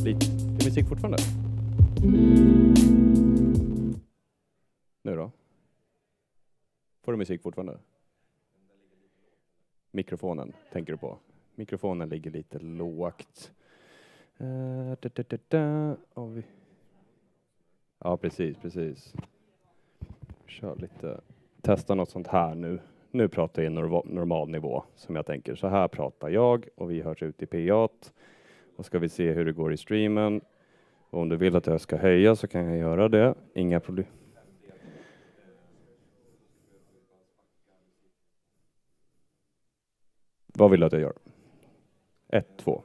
Är musik fortfarande? Nu då? Får du musik fortfarande? Mikrofonen tänker du på? Mikrofonen ligger lite lågt. Ja, precis. Kör lite. Testa något sånt här nu. Nu pratar jag i normal nivå som jag tänker. Så här pratar jag och vi hörs ut i PA:t. Och ska vi se hur det går i streamen. Och om du vill att jag ska höja så kan jag göra det. Inga problem. Vad vill du att jag gör? 1, 2.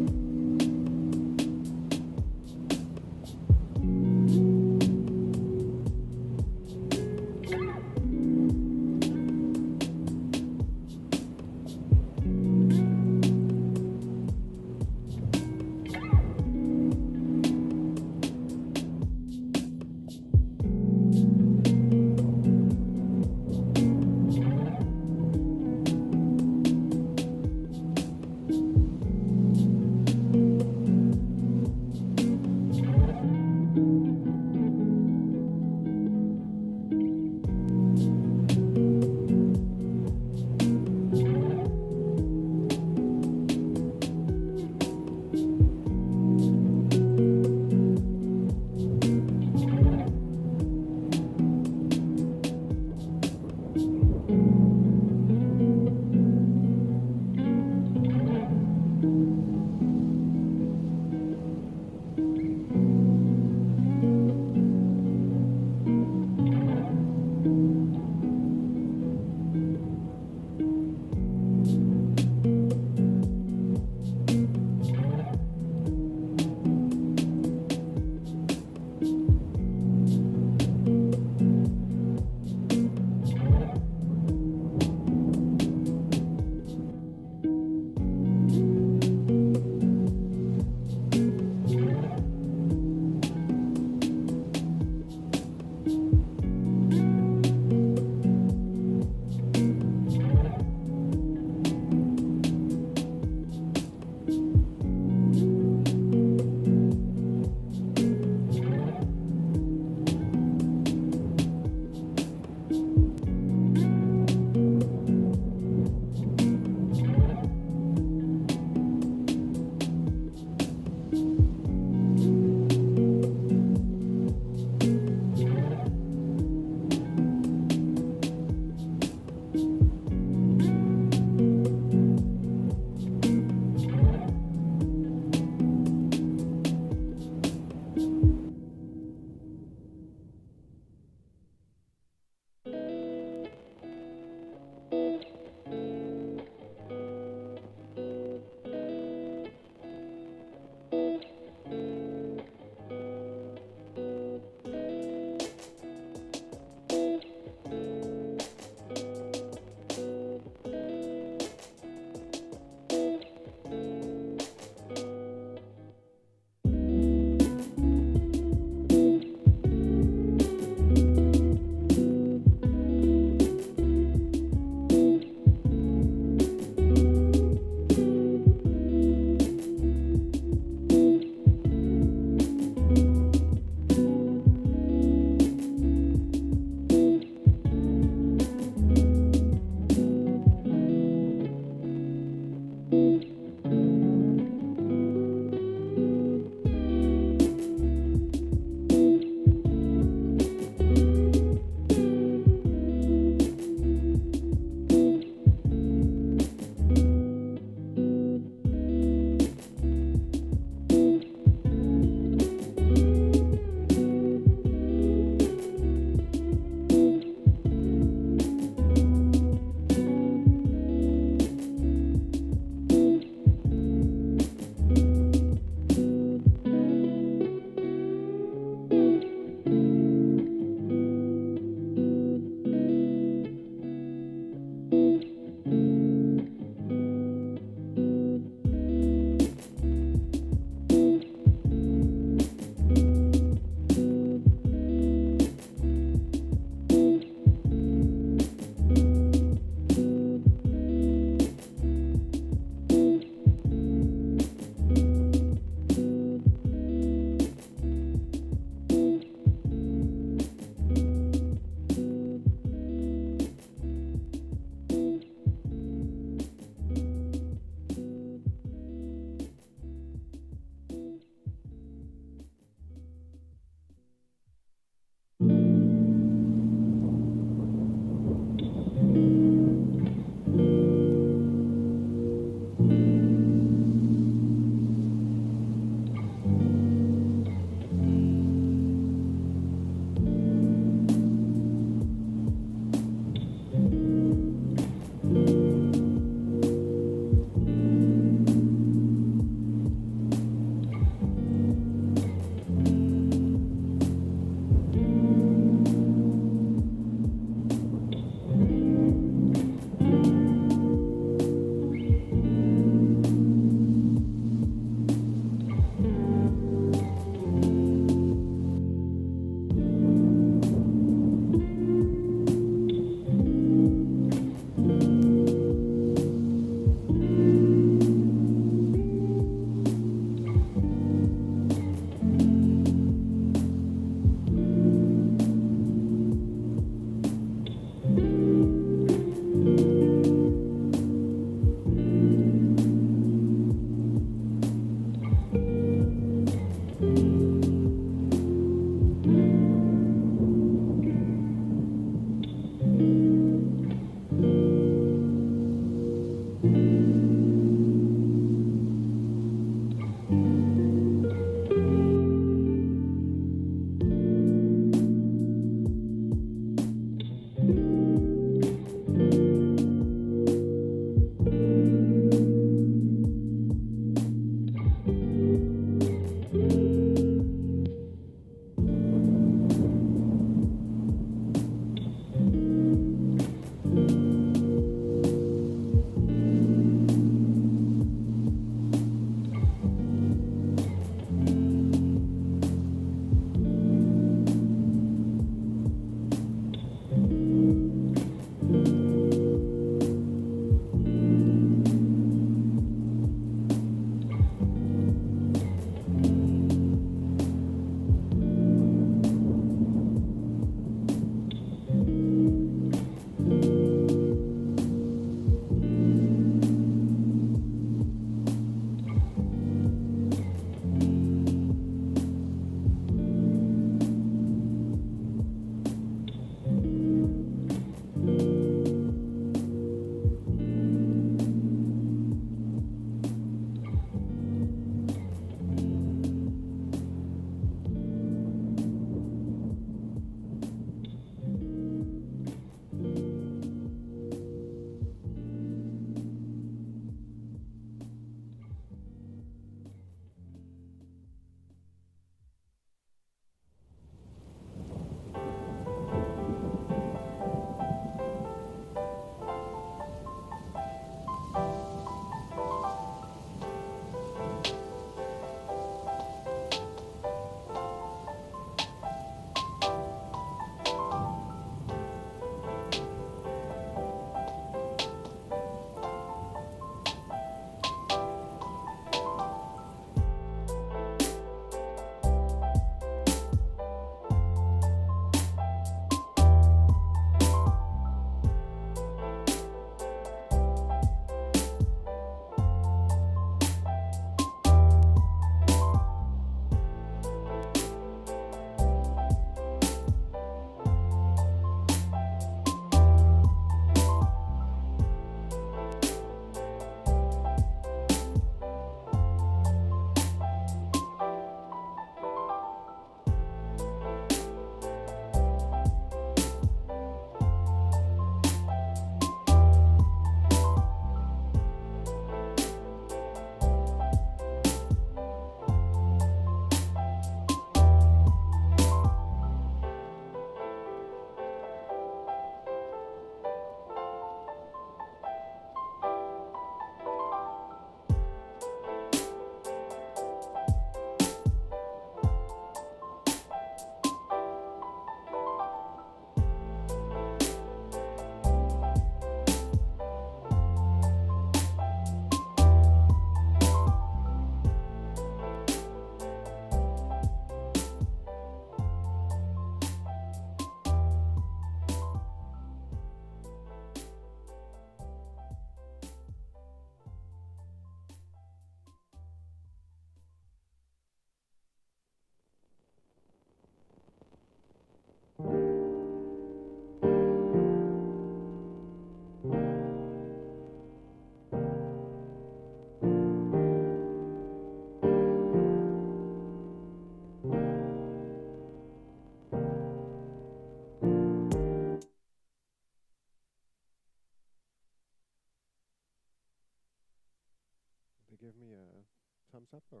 give me a thumbs up or?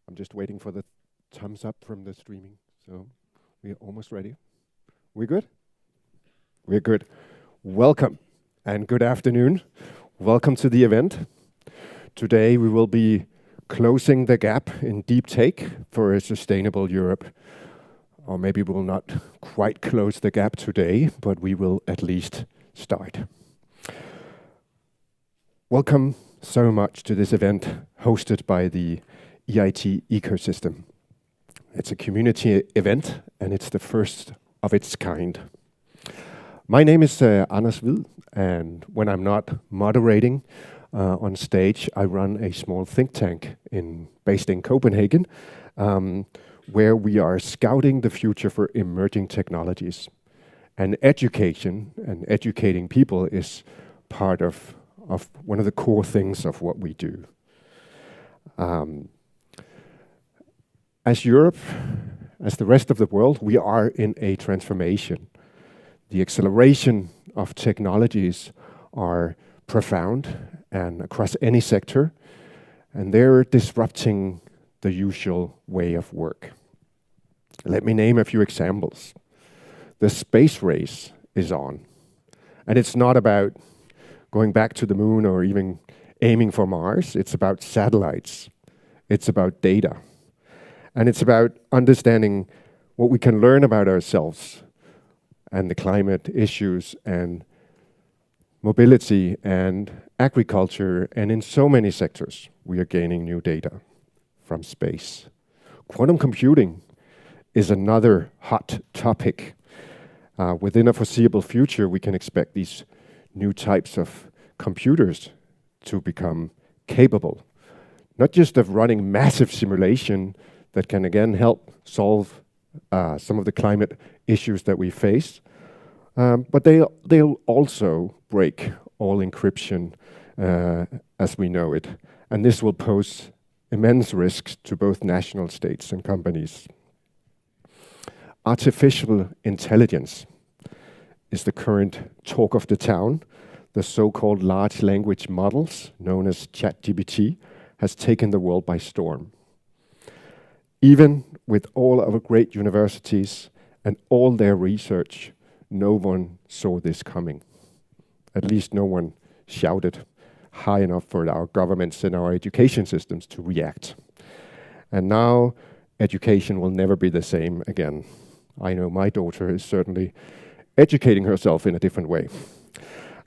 I'm just waiting for the thumbs up from the streaming. So we're almost ready. We good? We're good. Welcome and good afternoon. Welcome to the event. Today we will be closing the gap in deep take for a sustainable Europe. Or maybe we'll not quite close the gap today, but we will at least start. Welcome so much to this event hosted by the EIT ecosystem. It's a community event and it's the first of its kind. My name is Anders Hvid, and when I'm not moderating on stage, I run a small think tank based in Copenhagen, where we are scouting the future for emerging technologies. And education and educating people is part of one of the core things of what we do. As Europe, as the rest of the world, we are in a transformation. The acceleration of technologies are profound and across any sector, and they're disrupting the usual way of work. Let me name a few examples. The space race is on, and it's not about going back to the moon or even aiming for Mars. It's about satellites. It's about data. And it's about understanding what we can learn about ourselves and the climate issues and mobility and agriculture, and in so many sectors we are gaining new data from space. Quantum computing is another hot topic. Within a foreseeable future, we can expect these new types of computers to become capable, not just of running massive simulation that can again help solve some of the climate issues that we face, but they'll also break all encryption as we know it, and this will pose immense risks to both national states and companies. Artificial intelligence is the current talk of the town. The so-called large language models, known as ChatGPT, has taken the world by storm. Even with all our great universities and all their research, no one saw this coming. At least no one shouted high enough for our governments and our education systems to react. And now education will never be the same again. I know my daughter is certainly educating herself in a different way.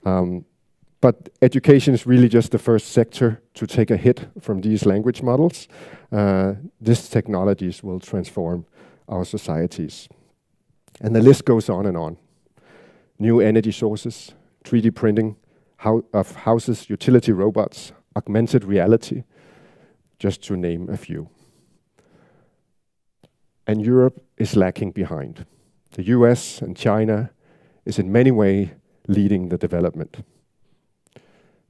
But education is really just the first sector to take a hit from these language models. These technologies will transform our societies. And the list goes on and on. New energy sources, 3D printing of houses, utility robots, augmented reality, just to name a few. And Europe is lacking behind. The US and China is in many ways leading the development.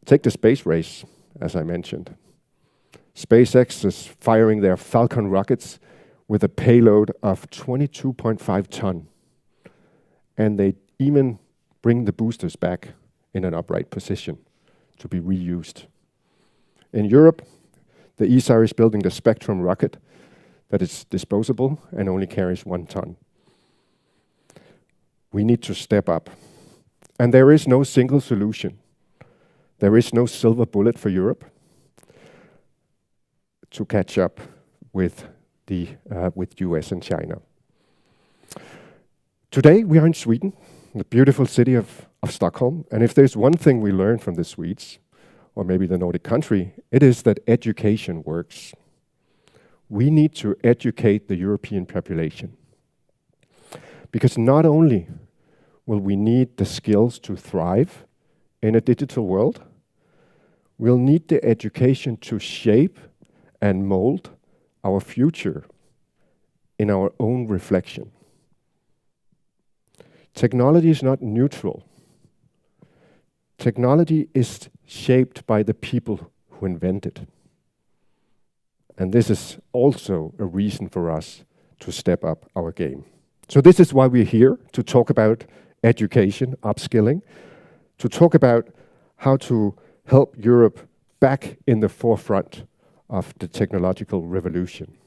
Take the space race, as I mentioned. SpaceX is firing their Falcon rockets with a payload of 22.5 tons. And they even bring the boosters back in an upright position to be reused. In Europe, the ESA is building the Spectrum rocket that is disposable and only carries 1 ton. We need to step up. And there is no single solution. There is no silver bullet for Europe to catch up with US and China. Today we are in Sweden, the beautiful city of Stockholm, and if there's one thing we learn from the Swedes, or maybe the Nordic country, it is that education works. We need to educate the European population. Because not only will we need the skills to thrive in a digital world, we'll need the education to shape and mold our future in our own reflection. Technology is not neutral. Technology is shaped by the people who invent it. And this is also a reason for us to step up our game. So this is why we're here, to talk about education, upskilling, to talk about how to help Europe back in the forefront of the technological revolution.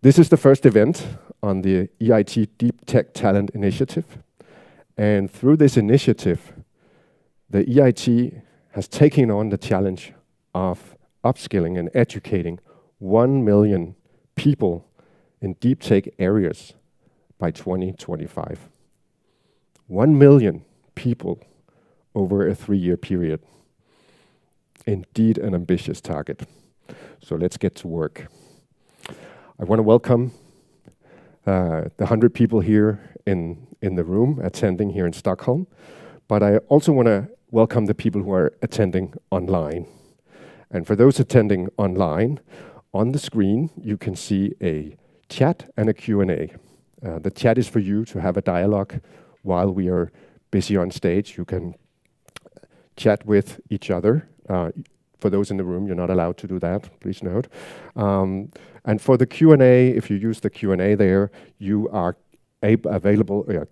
This is the first event on the EIT Deep Tech Talent Initiative. And through this initiative, the EIT has taken on the challenge of upskilling and educating 1 million people in deep tech areas by 2025. 1 million people over a 3-year period. Indeed, an ambitious target. So let's get to work. I want to welcome the 100 people here in the room attending here in Stockholm, but I also want to welcome the people who are attending online. And for those attending online, on the screen you can see a chat and a Q&A. The chat is for you to have a dialogue while we are busy on stage. You can chat with each other. For those in the room, you're not allowed to do that, please note. And for the Q&A, if you use the Q&A there, you are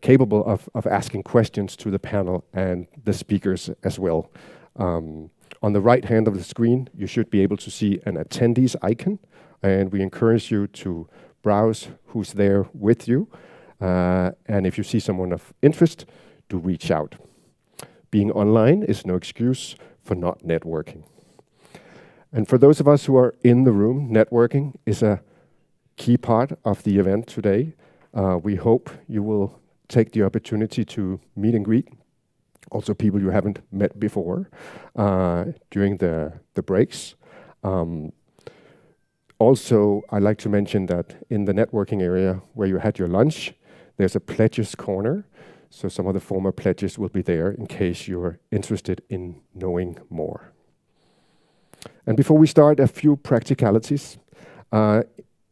capable of asking questions to the panel and the speakers as well. On the right hand of the screen, you should be able to see an attendees icon, and we encourage you to browse who's there with you. And if you see someone of interest, do reach out. Being online is no excuse for not networking. And for those of us who are in the room, networking is a key part of the event today. We hope you will take the opportunity to meet and greet also people you haven't met before during the breaks. Also, I'd like to mention that in the networking area where you had your lunch, there's a pledges corner. So some of the former pledges will be there in case you're interested in knowing more. And before we start, a few practicalities.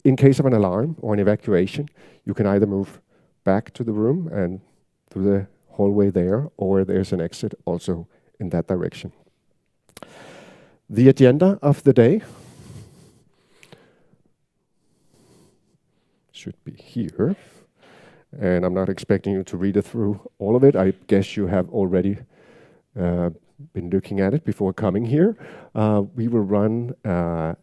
In case of an alarm or an evacuation, you can either move back to the room and through the hallway there, or there's an exit also in that direction. The agenda of the day should be here. And I'm not expecting you to read it through all of it. I guess you have already been looking at it before coming here. We will run a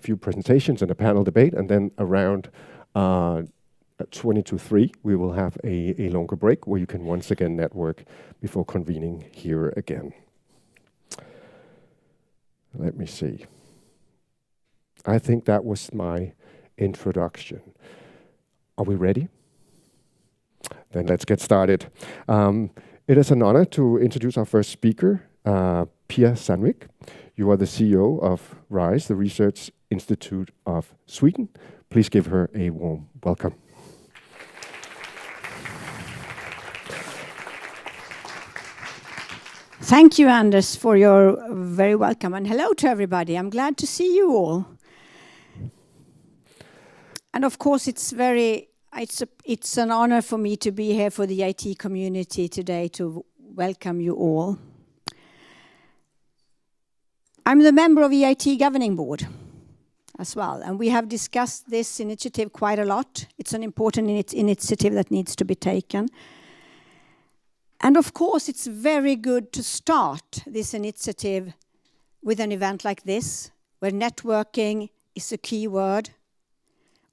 few presentations and a panel debate, and then around 20 to 3, we will have a longer break where you can once again network before convening here again. Let me see. I think that was my introduction. Are we ready? Then let's get started. It is an honor to introduce our first speaker, Pia Sandvik. You are the CEO of RISE, the Research Institute of Sweden. Please give her a warm welcome. Thank you, Anders, for your very welcome. And hello to everybody. I'm glad to see you all. And of course, it's an honor for me to be here for the EIT community today to welcome you all. I'm the member of EIT Governing Board as well, and we have discussed this initiative quite a lot. It's an important initiative that needs to be taken. And of course, it's very good to start this initiative with an event like this, where networking is a key word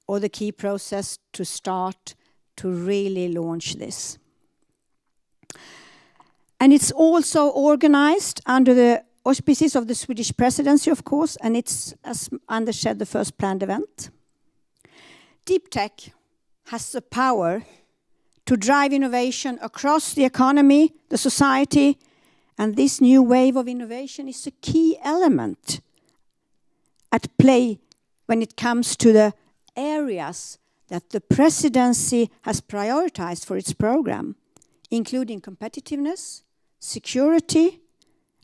or the key process to start to really launch this. And it's also organized under the auspices of the Swedish Presidency, of course, and it's, as Anders said, the first planned event. Deep tech has the power to drive innovation across the economy, the society, and this new wave of innovation is a key element at play when it comes to the areas that the presidency has prioritized for its program, including competitiveness, security,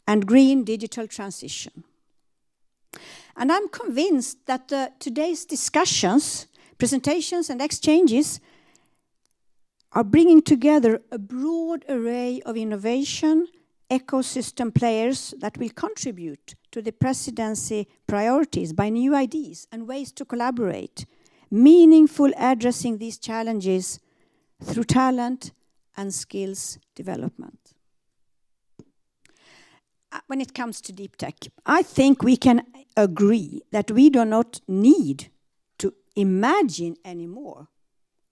and green digital transition. And I'm convinced that today's discussions, presentations, and exchanges are bringing together a broad array of innovation ecosystem players that will contribute to the presidency priorities by new ideas and ways to collaborate, meaningful addressing these challenges through talent and skills development. When it comes to deep tech, I think we can agree that we do not need to imagine anymore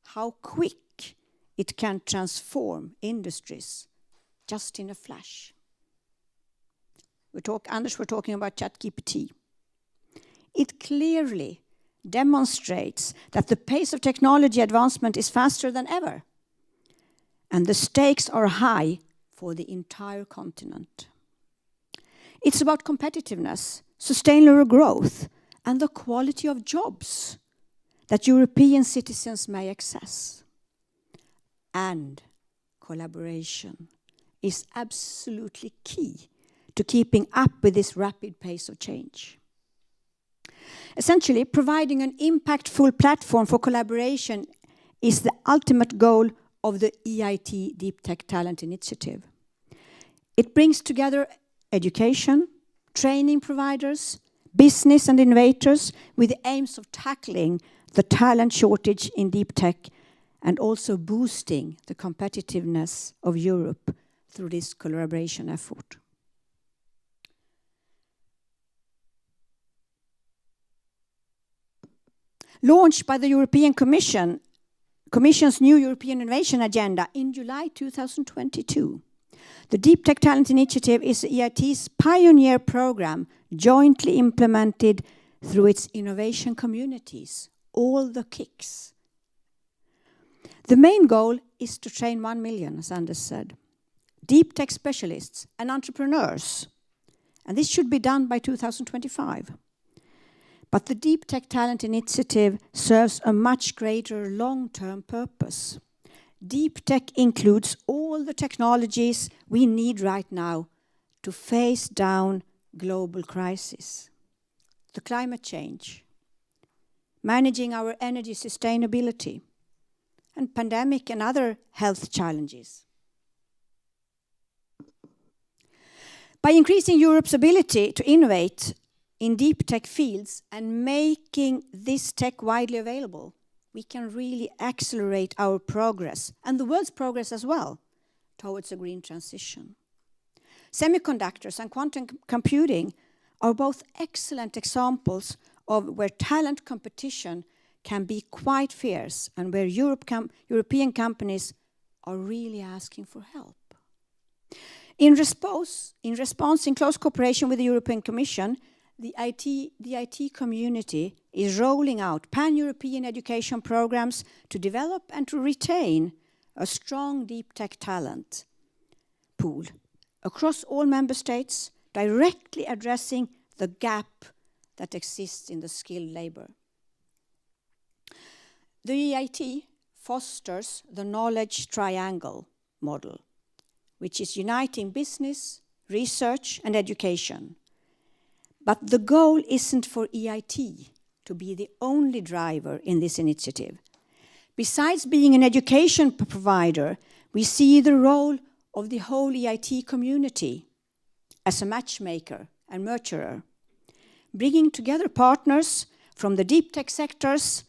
how quick it can transform industries just in a flash. Anders, we're talking about ChatGPT. It clearly demonstrates that the pace of technology advancement is faster than ever, and the stakes are high for the entire continent. It's about competitiveness, sustainable growth, and the quality of jobs that European citizens may access. And collaboration is absolutely key to keeping up with this rapid pace of change. Essentially, providing an impactful platform for collaboration is the ultimate goal of the EIT Deep Tech Talent Initiative. It brings together education, training providers, business and innovators with the aims of tackling the talent shortage in deep tech and also boosting the competitiveness of Europe through this collaboration effort. Launched by the European Commission's new European Innovation Agenda in July 2022, the Deep Tech Talent Initiative is EIT's pioneer program, jointly implemented through its innovation communities, all the KICs. The main goal is to train 1 million, as Anders said, deep tech specialists and entrepreneurs, and this should be done by 2025. But the Deep Tech Talent Initiative serves a much greater long-term purpose. Deep tech includes all the technologies we need right now to face down global crisis. The climate change, managing our energy sustainability, and pandemic and other health challenges. By increasing Europe's ability to innovate in deep tech fields and making this tech widely available, we can really accelerate our progress, and the world's progress as well, towards a green transition. Semiconductors and quantum computing are both excellent examples of where talent competition can be quite fierce and where European companies are really asking for help. In response, in close cooperation with the European Commission, the IT community is rolling out pan-European education programs to develop and to retain a strong deep tech talent pool across all member states, directly addressing the gap that exists in the skilled labor. The EIT fosters the knowledge triangle model, which is uniting business, research, and education. But the goal isn't for EIT to be the only driver in this initiative. Besides being an education provider, we see the role of the whole EIT community as a matchmaker and nurturer, bringing together partners from the deep tech sectors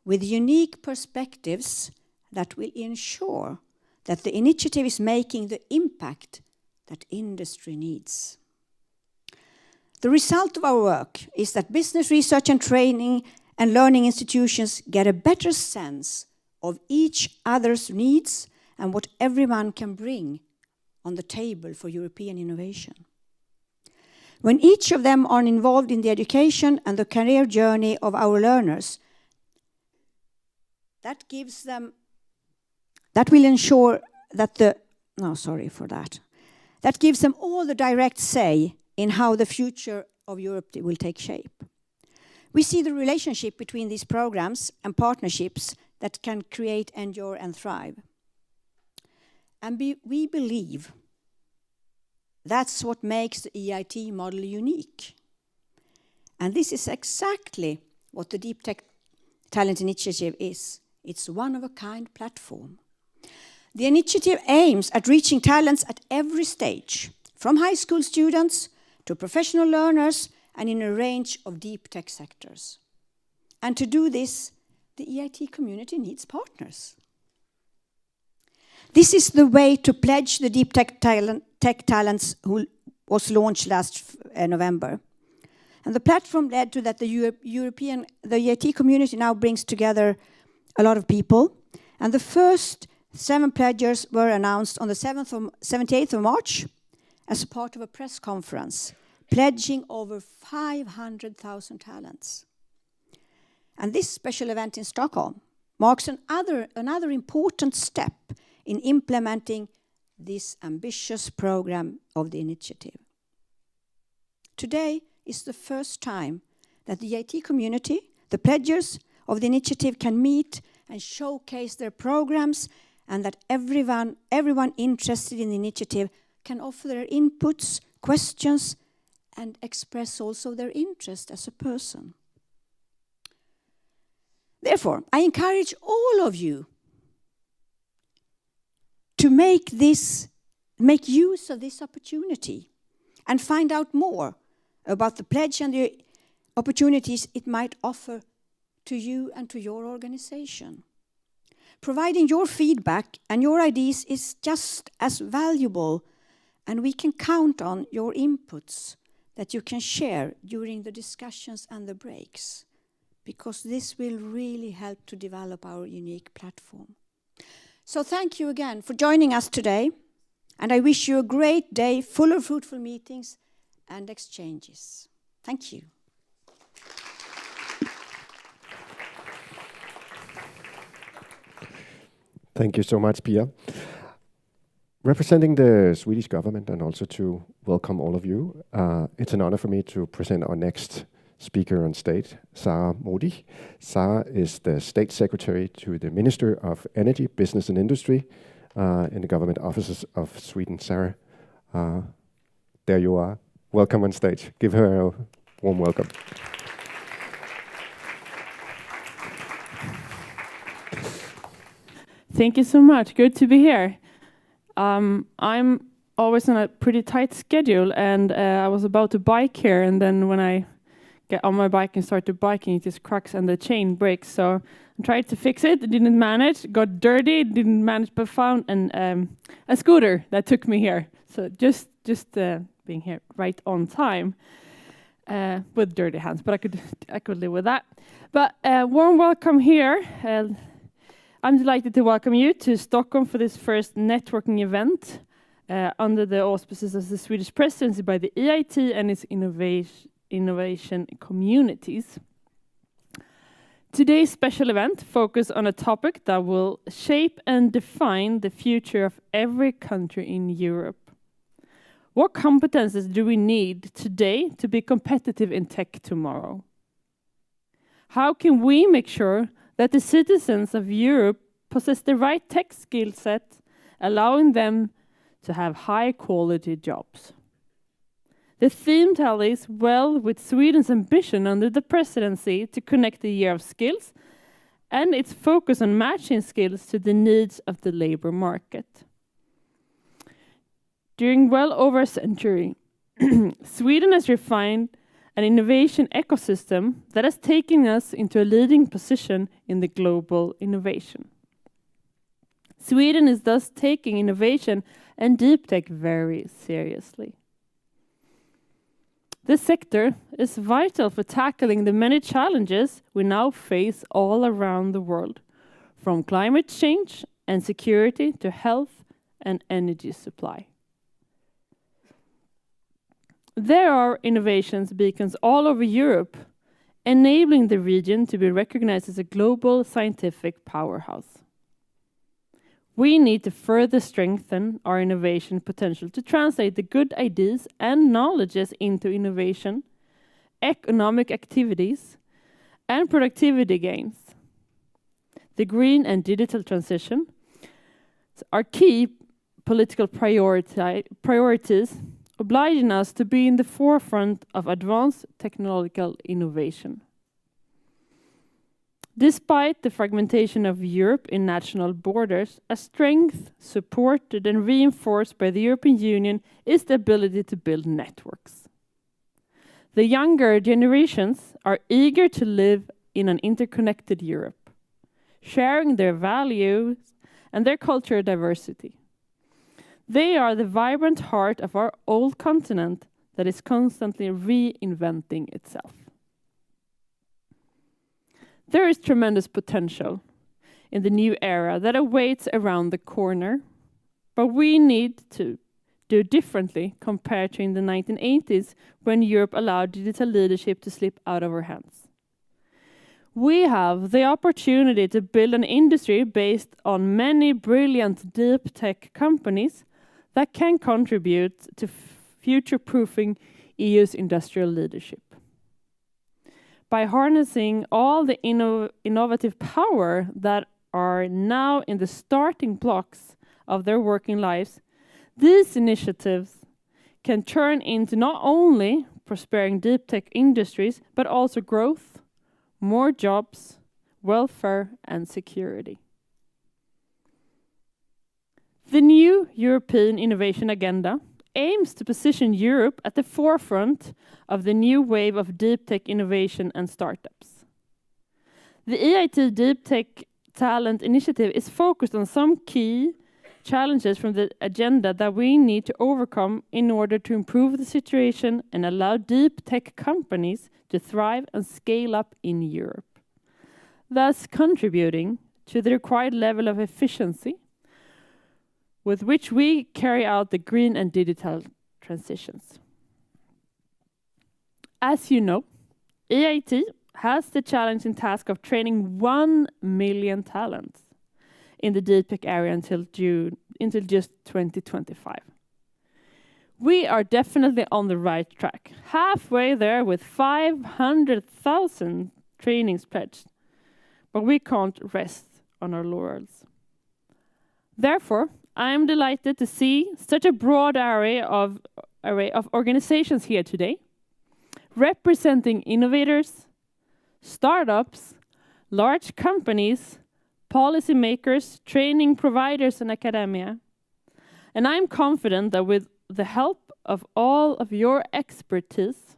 with unique perspectives that will ensure that the initiative is making the impact that industry needs. The result of our work is that business research and training and learning institutions get a better sense of each other's needs and what everyone can bring on the table for European innovation. When each of them are involved in the education and the career journey of our learners, that will ensure that that gives them all the direct say in how the future of Europe will take shape. We see the relationship between these programs and partnerships that can create, endure, and thrive. And we believe that's what makes the EIT model unique. And this is exactly what the Deep Tech Talent Initiative is. It's one-of-a-kind platform. The initiative aims at reaching talents at every stage, from high school students to professional learners and in a range of deep tech sectors. And to do this, the EIT community needs partners. This is the way to pledge the deep tech talents who was launched last November. And the platform led to that the EIT community now brings together a lot of people. And the first 7 pledgers were announced on the 78th of March as part of a press conference, pledging over 500,000 talents. And this special event in Stockholm marks another important step in implementing this ambitious program of the initiative. Today is the first time that the EIT community, the pledgers of the initiative, can meet and showcase their programs, and that everyone interested in the initiative can offer their inputs, questions, and express also their interest as a person. Therefore, I encourage all of you to make use of this opportunity and find out more about the pledge and the opportunities it might offer to you and to your organization. Providing your feedback and your ideas is just as valuable, and we can count on your inputs that you can share during the discussions and the breaks, because this will really help to develop our unique platform. So thank you again for joining us today, and I wish you a great day full of fruitful meetings and exchanges. Thank you. Thank you so much, Pia. Representing the Swedish government and also to welcome all of you, it's an honor for me to present our next speaker on stage, Sara Modi. Sara is the State Secretary to the Minister of Energy, Business and Industry in the government offices of Sweden. Sara, there you are. Welcome on stage. Give her a warm welcome. Thank you so much. Good to be here. I'm always on a pretty tight schedule, and I was about to bike here, and then when I get on my bike and start to biking, it just cracks and the chain breaks. So I tried to fix it, didn't manage, got dirty, didn't manage, but found a scooter that took me here. So just being here right on time with dirty hands, but I could live with that. But warm welcome here. I'm delighted to welcome you to Stockholm for this first networking event under the auspices of the Swedish Presidency by the EIT and its innovation communities. Today's special event focuses on a topic that will shape and define the future of every country in Europe. What competences do we need today to be competitive in tech tomorrow? How can we make sure that the citizens of Europe possess the right tech skill set, allowing them to have high-quality jobs? The theme tallies well with Sweden's ambition under the presidency to connect the year of skills and its focus on matching skills to the needs of the labor market. During well over a century, Sweden has refined an innovation ecosystem that has taken us into a leading position in the global innovation. Sweden is thus taking innovation and deep tech very seriously. This sector is vital for tackling the many challenges we now face all around the world, from climate change and security to health and energy supply. There are innovations beacons all over Europe, enabling the region to be recognized as a global scientific powerhouse. We need to further strengthen our innovation potential to translate the good ideas and knowledges into innovation, economic activities, and productivity gains. The green and digital transition are key political priorities, obliging us to be in the forefront of advanced technological innovation. Despite the fragmentation of Europe in national borders, a strength supported and reinforced by the European Union is the ability to build networks. The younger generations are eager to live in an interconnected Europe, sharing their values and their cultural diversity. They are the vibrant heart of our old continent that is constantly reinventing itself. There is tremendous potential in the new era that awaits around the corner, but we need to do differently compared to in the 1980s when Europe allowed digital leadership to slip out of our hands. We have the opportunity to build an industry based on many brilliant deep tech companies that can contribute to future-proofing EU's industrial leadership. By harnessing all the innovative power that are now in the starting blocks of their working lives, these initiatives can turn into not only prospering deep tech industries, but also growth, more jobs, welfare, and security. The new European Innovation Agenda aims to position Europe at the forefront of the new wave of deep tech innovation and startups. The EIT Deep Tech Talent Initiative is focused on some key challenges from the agenda that we need to overcome in order to improve the situation and allow deep tech companies to thrive and scale up in Europe, thus contributing to the required level of efficiency with which we carry out the green and digital transitions. As you know, EIT has the challenging task of training 1 million talents in the deep tech area until just 2025. We are definitely on the right track, halfway there with 500,000 trainings pledged, but we can't rest on our laurels. Therefore, I am delighted to see such a broad array of organizations here today, representing innovators, startups, large companies, policymakers, training providers, and academia. And I'm confident that with the help of all of your expertise,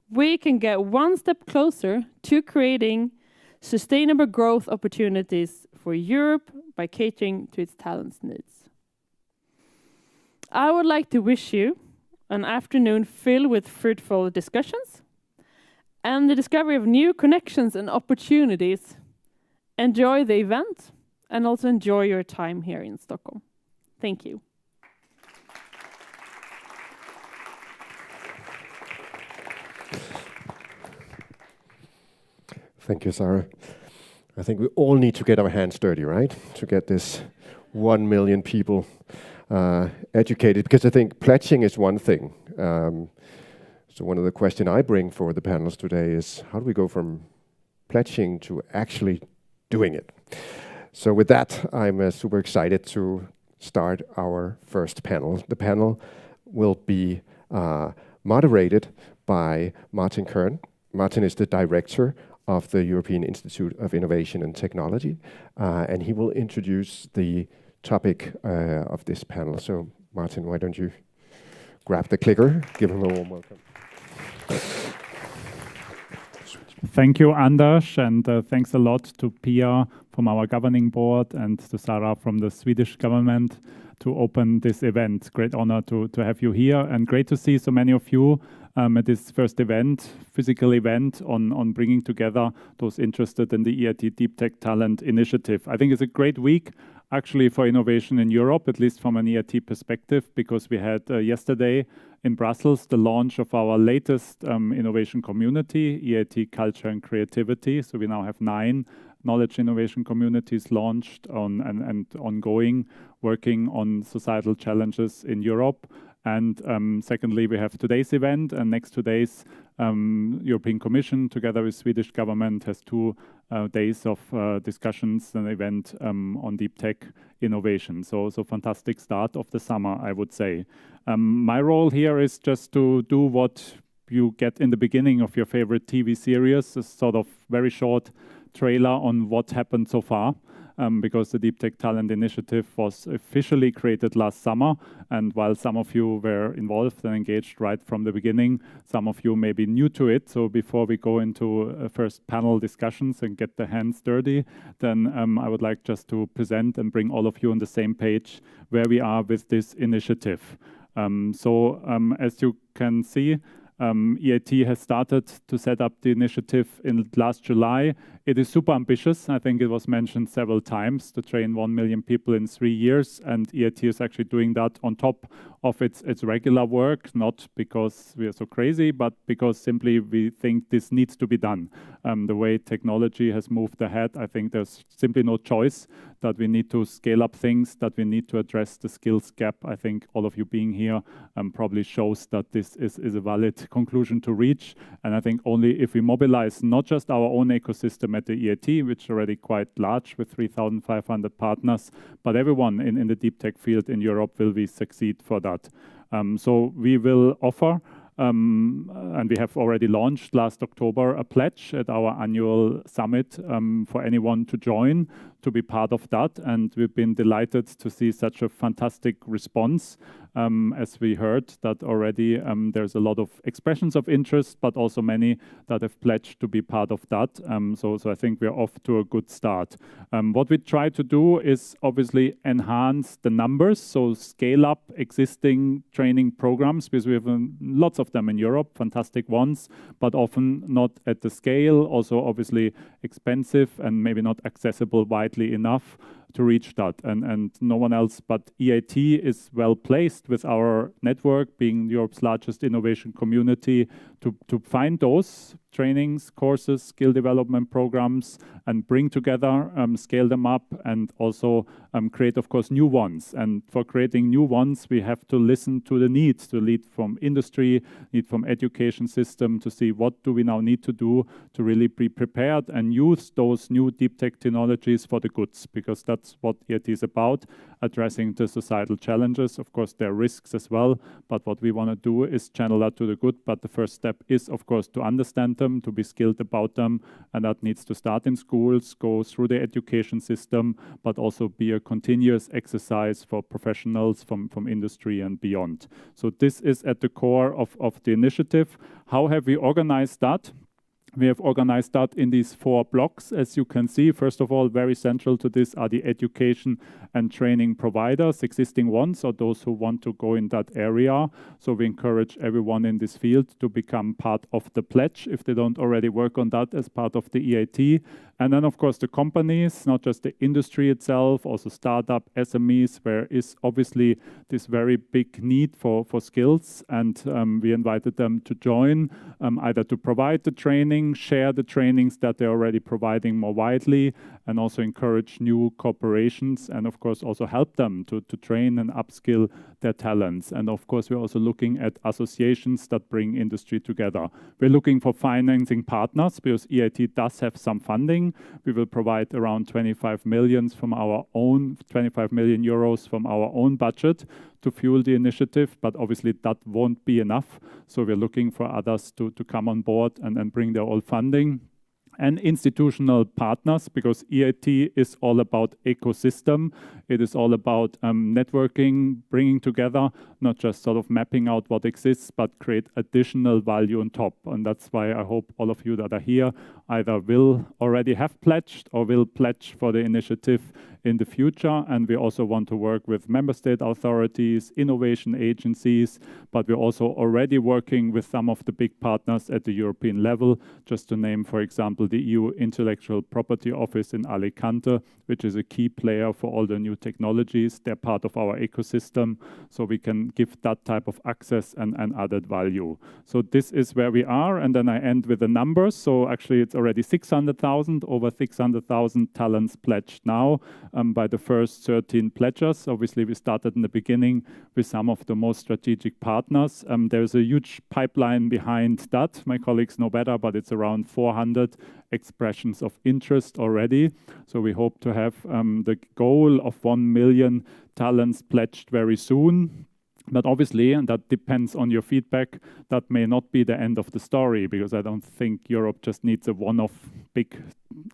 we can get one step closer to creating sustainable growth opportunities for Europe by catering to its talents needs. I would like to wish you an afternoon filled with fruitful discussions and the discovery of new connections and opportunities. Enjoy the event and also enjoy your time here in Stockholm. Thank you. Thank you, Sarah. I think we all need to get our hands dirty, right? To get this 1 million people educated, because I think pledging is one thing. So one of the questions I bring for the panels today is, how do we go from pledging to actually doing it? So with that, I'm super excited to start our first panel. The panel will be moderated by Martin Kern. Martin is the director of the European Institute of Innovation and Technology, and he will introduce the topic of this panel. So Martin, why don't you grab the clicker, give him a warm welcome. Thank you, Anders, and thanks a lot to Pia from our governing board and to Sarah from the Swedish government to open this event. Great honor to have you here, and great to see so many of you at this first event, physical event on bringing together those interested in the EIT Deep Tech Talent Initiative. I think it's a great week actually for innovation in Europe, at least from an EIT perspective, because we had yesterday in Brussels the launch of our latest innovation community, EIT Culture and Creativity. So we now have 9 knowledge innovation communities launched and ongoing, working on societal challenges in Europe. And secondly, we have today's event, and next today's European Commission, together with Swedish government, has 2 days of discussions and event on deep tech innovation. So fantastic start of the summer, I would say. My role here is just to do what you get in the beginning of your favorite TV series, a sort of very short trailer on what happened so far. Because the Deep Tech Talent Initiative was officially created last summer. And while some of you were involved and engaged right from the beginning, some of you may be new to it. So before we go into first panel discussions and get the hands dirty, then I would like just to present and bring all of you on the same page where we are with this initiative. As you can see, EIT has started to set up the initiative in last July. It is super ambitious. I think it was mentioned several times to train 1 million people in 3 years, and EIT is actually doing that on top of its regular work, not because we are so crazy, but because simply we think this needs to be done. The way technology has moved ahead, I think there's simply no choice that we need to scale up things, that we need to address the skills gap. I think all of you being here probably shows that this is a valid conclusion to reach. And I think only if we mobilize not just our own ecosystem at the EIT, which is already quite large with 3,500 partners, but everyone in the deep tech field in Europe will we succeed for that. So we will offer, and we have already launched last October, a pledge at our annual summit for anyone to join, to be part of that. And we've been delighted to see such a fantastic response. As we heard that already, there's a lot of expressions of interest, but also many that have pledged to be part of that. So I think we're off to a good start. What we try to do is obviously enhance the numbers, so scale up existing training programs, because we have lots of them in Europe, fantastic ones, but often not at the scale, also obviously expensive and maybe not accessible widely enough to reach that. And no one else but EIT is well placed with our network, being Europe's largest innovation community, to find those trainings, courses, skill development programs, and bring together, scale them up, and also create, of course, new ones. And for creating new ones, we have to listen to the needs, to lead from industry, need from education system, to see what do we now need to do to really be prepared and use those new deep tech technologies for the goods, because that's what EIT is about, addressing the societal challenges. Of course, there are risks as well, but what we want to do is channel that to the good. But the first step is, of course, to understand them, to be skilled about them, and that needs to start in schools, go through the education system, but also be a continuous exercise for professionals from industry and beyond. So this is at the core of the initiative. How have we organized that? We have organized that in these 4 blocks. As you can see, first of all, very central to this are the education and training providers, existing ones, or those who want to go in that area. So we encourage everyone in this field to become part of the pledge if they don't already work on that as part of the EIT. And then, of course, the companies, not just the industry itself, also startup, SMEs, where is obviously this very big need for skills. And we invited them to join, either to provide the training, share the trainings that they're already providing more widely, and also encourage new cooperations, and of course also help them to train and upskill their talents. And of course, we're also looking at associations that bring industry together. We're looking for financing partners, because EIT does have some funding. We will provide around 25 million from our own, 25 million euros from our own budget to fuel the initiative, but obviously that won't be enough. So we're looking for others to come on board and bring their own funding. And institutional partners, because EIT is all about ecosystem. It is all about networking, bringing together, not just sort of mapping out what exists, but create additional value on top. And that's why I hope all of you that are here either will already have pledged or will pledge for the initiative in the future. And we also want to work with member state authorities, innovation agencies, but we're also already working with some of the big partners at the European level, just to name, for example, the EU Intellectual Property Office in Alicante, which is a key player for all the new technologies. They're part of our ecosystem, so we can give that type of access and added value. So this is where we are, and then I end with the numbers. So actually it's already 600,000, over 600,000 talents pledged now by the first 13 pledgers. Obviously, we started in the beginning with some of the most strategic partners. There's a huge pipeline behind that. My colleagues know better, but it's around 400 expressions of interest already. So we hope to have the goal of 1 million talents pledged very soon. But obviously, and that depends on your feedback, that may not be the end of the story, because I don't think Europe just needs a one-off big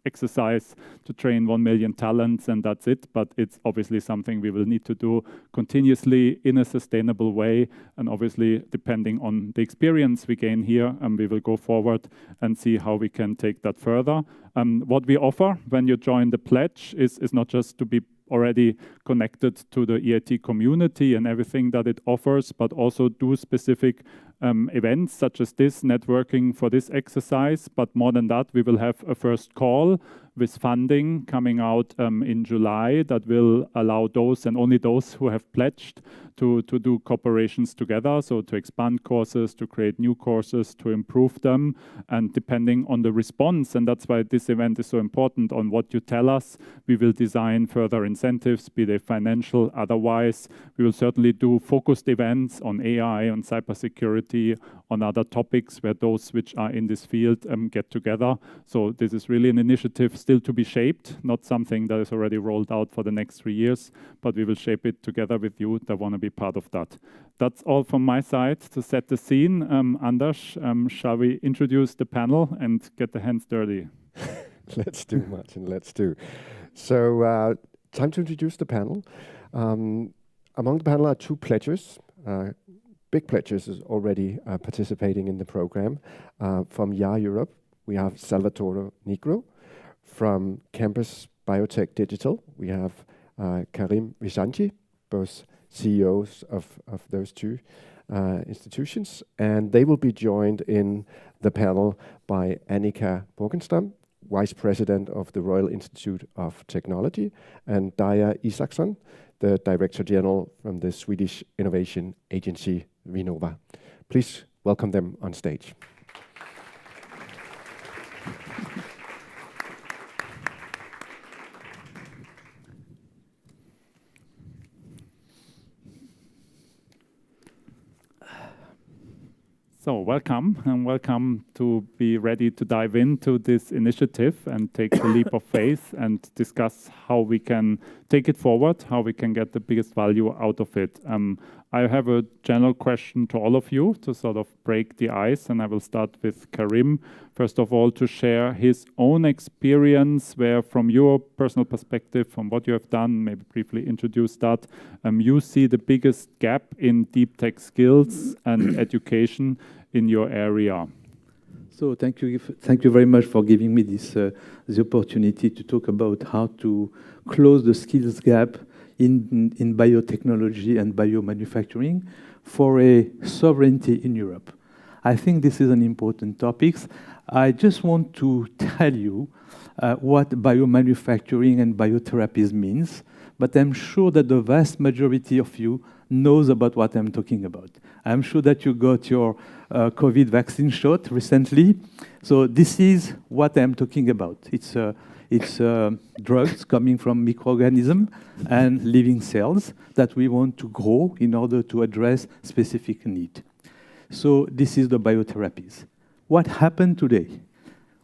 exercise to train 1 million talents and that's it, but it's obviously something we will need to do continuously in a sustainable way, and obviously depending on the experience we gain here, we will go forward and see how we can take that further. What we offer when you join the pledge is not just to be already connected to the EIT community and everything that it offers, but also do specific events such as this, networking for this exercise. But more than that, we will have a first call with funding coming out in July that will allow those and only those who have pledged to do cooperations together, so to expand courses, to create new courses, to improve them, and depending on the response, and that's why this event is so important, on what you tell us, we will design further incentives, be they financial, otherwise. We will certainly do focused events on AI, on cybersecurity, on other topics where those which are in this field get together. So this is really an initiative still to be shaped, not something that is already rolled out for the next 3 years, but we will shape it together with you that want to be part of that. That's all from my side to set the scene. Anders, shall we introduce the panel and get the hands dirty? Let's do, Martin, let's do. So time to introduce the panel. Among the panel are 2 pledgers. Big pledgers is already participating in the program. From YA Europe, we have Salvatore Nigro. From Campus Biotech Digital, we have Karim Vishanti, both CEOs of those 2 institutions. And they will be joined in the panel by Annika Borgenstam, Vice President of the Royal Institute of Technology, and Daya Isaksson, the Director General from the Swedish Innovation Agency, Vinnova. Please welcome them on stage. So welcome, and welcome to be ready to dive into this initiative and take the leap of faith and discuss how we can take it forward, how we can get the biggest value out of it. I have a general question to all of you to sort of break the ice, and I will start with Karim. First of all, to share his own experience, where from your personal perspective, from what you have done, maybe briefly introduce that, you see the biggest gap in deep tech skills and education in your area. So thank you very much for giving me this the opportunity to talk about how to close the skills gap in biotechnology and biomanufacturing for a sovereignty in Europe. I think this is an important topic. I just want to tell you what biomanufacturing and biotherapies means, but I'm sure that the vast majority of you knows about what I'm talking about. I'm sure that you got your COVID vaccine shot recently. So this is what I'm talking about. It's drugs coming from microorganisms and living cells that we want to grow in order to address specific need. So this is the biotherapies. What happened today?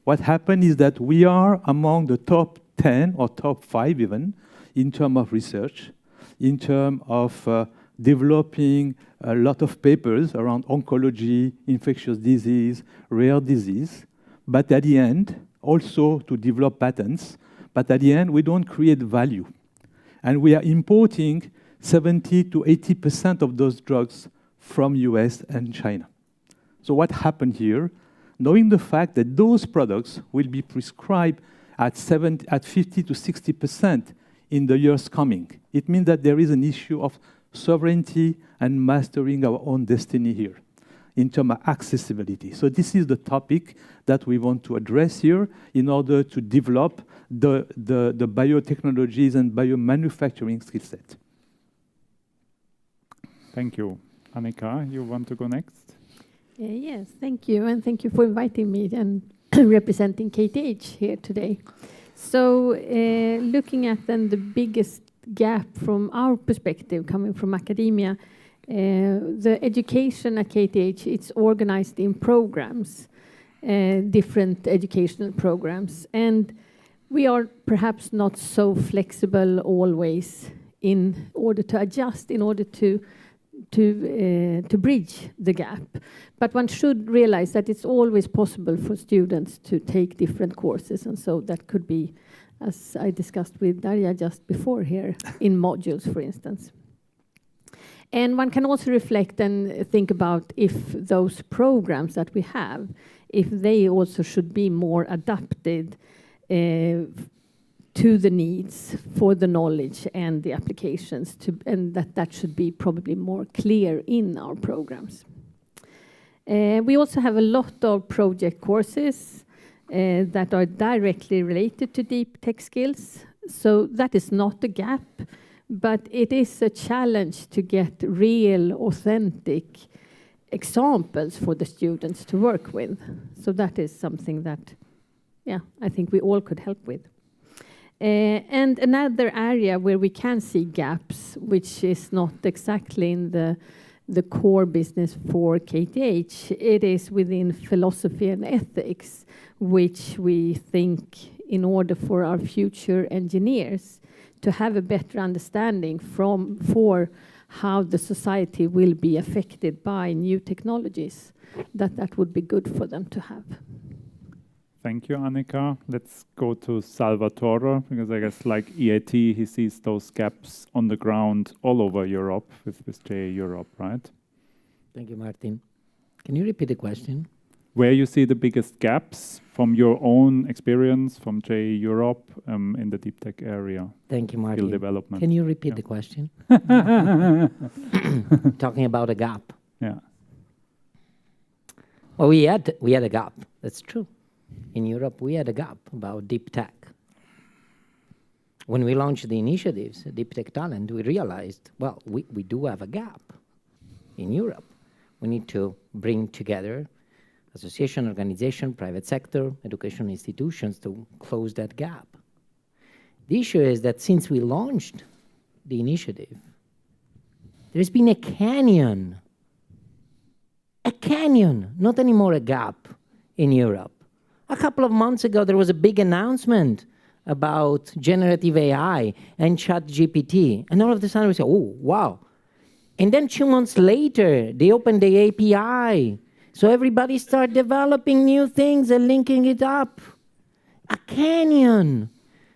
What happened is that we are among the top 10 or top 5 even in terms of research, in terms of developing a lot of papers around oncology, infectious disease, rare disease, but at the end, also to develop patents, but at the end, we don't create value. And we are importing 70 to 80% of those drugs from US and China. So what happened here? Knowing the fact that those products will be prescribed at 50 to 60% in the years coming, it means that there is an issue of sovereignty and mastering our own destiny here in terms of accessibility. So this is the topic that we want to address here in order to develop the biotechnologies and biomanufacturing skill set. Thank you. Annika, you want to go next? Yes, thank you. And thank you for inviting me and representing KTH here today. So looking at then the biggest gap from our perspective coming from academia, the education at KTH, it's organized in programs, different educational programs. And we are perhaps not so flexible always in order to adjust, in order to to bridge the gap. But one should realize that it's always possible for students to take different courses, and so that could be, as I discussed with Darja just before here, in modules, for instance. And one can also reflect and think about if those programs that we have, if they also should be more adapted to the needs for the knowledge and the applications, and that should be probably more clear in our programs. We also have a lot of project courses that are directly related to deep tech skills. So that is not a gap, but it is a challenge to get real, authentic examples for the students to work with. So that is something that, I think we all could help with. And another area where we can see gaps, which is not exactly in the core business for KTH, it is within philosophy and ethics, which we think in order for our future engineers to have a better understanding for how the society will be affected by new technologies, that would be good for them to have. Thank you, Annika. Let's go to Salvatore, because I guess like EIT, he sees those gaps on the ground all over Europe with JA Europe, right? Thank you, Martin. Can you repeat the question? Where you see the biggest gaps from your own experience from JA Europe in the deep tech area? Thank you, Martin. Skill development. Can you repeat the question? Talking about a gap. Yeah. Well, we had a gap. That's true. In Europe, we had a gap about deep tech. When we launched the initiatives, Deep Tech Talent, we realized, well, we do have a gap in Europe. We need to bring together association, organization, private sector, educational institutions to close that gap. The issue is that since we launched the initiative, there's been a canyon, not anymore a gap in Europe. A couple of months ago, there was a big announcement about generative AI and ChatGPT. And all of a sudden we say, oh, wow. And then 2 months later, they opened the API. So everybody started developing new things and linking it up. A canyon.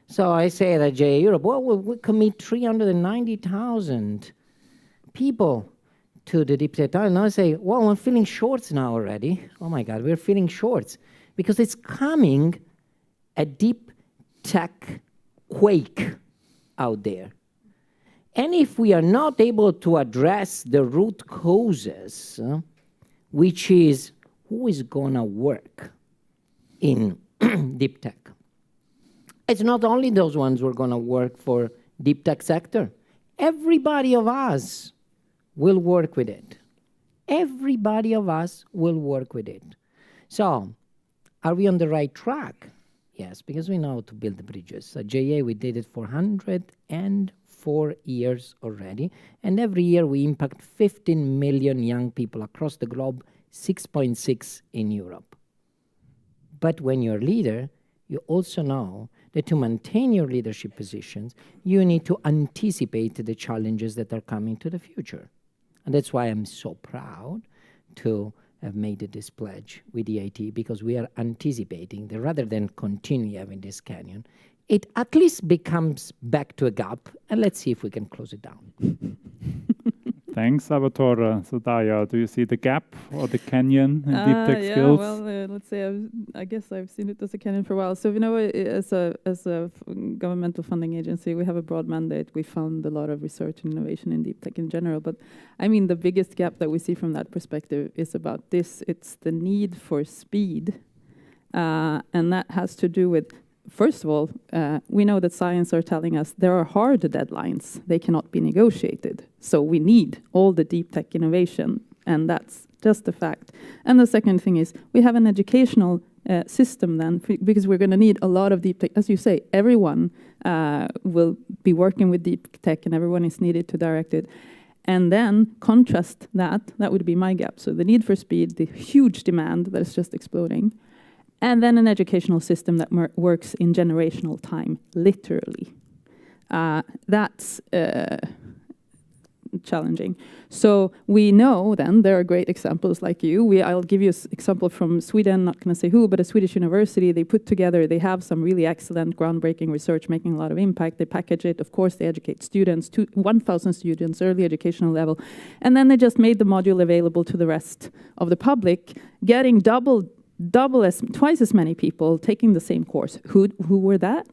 So I say at JA Europe, well, we commit 390,000 people to the deep tech. And I say, well, we're feeling shorts now already. Oh my God, we're feeling shorts. Because it's coming a deep tech quake out there. And if we are not able to address the root causes, which is who is going to work in deep tech? It's not only those ones who are going to work for deep tech sector. Everybody of us will work with it. Everybody of us will work with it. So, are we on the right track? Yes, because we know how to build the bridges. At JA, we did it for 104 years already. And every year we impact 15 million young people across the globe, 6.6 in Europe. But when you're a leader, you also know that to maintain your leadership positions, you need to anticipate the challenges that are coming to the future. And that's why I'm so proud to have made this pledge with EIT, because we are anticipating that rather than continue having this canyon, it at least becomes back to a gap, and let's see if we can close it down. Thanks, Salvatore. So Darja, do you see the gap or the canyon in deep tech skills? Well, let's say I guess I've seen it as a canyon for a while. So as a governmental funding agency, we have a broad mandate. We fund a lot of research and innovation in deep tech in general. But I mean, the biggest gap that we see from that perspective is about this. It's the need for speed, and that has to do with. First of all, we know that science are telling us there are hard deadlines. They cannot be negotiated. So we need all the deep tech innovation, and that's just a fact. And the second thing is we have an educational system then, because we're going to need a lot of deep tech. As you say, everyone will be working with deep tech, and everyone is needed to direct it. And then contrast that would be my gap. So the need for speed, the huge demand that is just exploding, and then an educational system that works in generational time, literally. That's challenging. So we know then there are great examples like you. I'll give you an example from Sweden, not going to say who, but a Swedish university. They have some really excellent groundbreaking research making a lot of impact. They package it. Of course, they educate students, 1,000 students, early educational level. And then they just made the module available to the rest of the public, getting twice as many people taking the same course. Who were that?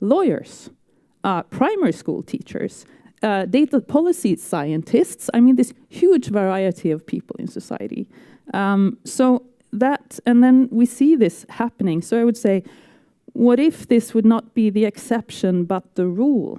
Lawyers, primary school teachers, data policy scientists. I mean, this huge variety of people in society. And then we see this happening. So I would say, what if this would not be the exception but the rule?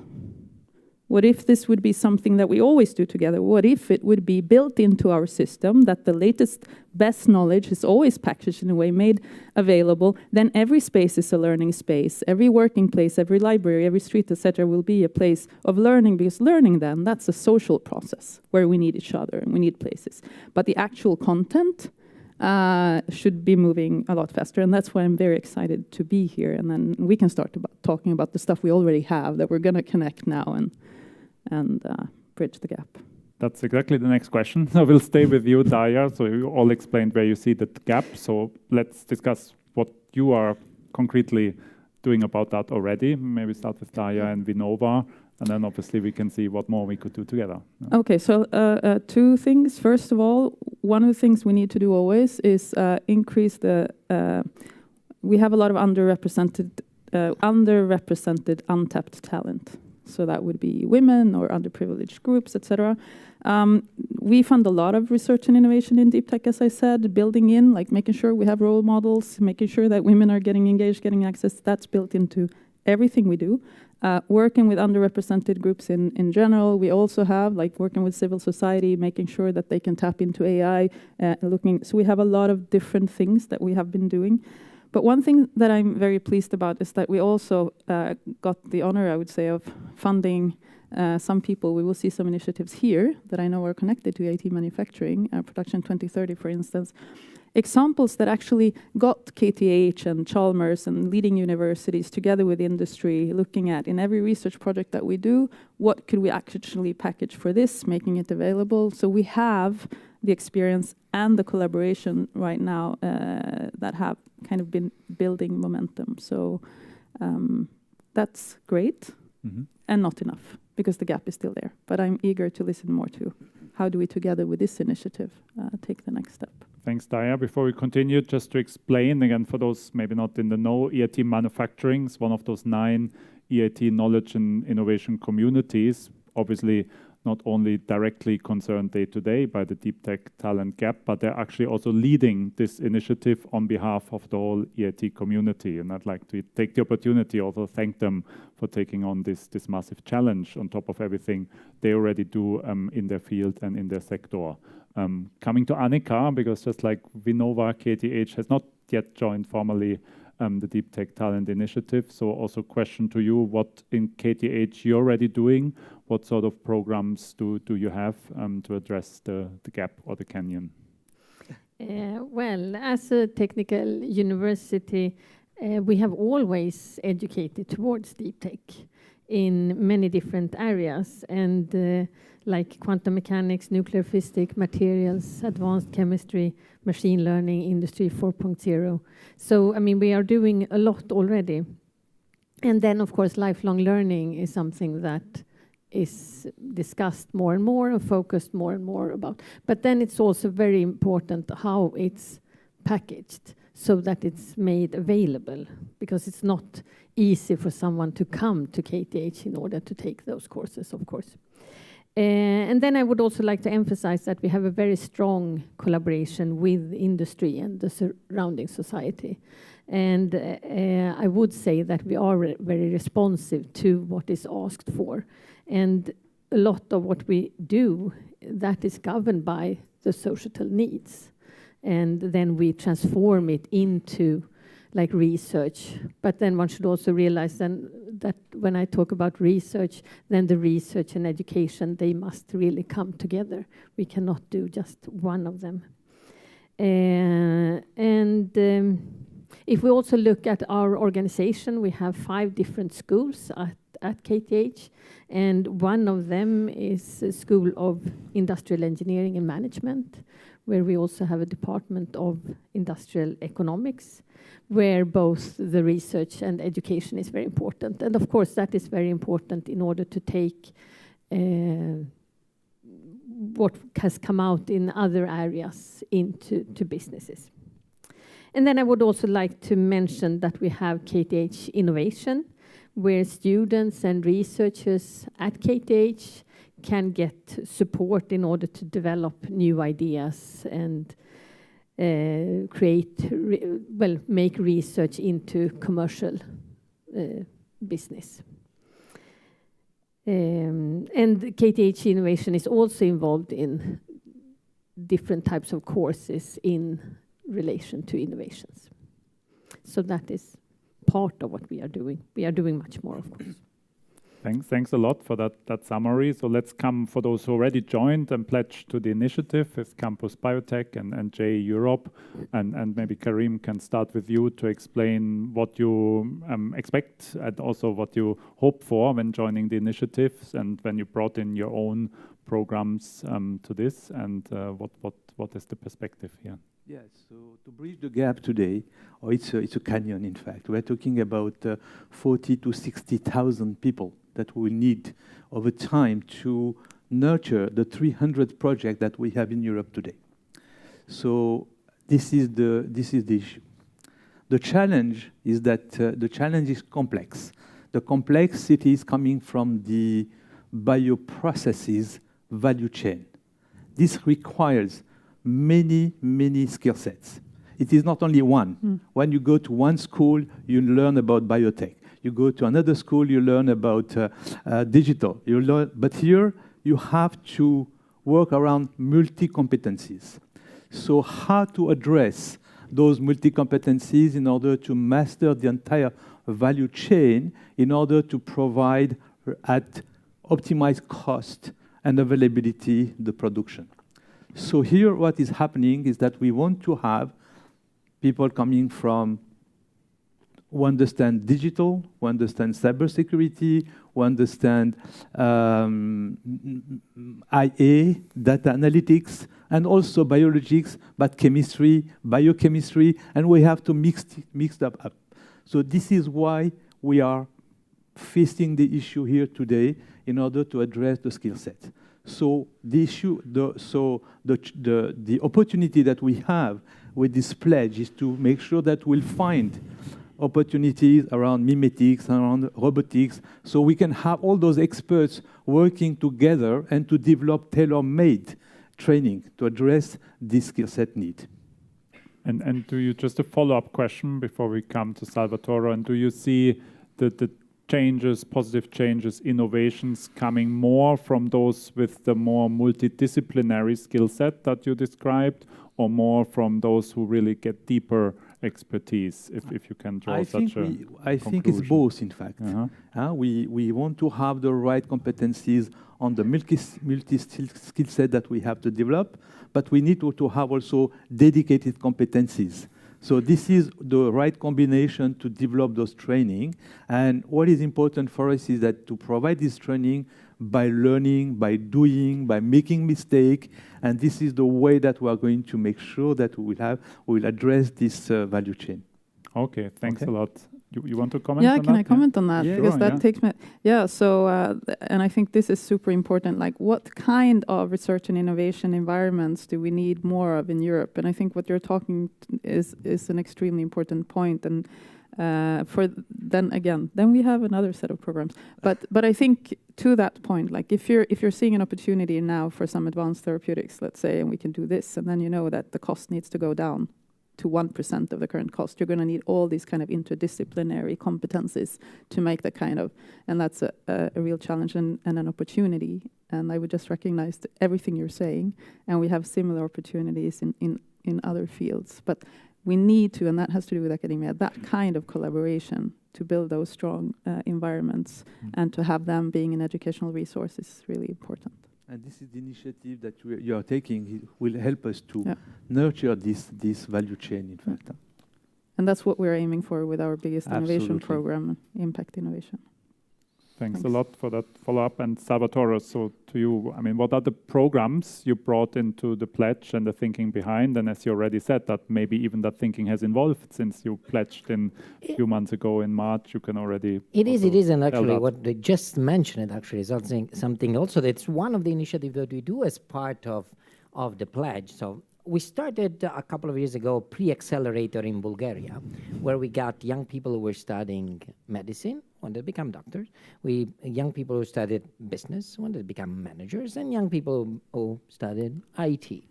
What if this would be something that we always do together? What if it would be built into our system that the latest, best knowledge is always packaged in a way, made available? Then every space is a learning space. Every working place, every library, every street, etc., will be a place of learning, because learning then, that's a social process where we need each other and we need places. But the actual content should be moving a lot faster, and that's why I'm very excited to be here. And then we can start talking about the stuff we already have that we're going to connect now and bridge the gap. That's exactly the next question. So we'll stay with you, Daya. So you all explained where you see the gap. So let's discuss what you are concretely doing about that already. Maybe start with Daya and Vinova, and then obviously we can see what more we could do together. Okay, so two things. First of all, one of the things we need to do always is increase the. We have a lot of underrepresented, untapped talent. So that would be women or underprivileged groups, etc. We fund a lot of research and innovation in deep tech, as I said, building in, like making sure we have role models, making sure that women are getting engaged, getting access. That's built into everything we do. Working with underrepresented groups in general. We also have, like, working with civil society, making sure that they can tap into AI, so we have a lot of different things that we have been doing. But one thing that I'm very pleased about is that we also got the honor, I would say, of funding some people. We will see some initiatives here that I know are connected to EIT manufacturing, Production 2030, for instance. Examples that actually got KTH and Chalmers and leading universities together with industry, looking at, in every research project that we do, what could we actually package for this, making it available. So we have the experience and the collaboration right now that have kind of been building momentum. So that's great, and not enough, because the gap is still there. But I'm eager to listen more to how do we, together with this initiative, take the next step. Thanks, Daya. Before we continue, just to explain, again, for those maybe not in the know, EIT Manufacturing is one of those 9 EIT knowledge and innovation communities, obviously not only directly concerned day-to-day by the deep tech talent gap, but they're actually also leading this initiative on behalf of the whole EIT community. And I'd like to take the opportunity also thank them for taking on this massive challenge on top of everything they already do in their field and in their sector. Coming to Annika, because just like Vinova, KTH has not yet joined formally the Deep Tech Talent Initiative. So also question to you, what in KTH you're already doing? What sort of programs do you have to address the gap or the canyon? Well, as a technical university, we have always educated towards deep tech in many different areas, and like quantum mechanics, nuclear physics, materials, advanced chemistry, machine learning, industry 4.0. So, I mean, we are doing a lot already. And then, of course, lifelong learning is something that is discussed more and more and focused more and more about. But then it's also very important how it's packaged so that it's made available, because it's not easy for someone to come to KTH in order to take those courses, of course. And then I would also like to emphasize that we have a very strong collaboration with industry and the surrounding society. And I would say that we are very responsive to what is asked for. And a lot of what we do, that is governed by the societal needs. And then we transform it into like research. But then one should also realize then that when I talk about research, then the research and education, they must really come together. We cannot do just one of them. And If we also look at our organization, we have 5 different schools at KTH, and one of them is a School of Industrial Engineering and Management, where we also have a Department of Industrial Economics, where both the research and education is very important. And of course, that is very important in order to take what has come out in other areas into businesses. And then I would also like to mention that we have KTH Innovation, where students and researchers at KTH can get support in order to develop new ideas and make research into commercial business. And KTH Innovation is also involved in different types of courses in relation to innovations. So that is part of what we are doing. We are doing much more, of course. Thanks a lot for that summary. So let's come for those who already joined and pledged to the initiative with Campus Biotech and J Europe. And maybe Karim can start with you to explain what you expect and also what you hope for when joining the initiatives and when you brought in your own programs to this, and what is the perspective here? Yes, so to bridge the gap today, it's a canyon, in fact. We're talking about 40 to 60,000 people that we need over time to nurture the 300 projects that we have in Europe today. So this is the issue. The challenge is that the challenge is complex. The complexity is coming from the bioprocesses value chain. This requires many skill sets. It is not only one. When you go to one school, you learn about biotech. You go to another school, you learn about digital. But here, you have to work around multi-competencies. So how to address those multi-competencies in order to master the entire value chain in order to provide at optimized cost and availability the production. So here what is happening is that we want to have people coming from who understand digital, who understand cybersecurity, who understand IA, data analytics, and also biologics, but chemistry, biochemistry, and we have to mix that up. So this is why we are facing the issue here today in order to address the skill set. So the issue, the opportunity that we have with this pledge is to make sure that we'll find opportunities around mimetics, around robotics, so we can have all those experts working together and to develop tailor-made training to address this skill set need. And do you, just a follow-up question before we come to Salvatore, and do you see the changes, positive changes, innovations coming more from those with the more multidisciplinary skill set that you described, or more from those who really get deeper expertise, if you can draw such a I think it's both, in fact. We want to have the right competencies on the multi-skill set that we have to develop, but we need to have also dedicated competencies. So this is the right combination to develop those training. And what is important for us is that to provide this training by learning, by doing, by making mistakes. And this is the way that we are going to make sure that we will address this value chain. Okay, thanks a lot. You want to comment on that? Yeah, can I comment on that? Yeah, because that takes me... Yeah, so, and I think this is super important. Like, what kind of research and innovation environments do we need more of in Europe? And I think what you're talking is an extremely important point. And then we have another set of programs. But I think to that point, like if you're seeing an opportunity now for some advanced therapeutics, let's say, and we can do this, and then you know that the cost needs to go down to 1% of the current cost, you're going to need all these kind of interdisciplinary competencies to make that kind of, and that's a real challenge and an opportunity. And I would just recognize everything you're saying, and we have similar opportunities in other fields. But we need to, and that has to do with academia, that kind of collaboration to build those strong environments and to have them being an educational resource is really important. And this is the initiative that you are taking. It will help us to nurture this value chain, in fact. And that's what we're aiming for with our biggest innovation Absolutely. program, Impact Innovation. Thanks a lot for that follow-up. And Salvatore, so to you, I mean, what are the programs you brought into the pledge and the thinking behind? And as you already said, that maybe even that thinking has evolved since you pledged in a few months ago in March. You can already It is, and tell actually that. what they just mentioned actually is something also that's one of the initiatives that we do as part of the pledge. So we started a couple of years ago a pre-accelerator in Bulgaria, where we got young people who were studying medicine, wanted to become doctors, young people who studied business, wanted to become managers, and young people who studied IT.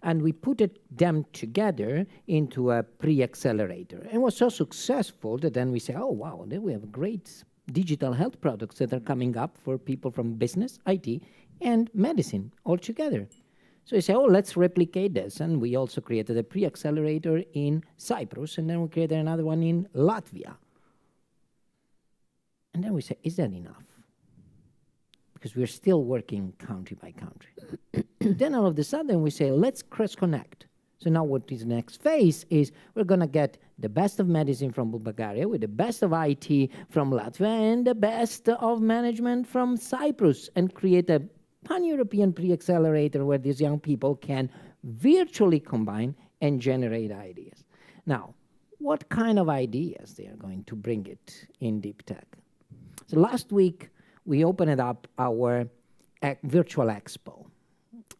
And we put them together into a pre-accelerator. And it was so successful that then we say, oh, wow, then we have great digital health products that are coming up for people from business, IT, and medicine all together. So we say, oh, let's replicate this. And we also created a pre-accelerator in Cyprus, and then we created another one in Latvia. And then we say, is that enough? Because we're still working country by country. Then all of a sudden we say, let's cross-connect. So now what is the next phase is we're going to get the best of medicine from Bulgaria with the best of IT from Latvia and the best of management from Cyprus and create a pan-European pre-accelerator where these young people can virtually combine and generate ideas. Now, what kind of ideas they are going to bring it in deep tech? So last week, we opened up our virtual expo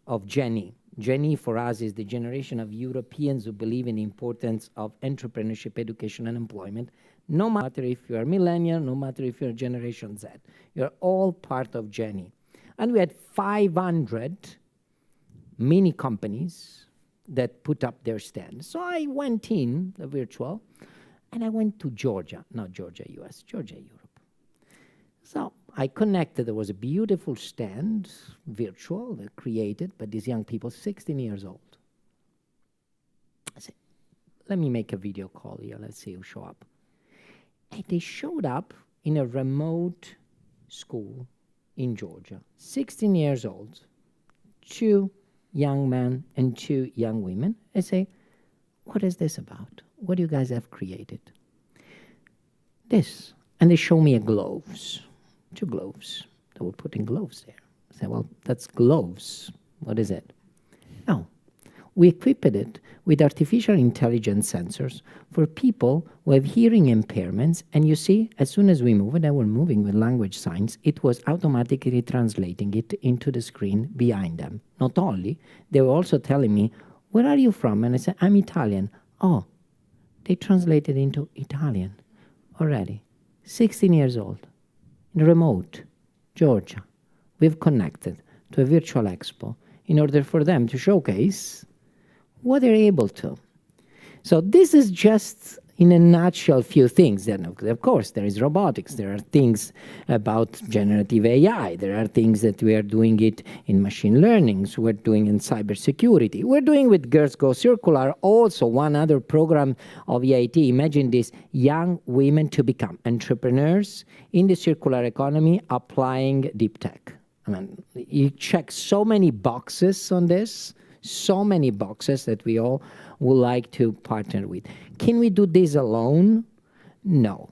of Jenny. Jenny for us is the generation of Europeans who believe in the importance of entrepreneurship, education, and employment. No matter if you're a millennial, no matter if you're Generation Z, you're all part of Jenny. And we had 500 mini companies that put up their stands. So I went in, the virtual, and I went to Georgia, not Georgia, US, Georgia, Europe. So I connected, there was a beautiful stand, virtual, created by these young people, 16 years old. I said, let me make a video call here, let's see who show up. And they showed up in a remote school in Georgia, 16 years old, 2 young men and 2 young women. I say, what is this about? What do you guys have created? This. And they show me gloves, 2 gloves. They were putting gloves there. I said, well, that's gloves. What is it? No. We equipped it with artificial intelligence sensors for people who have hearing impairments. And you see, as soon as we move, and we're moving with language signs, it was automatically translating it into the screen behind them. Not only, they were also telling me, where are you from? And I said, I'm Italian. Oh, they translated into Italian already. 16 years old, in remote Georgia. We've connected to a virtual expo in order for them to showcase what they're able to. So this is just, in a nutshell, few things. Then, of course, there is robotics. There are things about generative AI. There are things that we are doing it in machine learning. So we're doing in cybersecurity. We're doing with Girls Go Circular also one other program of EIT. Imagine this, young women to become entrepreneurs in the circular economy applying deep tech. I mean, you check so many boxes on this, so many boxes that we all would like to partner with. Can we do this alone? No.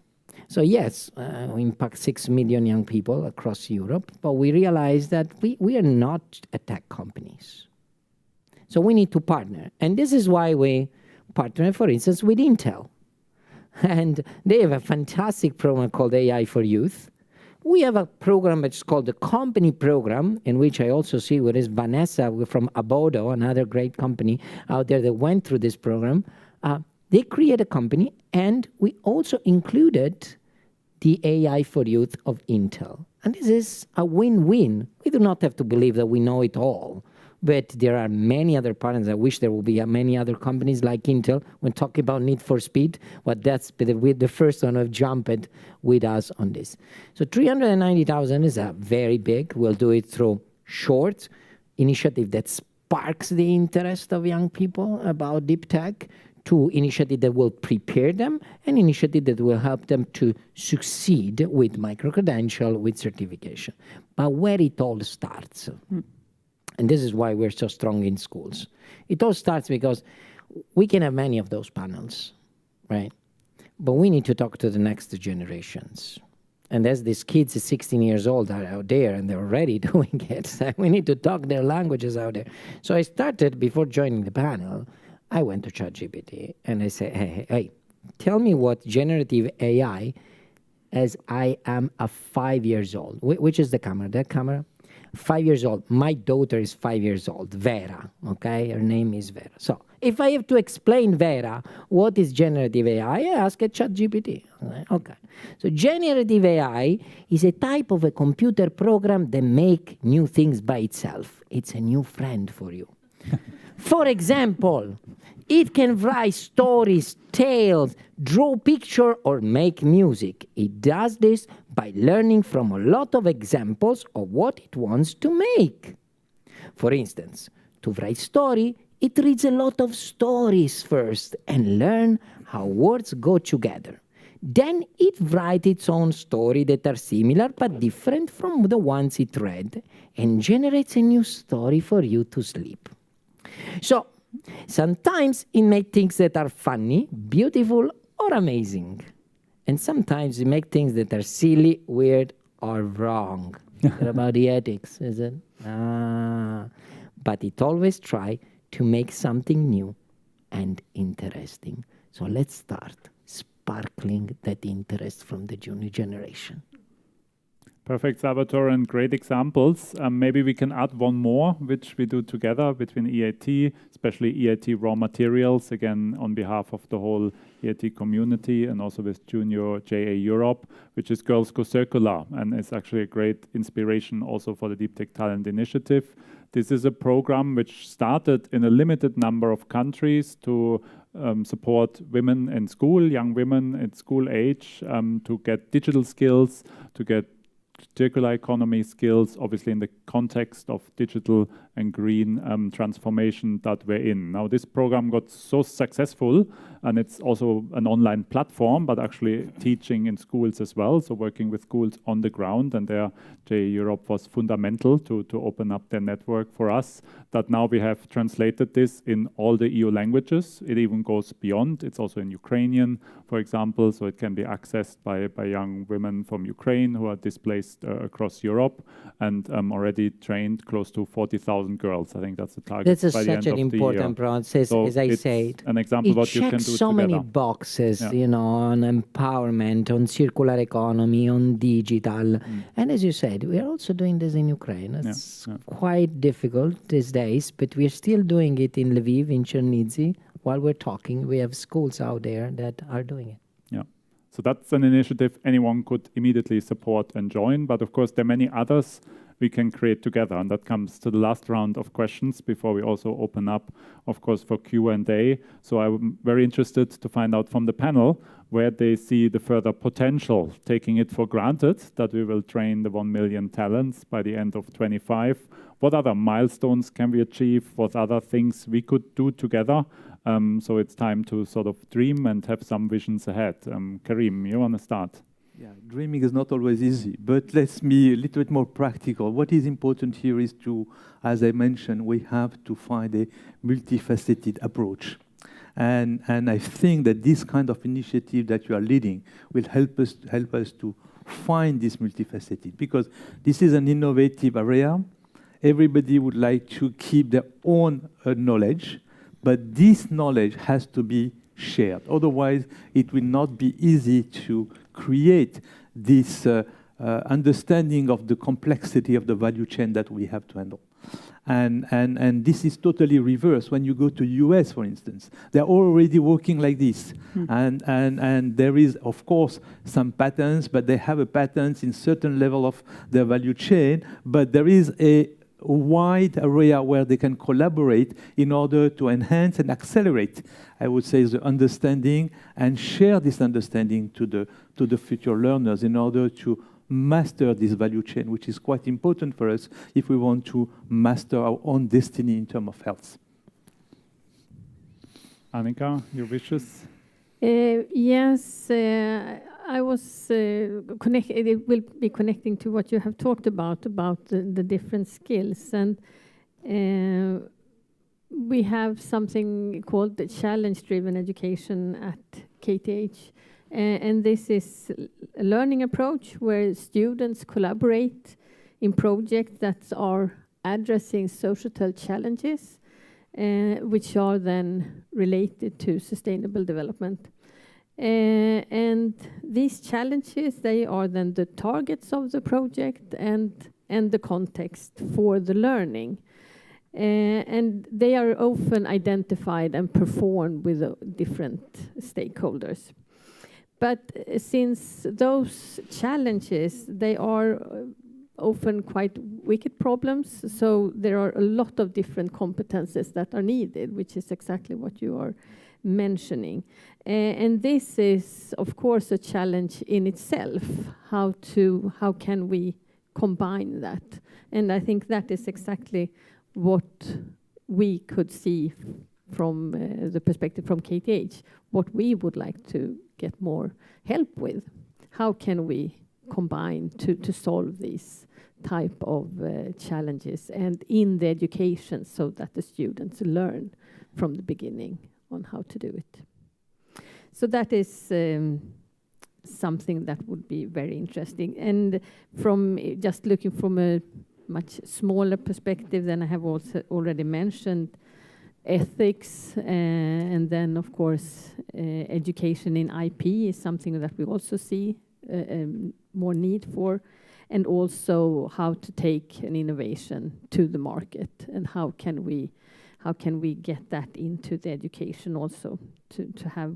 So yes, we impact 6 million young people across Europe, but we realize that we are not a tech companies. So we need to partner. And this is why we partner, for instance, with Intel. And they have a fantastic program called AI for Youth. We have a program which is called the Company Program, in which I also see where is Vanessa from Abodo, another great company out there that went through this program. They create a company, and we also included the AI for Youth of Intel. And this is a win-win. We do not have to believe that we know it all, but there are many other partners. I wish there will be many other companies like Intel when talking about need for speed, but that's the first one who have jumped with us on this. So 390,000 is a very big. We'll do it through short initiative that sparks the interest of young people about deep tech, to initiative that will prepare them, and initiative that will help them to succeed with micro-credential, with certification. But where it all starts, and this is why we're so strong in schools. It all starts because we can have many of those panels, right? but we need to talk to the next generations. And as these kids, 16 years old, are out there and they're already doing it, we need to talk their languages out there. So I started, before joining the panel, I went to ChatGPT and I said, hey, tell me what generative AI as I am 5 years old. Which is the camera? That camera? 5 years old. My daughter is 5 years old, Vera, okay? Her name is Vera. So if I have to explain Vera, what is generative AI, I ask a ChatGPT. Okay. So generative AI is a type of a computer program that make new things by itself. It's a new friend for you. For example, it can write stories, tales, draw picture, or make music. It does this by learning from a lot of examples of what it wants to make. For instance, to write story, it reads a lot of stories first and learn how words go together. Then it writes its own story that are similar but different from the ones it read and generates a new story for you to sleep. So sometimes it makes things that are funny, beautiful, or amazing. And sometimes it makes things that are silly, weird, or wrong. What about the ethics, is it? But it always tries to make something new and interesting. So let's start sparkling that interest from the junior generation. Perfect, Salvatore, and great examples. Maybe we can add one more, which we do together between EIT, especially EIT Raw Materials, again, on behalf of the whole EIT community, and also with Junior JA Europe, which is Girls Go Circular, and it's actually a great inspiration also for the Deep Tech Talent Initiative. This is a program which started in a limited number of countries to support women in school, young women at school age, to get digital skills, to get circular economy skills, obviously in the context of digital and green transformation that we're in. Now, this program got so successful, and it's also an online platform, but actually teaching in schools as well, so working with schools on the ground, and there JA Europe was fundamental to open up their network for us, that now we have translated this in all the EU languages. It even goes beyond. It's also in Ukrainian, for example, so it can be accessed by young women from Ukraine who are displaced across Europe, and already trained close to 40,000 girls. I think that's the target. That's such an important process, so as I said. An example what you can do together. It checks so many boxes, you know, on empowerment, on circular economy, on digital. And as you said, we are also doing this in Ukraine. It's quite difficult these days, but we're still doing it in Lviv, in Chernivtsi. While we're talking, we have schools out there that are doing it. Yeah. So that's an initiative anyone could immediately support and join. But of course, there are many others we can create together. And that comes to the last round of questions before we also open up, of course, for Q&A. So I'm very interested to find out from the panel where they see the further potential, taking it for granted that we will train the 1 million talents by the end of 25. What other milestones can we achieve? What other things we could do together? So it's time to sort of dream and have some visions ahead. Karim, you want to start? Yeah, dreaming is not always easy, but let's be a little bit more practical. What is important here is to, as I mentioned, we have to find a multifaceted approach. And I think that this kind of initiative that you are leading will help us to find this multifaceted, because this is an innovative area. Everybody would like to keep their own knowledge, but this knowledge has to be shared. Otherwise, it will not be easy to create this understanding of the complexity of the value chain that we have to handle. And this is totally reversed. When you go to US, for instance, they're already working like this. And there is, of course, some patterns, but they have a patterns in certain level of their value chain, but there is a wide area where they can collaborate in order to enhance and accelerate, I would say, the understanding and share this understanding to the future learners in order to master this value chain, which is quite important for us if we want to master our own destiny in terms of health. Annika, your wishes? Yes, I was connected. It will be connecting to what you have talked about the different skills, and we have something called the challenge-driven education at KTH, And this is a learning approach where students collaborate in projects that are addressing societal challenges, which are then related to sustainable development. And these challenges, they are then the targets of the project and the context for the learning. And they are often identified and performed with different stakeholders. But since those challenges, they are often quite wicked problems, so there are a lot of different competences that are needed, which is exactly what you are mentioning. And this is, of course, a challenge in itself, how can we combine that? And I think that is exactly what we could see from the perspective from KTH, what we would like to get more help with. How can we combine to solve these type of challenges and in the education so that the students learn from the beginning on how to do it. So that is something that would be very interesting. And from just looking from a much smaller perspective, then I have also already mentioned ethics, and then of course education in IP is something that we also see more need for, and also how to take an innovation to the market, and how can we get that into the education also to have,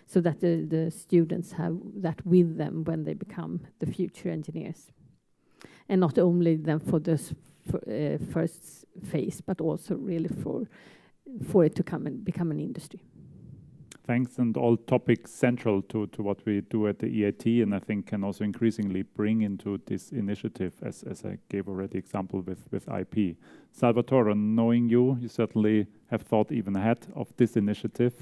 so that the students have that with them when they become the future engineers, and not only then for this first phase, but also really for it to come and become an industry. Thanks, and all topics central to what we do at the EIT, and I think can also increasingly bring into this initiative, as I gave already example with IP. Salvatore, knowing you certainly have thought even ahead of this initiative.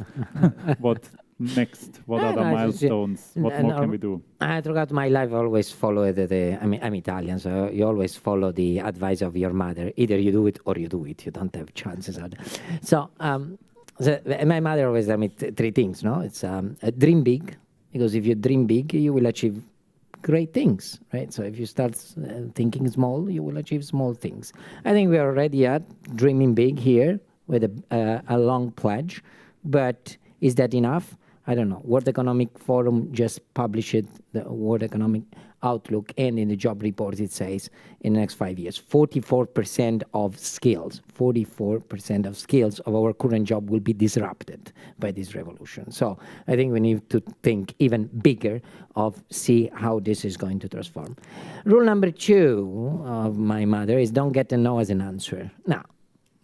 What next? What other milestones? What more can we do? Throughout my life, I always followed I'm Italian, so you always follow the advice of your mother. Either you do it or you do it. You don't have chances out. So my mother always told me three things, no? It's dream big, because if you dream big, you will achieve great things, right? So if you start thinking small, you will achieve small things. I think we are already at dreaming big here with a long pledge, but is that enough? I don't know. World Economic Forum just published the World Economic Outlook, and in the job report it says in the next 5 years, 44% of skills of our current job will be disrupted by this revolution. So I think we need to think even bigger of see how this is going to transform. Rule number 2 of my mother is don't get a no as an answer. Now,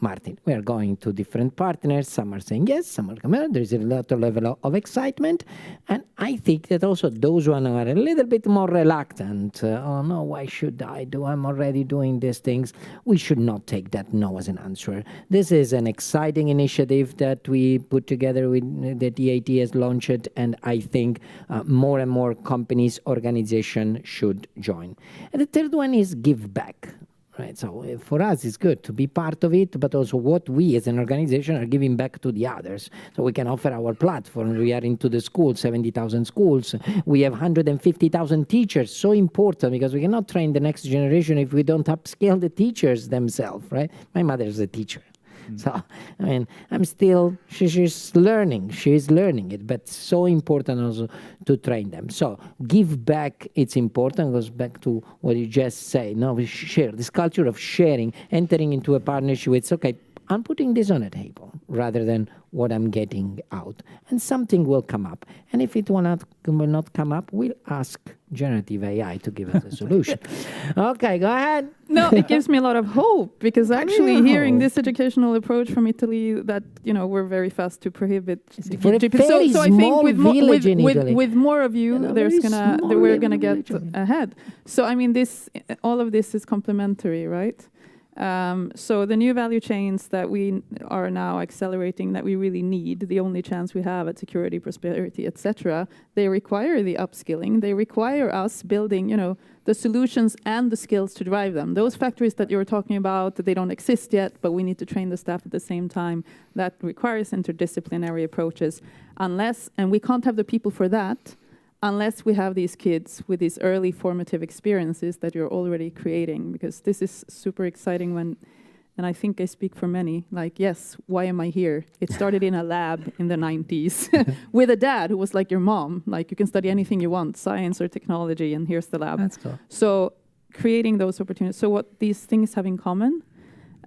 Martin, we are going to different partners. Some are saying yes, some are coming out. There is a lot of level of excitement. And I think that also those who are a little bit more reluctant, oh no, why should I do? I'm already doing these things. We should not take that no as an answer. This is an exciting initiative that we put together that EIT has launched, and I think more and more companies, organizations should join. And the third one is give back. Right, so for us, it's good to be part of it, but also what we as an organization are giving back to the others. So we can offer our platform. We are into the schools, 70,000 schools. We have 150,000 teachers. So important, because we cannot train the next generation if we don't upskill the teachers themselves, right? My mother is a teacher. So, I mean, she's learning it, but so important also to train them. So, give back, it's important, goes back to what you just said. No, we share this culture of sharing, entering into a partnership. It's okay, I'm putting this on a table rather than what I'm getting out. And something will come up. And if it will not come up, we'll ask generative AI to give us a solution. Okay, go ahead. No, it gives me a lot of hope, because actually hearing this educational approach from Italy, that, you know, we're very fast to prohibit GPT. So I think with more of you, we're gonna get ahead. So I mean, all of this is complementary, right? So the new value chains that we are now accelerating, that we really need, the only chance we have at security, prosperity, etc., they require the upskilling. They require us building, you know, the solutions and the skills to drive them. Those factories that you were talking about, that they don't exist yet, but we need to train the staff at the same time. That requires interdisciplinary approaches. And we can't have the people for that unless we have these kids with these early formative experiences that you're already creating, because this is super exciting when, and I think I speak for many, like, yes, why am I here? It started in a lab in the 90s with a dad who was like your mom, like you can study anything you want, science or technology, and here's the lab. That's cool. So creating those opportunities. So what these things have in common,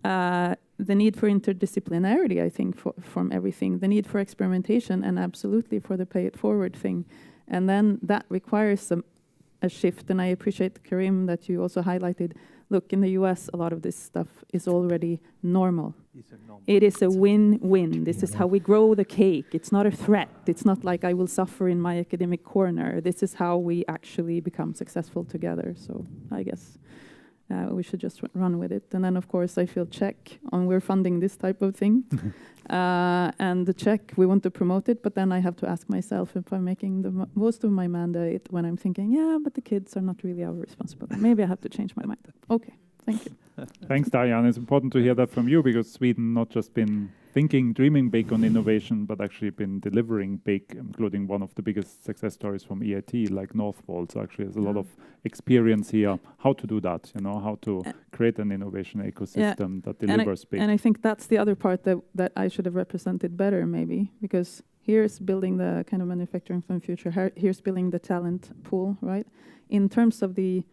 the need for interdisciplinarity, I think, from everything, the need for experimentation, and absolutely for the pay it forward thing. And then that requires a shift. And I appreciate, Karim, that you also highlighted, look, in the US, a lot of this stuff is already normal. It is a win-win. This is how we grow the cake. It's not a threat. It's not like I will suffer in my academic corner. This is how we actually become successful together. So I guess we should just run with it. And then, of course, I feel check on we're funding this type of thing. And the check, we want to promote it, but then I have to ask myself if I'm making the most of my mandate when I'm thinking, yeah, but the kids are not really our responsibility. Maybe I have to change my mind. Okay, thank you. Thanks, Diane. It's important to hear that from you, because Sweden not just been thinking, dreaming big on innovation, but actually been delivering big, including one of the biggest success stories from EIT, like Northvolt. So actually there's a lot of experience here, how to do that, you know, how to create an innovation ecosystem that delivers big. And I think that's the other part that I should have represented better, maybe, because here's building the kind of manufacturing for the future, here's building the talent pool, right? In terms of the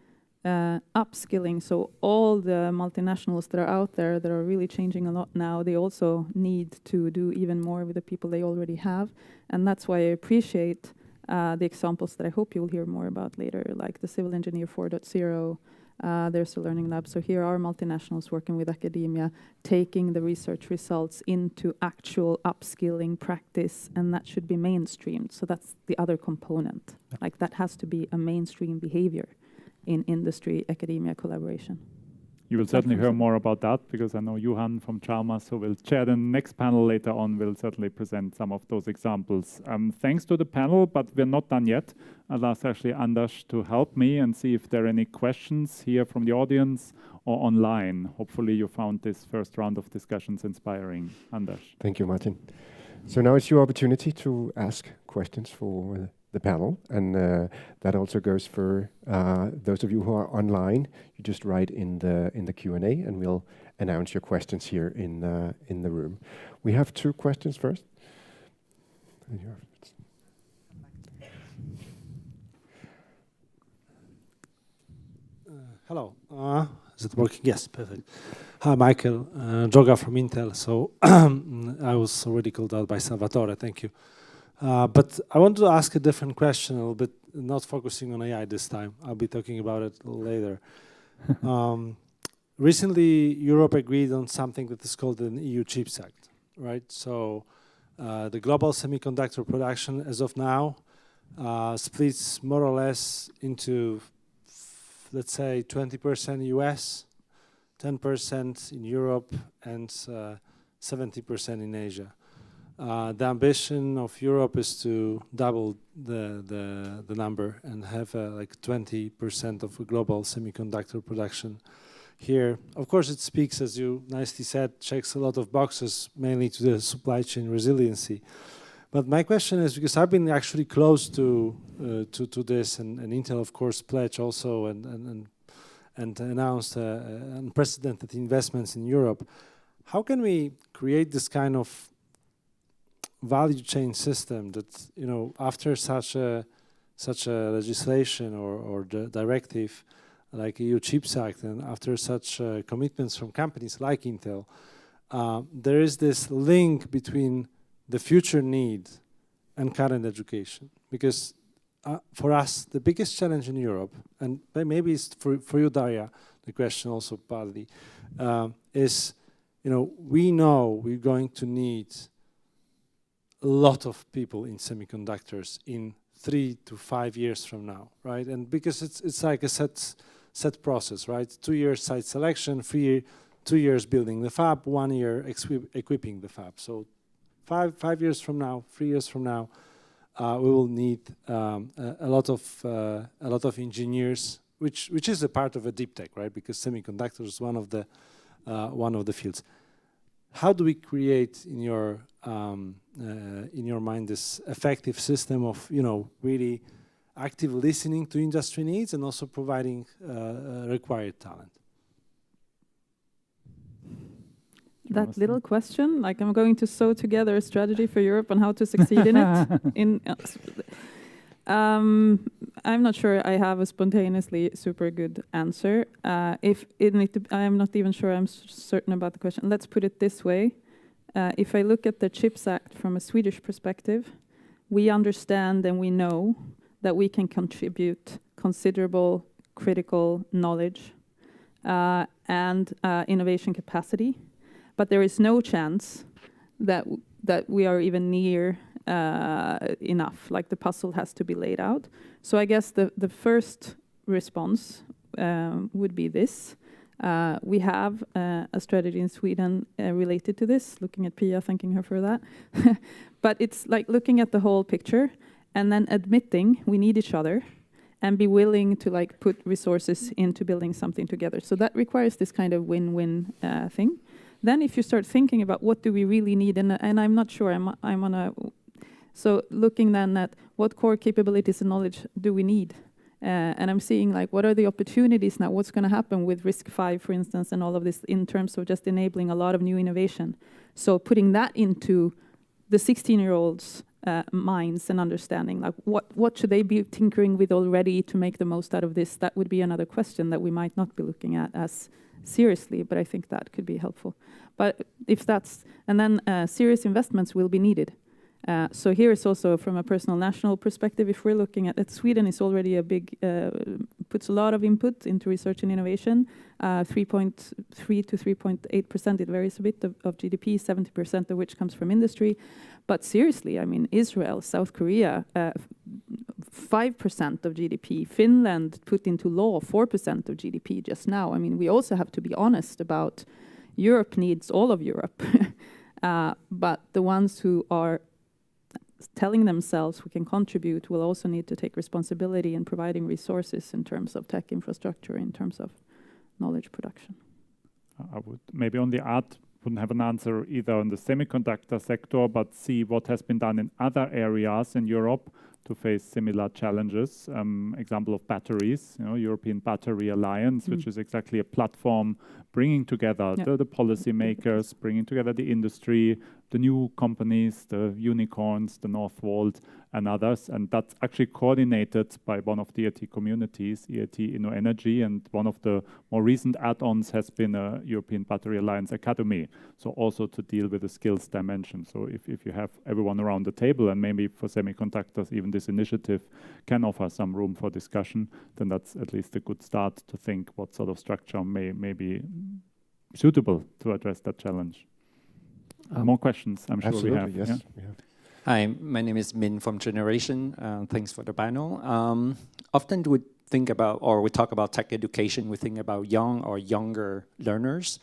upskilling, so all the multinationals that are out there that are really changing a lot now, they also need to do even more with the people they already have. And that's why I appreciate the examples that I hope you'll hear more about later, like the Civil Engineer 4.0. There's a learning lab. So here are multinationals working with academia, taking the research results into actual upskilling practice, and that should be mainstreamed. So that's the other component. Like that has to be a mainstream behavior in industry, academia collaboration. You will certainly hear more about that, because I know Johan from Chalmers, who will chair the next panel later on, will certainly present some of those examples. Thanks to the panel, but we're not done yet. I'll ask actually Anders to help me and see if there are any questions here from the audience or online. Hopefully you found this first round of discussions inspiring. Anders. Thank you, Martin. So now it's your opportunity to ask questions for the panel, and that also goes for those of you who are online. You just write in the Q&A, and we'll announce your questions here in the room. We have two questions first. Hello. Is it working? Yes, perfect. Hi, Michael. Joga from Intel. So I was already called out by Salvatore. Thank you. But I want to ask a different question a little bit, not focusing on AI this time. I'll be talking about it a little later. Recently, Europe agreed on something that is called an EU Chips Act, right? So the global semiconductor production as of now splits more or less into, let's say, 20% US, 10% in Europe, and 70% in Asia. The ambition of Europe is to double the number and have like 20% of global semiconductor production here. Of course, it speaks, as you nicely said, checks a lot of boxes, mainly to the supply chain resiliency. But my question is, because I've been actually close to this, and Intel, of course, pledged also and announced unprecedented investments in Europe. How can we create this kind of value chain system that, you know, after such a legislation or the directive like EU Chips Act, and after such commitments from companies like Intel, there is this link between the future need and current education? Because for us, the biggest challenge in Europe, and maybe it's for you, Daria, the question also partly, is, you know we're going to need a lot of people in semiconductors in 3 to 5 years from now, right? And because it's like a set process, right? 2 years site selection, 2 years building the fab, 1 year equipping the fab. So 5 years from now, 3 years from now, we will need a lot of engineers, which is a part of a deep tech, right? Because semiconductors is one of the fields. How do we create in your mind this effective system of really active listening to industry needs and also providing required talent. That little question, like I'm going to sew together a strategy for Europe on how to succeed in it. I'm not sure I have a spontaneously super good answer. I'm not even sure I'm certain about the question. Let's put it this way. If I look at the CHIPS Act from a Swedish perspective, we understand and we know that we can contribute considerable critical knowledge and innovation capacity, but there is no chance that we are even near enough. Like the puzzle has to be laid out. So I guess the first response would be this. We have a strategy in Sweden related to this, looking at Pia, thanking her for that. But it's like looking at the whole picture and then admitting we need each other and be willing to like put resources into building something together. So that requires this kind of win-win thing. Then if you start thinking about what do we really need, and I'm not sure, I'm on a... So looking then at what core capabilities and knowledge do we need? And I'm seeing like what are the opportunities now, what's going to happen with RISC-V, for instance, and all of this in terms of just enabling a lot of new innovation. So putting that into the 16-year-olds' minds and understanding, like what should they be tinkering with already to make the most out of this? That would be another question that we might not be looking at as seriously, but I think that could be helpful. But if that's, and then serious investments will be needed. So here is also from a personal national perspective, if we're looking at it, Sweden is already a big, puts a lot of input into research and innovation, 3.3 to 3.8%, it varies a bit of GDP, 70% of which comes from industry. But seriously, I mean, Israel, South Korea, 5% of GDP, Finland put into law 4% of GDP just now. I mean, we also have to be honest about Europe needs all of Europe. But the ones who are telling themselves we can contribute will also need to take responsibility in providing resources in terms of tech infrastructure, in terms of knowledge production. I would maybe on the art wouldn't have an answer either on the semiconductor sector, but see what has been done in other areas in Europe to face similar challenges. Example of batteries, European Battery Alliance, which is exactly a platform bringing together the policymakers, bringing together the industry, the new companies, the unicorns, the Northvolt and others. And that's actually coordinated by one of the EIT communities, EIT InnoEnergy. And one of the more recent add-ons has been a European Battery Alliance Academy. So also to deal with the skills dimension. So if you have everyone around the table, and maybe for semiconductors, even this initiative can offer some room for discussion, then that's at least a good start to think what sort of structure may be suitable to address that challenge. More questions, I'm sure we have. Yes, yeah? we have. Hi, my name is Min from Generation. Thanks for the panel. Often we think about, or we talk about tech education, we think about young or younger learners.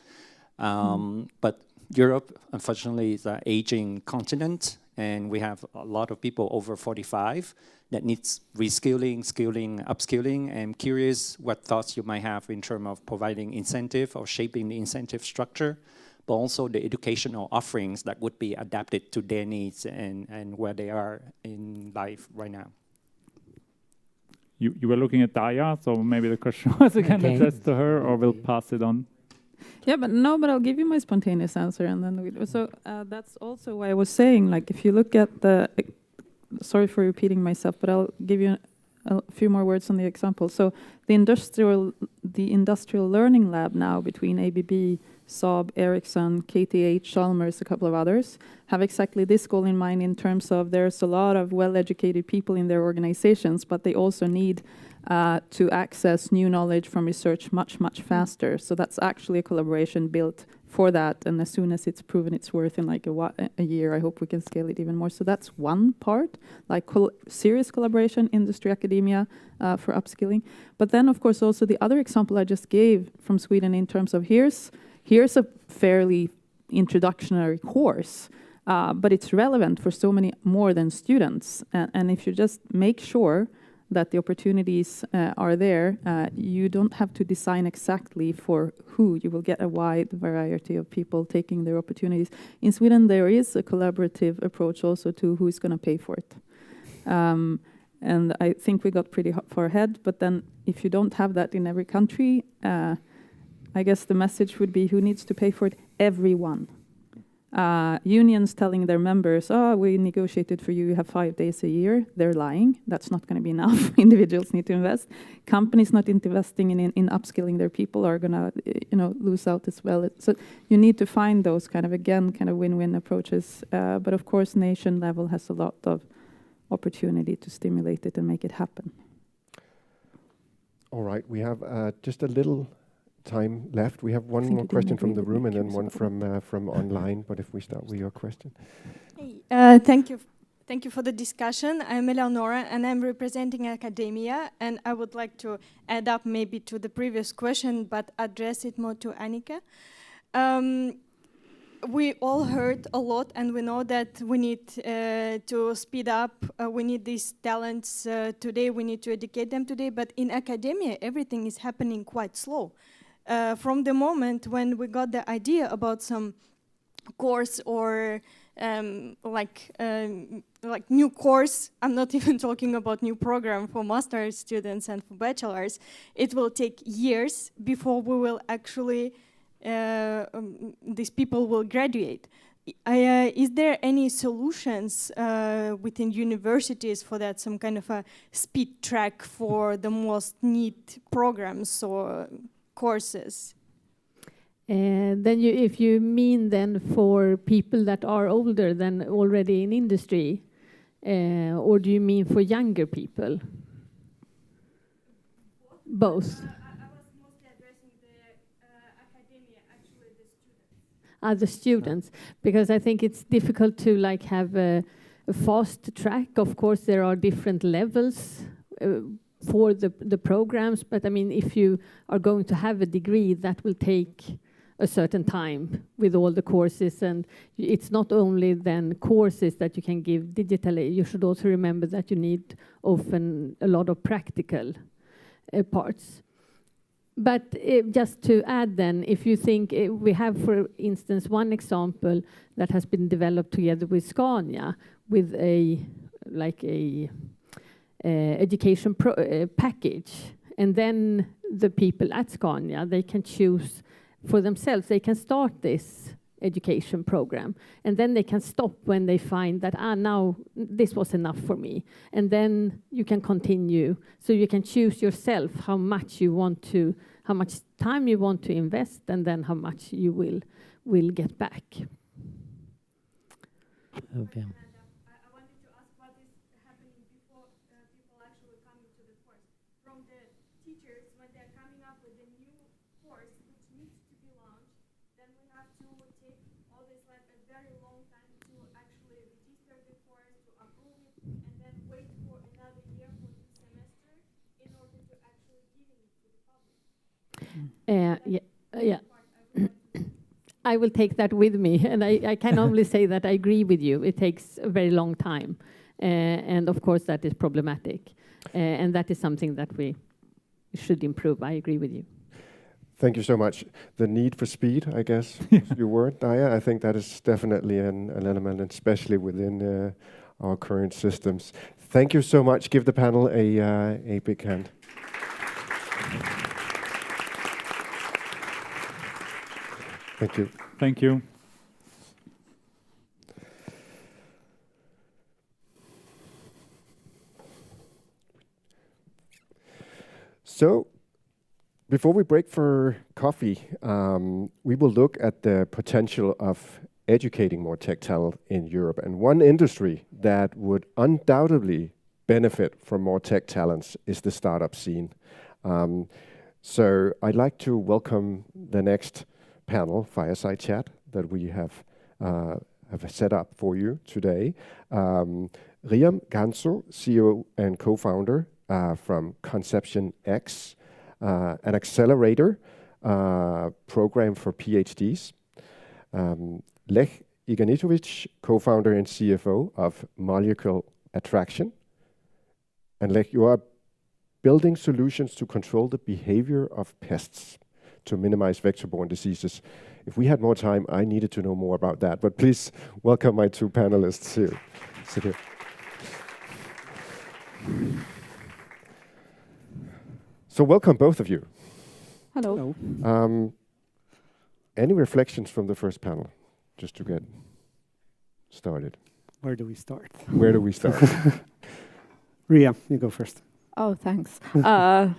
But Europe, unfortunately, is an aging continent, and we have a lot of people over 45 that needs reskilling, skilling, upskilling. I'm curious what thoughts you might have in terms of providing incentive or shaping the incentive structure, but also the educational offerings that would be adapted to their needs and where they are in life right now. You were looking at Daya, so maybe the question was again addressed to her, or we'll pass it on. Yeah, but I'll give you my spontaneous answer, and then so that's also why I was saying, like, if you look at the, sorry for repeating myself, but I'll give you a few more words on the example. So the industrial learning lab now between ABB, Saab, Ericsson, KTH, Chalmers, a couple of others, have exactly this goal in mind in terms of there's a lot of well-educated people in their organizations, but they also need to access new knowledge from research much, much faster. So that's actually a collaboration built for that. And as soon as it's proven its worth in like a year, I hope we can scale it even more. So that's one part, like serious collaboration, industry, academia for upskilling. But then, of course, also the other example I just gave from Sweden in terms of here's a fairly introductory course, but it's relevant for so many more than students. And if you just make sure that the opportunities are there, you don't have to design exactly for who. You will get a wide variety of people taking their opportunities. In Sweden, there is a collaborative approach also to who's going to pay for it. And I think we got pretty far ahead, but then if you don't have that in every country, I guess the message would be who needs to pay for it? Everyone. Unions telling their members, oh, we negotiated for you, you have 5 days a year. They're lying. That's not going to be enough. Individuals need to invest. Companies not investing in upskilling their people are going to lose out as well. So you need to find those kind of win-win approaches. But of course, nation level has a lot of opportunity to stimulate it and make it happen. All right, we have just a little time left. We have one more question from the room and then one from online. But if we start with your question. Hey, thank you for the discussion. I'm Eleonora and I'm representing academia, and I would like to add up maybe to the previous question but address it more to Annika. We all heard a lot, and we know that we need to speed up. We need these talents today. We need to educate them today. But in academia, everything is happening quite slow. From the moment when we got the idea about some course or like new course, I'm not even talking about new program for master's students and for bachelors, it will take years before we will actually these people will graduate. Is there any solutions within universities for that, some kind of a speed track for the most need programs or courses? Then if you mean then for people that are older than already in industry, or do you mean for younger people? Both. The students, because I think it's difficult to like have a fast track. Of course, there are different levels for the programs, but I mean, if you are going to have a degree, that will take a certain time with all the courses, and it's not only then courses that you can give digitally. You should also remember that you need often a lot of practical parts. But just to add then, if you think we have, for instance, one example that has been developed together with Scania with a education package, and then the people at Scania, they can choose for themselves. They can start this education program, and then they can stop when they find that now this was enough for me, and then you can continue. So you can choose yourself how much time you want to invest, and then how much you will get back. Okay. I wanted to ask what is happening before people actually coming to the course. From the teachers, when they're coming up with a new course which needs to be launched, then we have to take all this like a very long time to actually register the course, to approve it, and then wait for another year for the semester in order to actually giving it to the public. Yeah. I will take that with me, and I can only say that I agree with you. It takes a very long time, and of course that is problematic, and that is something that we should improve. I agree with you. Thank you so much. The need for speed, I guess, was your word, Daya. I think that is definitely an element, especially within our current systems. Thank you so much. Give the panel a big hand. Thank you. Thank you. So, before we break for coffee, we will look at the potential of educating more tech talent in Europe. And one industry that would undoubtedly benefit from more tech talents is the startup scene. So I'd like to welcome the next panel, fireside chat, that we have set up for you today. Riam Ganso, CEO and co-founder from Conception X, an accelerator program for PhDs. Lech Iganitovic, co-founder and CFO of Molecular Attraction. And Lech, you are building solutions to control the behavior of pests to minimize vector-borne diseases. If we had more time, I needed to know more about that. But please welcome my two panelists here. Sit here. So welcome, both of you. Hello. Any reflections from the first panel, just to get started? Where do we start? Where do we start? Ria, you go first. Oh, thanks. I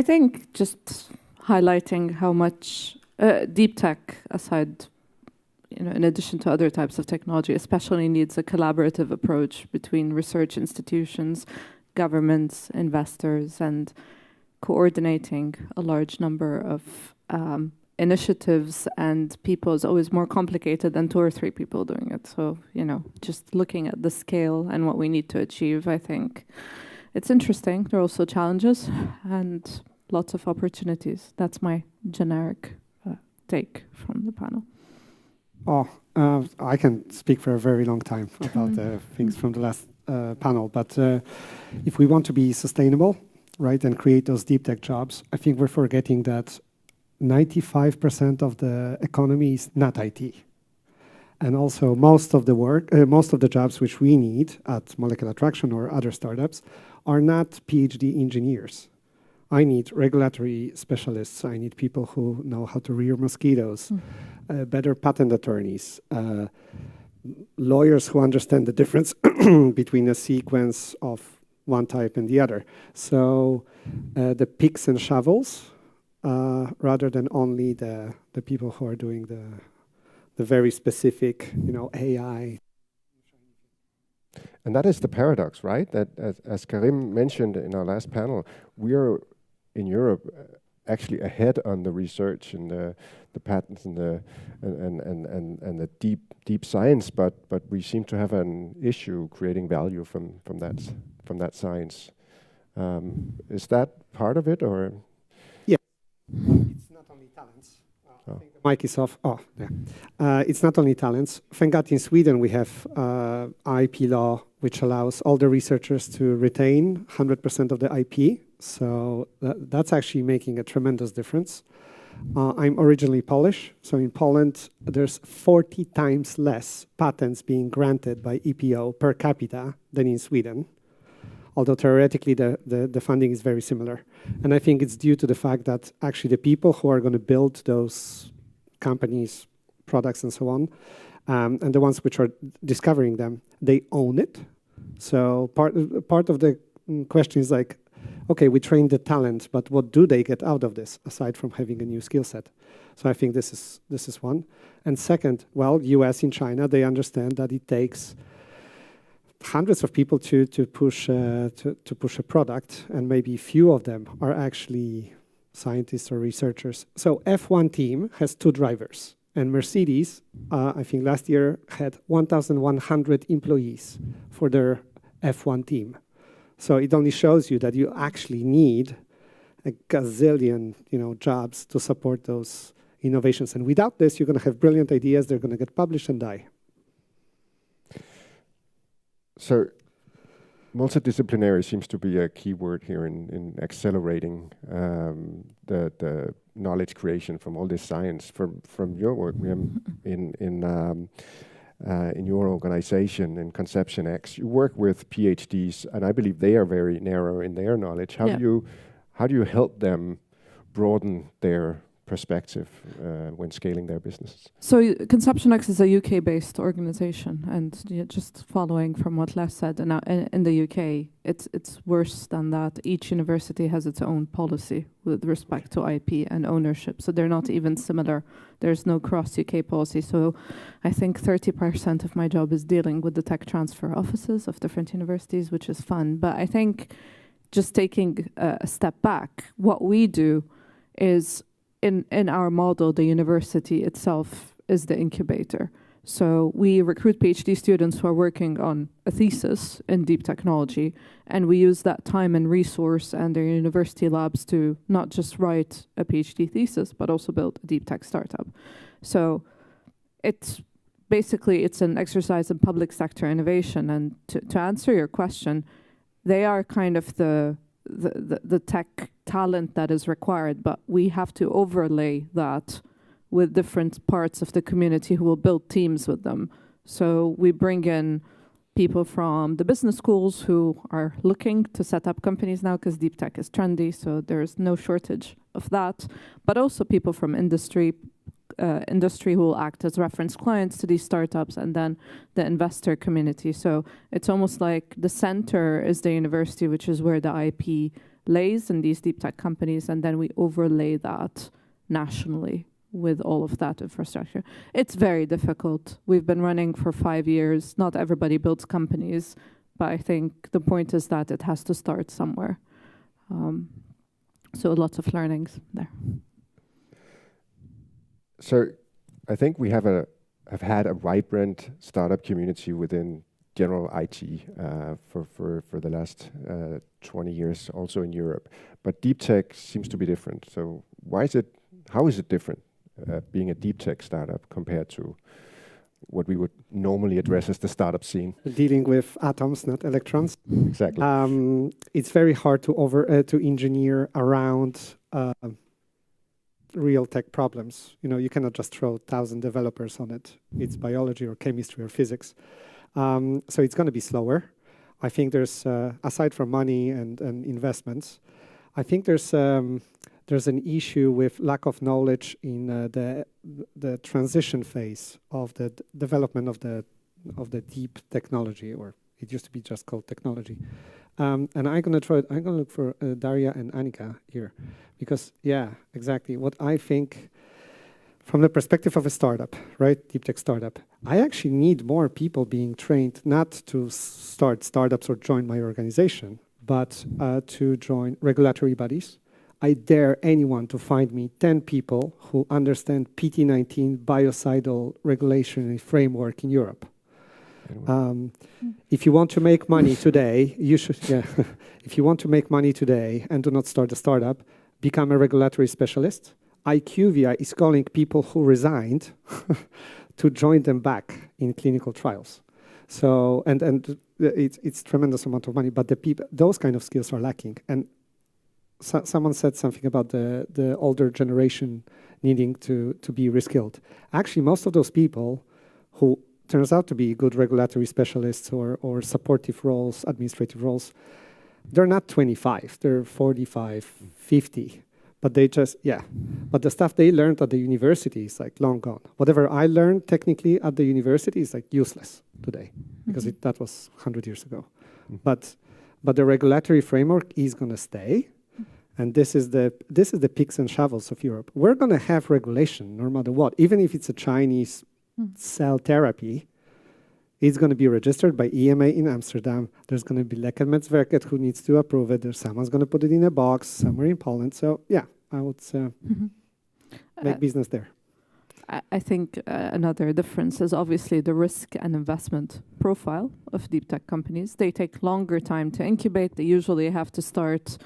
think just highlighting how much deep tech, aside, in addition to other types of technology, especially needs a collaborative approach between research institutions, governments, investors, and coordinating a large number of initiatives and people is always more complicated than 2 or 3 people doing it. So, just looking at the scale and what we need to achieve, I think it's interesting. There are also challenges and lots of opportunities. That's my generic take from the panel. I can speak for a very long time about the things from the last panel, but if we want to be sustainable, right, and create those deep tech jobs, I think we're forgetting that 95% of the economy is not IT. And also most of the jobs which we need at Molecular Attraction or other startups are not PhD engineers. I need regulatory specialists. I need people who know how to rear mosquitoes, better patent attorneys, lawyers who understand the difference between a sequence of one type and the other. So the picks and shovels, rather than only the people who are doing the very specific, AI. And that is the paradox, right? That as Karim mentioned in our last panel, we are in Europe actually ahead on the research and the patents and the deep science, but we seem to have an issue creating value from that science. Is that part of it, or? Yeah, it's not only talents. I think the mic is off. Oh, yeah. It's not only talents. Thank God in Sweden we have IP law, which allows all the researchers to retain 100% of the IP. So that's actually making a tremendous difference. I'm originally Polish, so in Poland there's 40 times less patents being granted by EPO per capita than in Sweden, although theoretically the funding is very similar. And I think it's due to the fact that actually the people who are going to build those companies, products and so on, and the ones which are discovering them, they own it. So part of the question is like, okay, we train the talent, but what do they get out of this aside from having a new skill set? So I think this is one. And second, well, US and China, they understand that it takes hundreds of people to push a product, and maybe few of them are actually scientists or researchers. So F1 team has 2 drivers, and Mercedes, I think last year had 1,100 employees for their F1 team. So it only shows you that you actually need a gazillion, jobs to support those innovations. And without this, you're going to have brilliant ideas. They're going to get published and die. So multidisciplinary seems to be a key word here in accelerating the knowledge creation from all this science. From your work, in your organization, in Conception X, you work with PhDs, and I believe they are very narrow in their knowledge. How do you help them broaden their perspective when scaling their businesses? So Conception X is a UK-based organization, and just following from what Les said, and in the UK, it's worse than that. Each university has its own policy with respect to IP and ownership, so they're not even similar. There's no cross-UK policy, so I think 30% of my job is dealing with the tech transfer offices of different universities, which is fun. But I think just taking a step back, what we do is in our model, the university itself is the incubator. So we recruit PhD students who are working on a thesis in deep technology, and we use that time and resource and their university labs to not just write a PhD thesis, but also build a deep tech startup. So it's an exercise in public sector innovation. And to answer your question, they are kind of the tech talent that is required, but we have to overlay that with different parts of the community who will build teams with them. So we bring in people from the business schools who are looking to set up companies now because deep tech is trendy, so there's no shortage of that. But also people from industry who will act as reference clients to these startups, and then the investor community. So it's almost like the center is the university, which is where the IP lays in these deep tech companies, and then we overlay that nationally with all of that infrastructure. It's very difficult. We've been running for 5 years. Not everybody builds companies, but I think the point is that it has to start somewhere. So lots of learnings there. So I think we have had a vibrant startup community within general IT for the last 20 years, also in Europe. But deep tech seems to be different. So how is it different, being a deep tech startup compared to what we would normally address as the startup scene? Dealing with atoms, not electrons. Exactly. It's very hard to engineer around real tech problems. You cannot just throw 1,000 developers on it. It's biology or chemistry or physics. So it's going to be slower. I think there's, aside from money and investments, I think there's an issue with lack of knowledge in the transition phase of the development of the deep technology, or it used to be just called technology. And I'm gonna look for Daria and Annika here, because yeah, exactly what I think from the perspective of a startup, right? Deep tech startup. I actually need more people being trained not to start startups or join my organization, but to join regulatory bodies. I dare anyone to find me 10 people who understand PT19 biocidal regulatory framework in Europe. If you want to make money today, you should, yeah. If you want to make money today and do not start a startup, become a regulatory specialist. IQVIA is calling people who resigned to join them back in clinical trials. So, and it's tremendous amount of money, but those kind of skills are lacking. And someone said something about the older generation needing to be reskilled. Actually, most of those people who turns out to be good regulatory specialists or supportive roles, administrative roles, they're not 25, they're 45, 50. But they just, yeah. But the stuff they learned at the university is like long gone. Whatever I learned technically at the university is like useless today, because that was 100 years ago. But the regulatory framework is going to stay. And this is the picks and shovels of Europe. We're going to have regulation no matter what. Even if it's a Chinese cell therapy, it's going to be registered by EMA in Amsterdam. There's going to be Läkemedelsverket who needs to approve it. There's someone's going to put it in a box somewhere in Poland. So yeah, I would make business there. I think another difference is obviously the risk and investment profile of deep tech companies. They take longer time to incubate. They usually have to start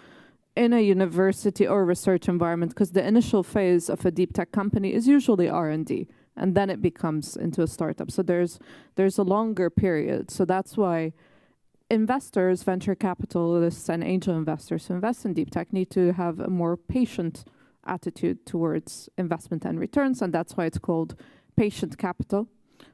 in a university or research environment, because the initial phase of a deep tech company is usually R&D, and then it becomes into a startup. So there's a longer period. So that's why investors, venture capitalists, and angel investors who invest in deep tech need to have a more patient attitude towards investment and returns, and that's why it's called patient capital.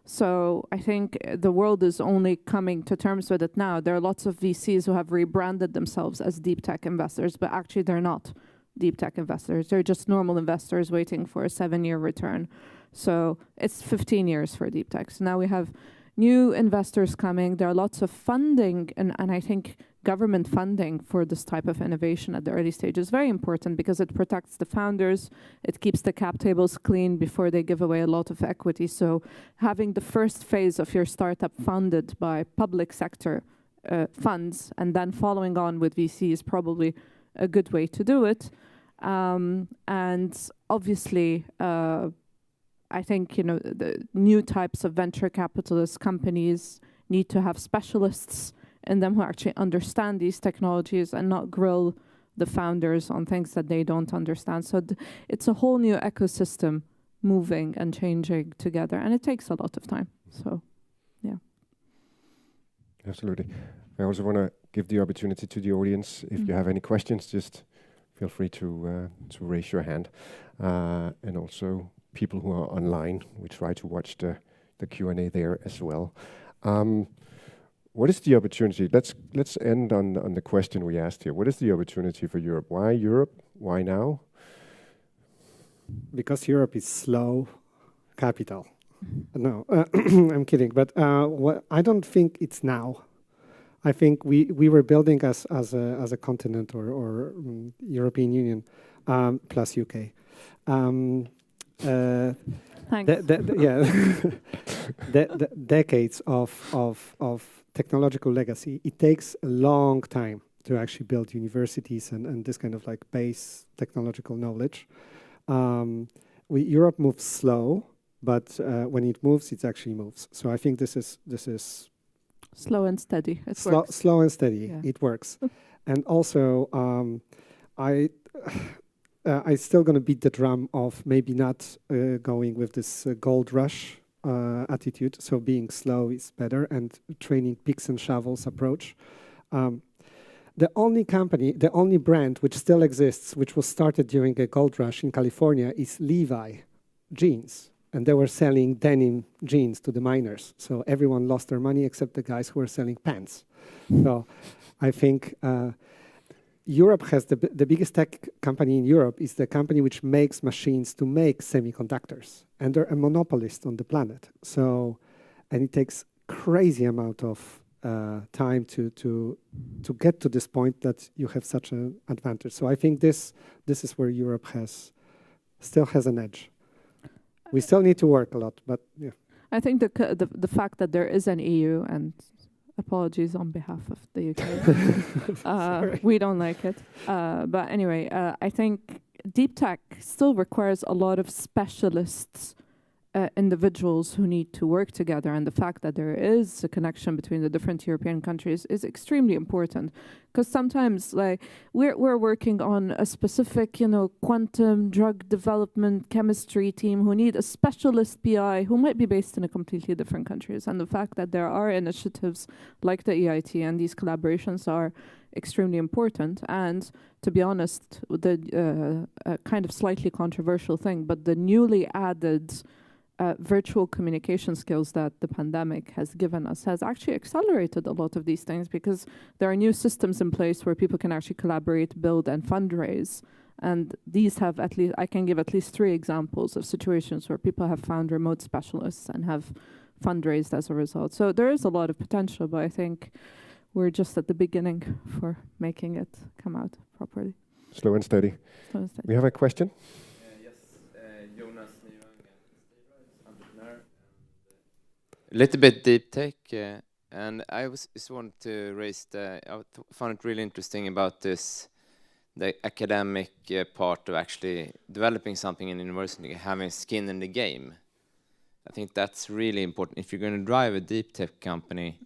So I think the world is only coming to terms with it now. There are lots of VCs who have rebranded themselves as deep tech investors, but actually they're not deep tech investors. They're just normal investors waiting for a 7-year return. So it's 15 years for deep tech. So now we have new investors coming. There are lots of funding, and I think government funding for this type of innovation at the early stage is very important, because it protects the founders. It keeps the cap tables clean before they give away a lot of equity. So having the first phase of your startup funded by public sector funds and then following on with VC is probably a good way to do it. And obviously, I think, the new types of venture capitalist companies need to have specialists in them who actually understand these technologies and not grill the founders on things that they don't understand. So it's a whole new ecosystem moving and changing together, and it takes a lot of time. So, yeah. Absolutely. I also want to give the opportunity to the audience. If you have any questions, just feel free to raise your hand. And also people who are online, we try to watch the Q&A there as well. what is the opportunity? Let's end on the question we asked here. What is the opportunity for Europe? Why Europe? Why now? Because Europe is slow capital. No, I'm kidding. But I don't think it's now. I think we were building as a continent or European Union plus UK. Thanks. The decades of technological legacy. It takes a long time to actually build universities and this kind of like base technological knowledge. Europe moves slow, but when it moves, it actually moves. So I think this is slow and steady. It slow, works. slow and steady. Yeah. It works. And also, I still going to beat the drum of maybe not going with this gold rush attitude. So being slow is better and training picks and shovels approach. The only company, the only brand which still exists, which was started during a gold rush in California, is Levi jeans. And they were selling denim jeans to the miners. So everyone lost their money except the guys who were selling pants. So I think Europe has the biggest tech company in Europe is the company which makes machines to make semiconductors. And they're a monopolist on the planet. So, and it takes crazy amount of time to get to this point that you have such an advantage. So I think this is where Europe still has an edge. We still need to work a lot, but yeah. I think the fact that there is an EU, and apologies on behalf of the UK, we don't like it. But anyway, I think deep tech still requires a lot of specialists, individuals who need to work together, and the fact that there is a connection between the different European countries is extremely important. Because sometimes, like, we're working on a specific, quantum drug development chemistry team who need a specialist PI who might be based in a completely different countries. And the fact that there are initiatives like the EIT and these collaborations are extremely important. And to be honest, the kind of slightly controversial thing, but the newly added virtual communication skills that the pandemic has given us has actually accelerated a lot of these things, because there are new systems in place where people can actually collaborate, build, and fundraise. And these have I can give at least 3 examples of situations where people have found remote specialists and have fundraised as a result. So there is a lot of potential, but I think we're just at the beginning for making it come out properly. Slow and steady. Slow and steady. We have a question? A little bit deep tech, and I just wanted to raise I found it really interesting about the academic part of actually developing something in university, having skin in the game. I think that's really important. If you're going to drive a deep tech company,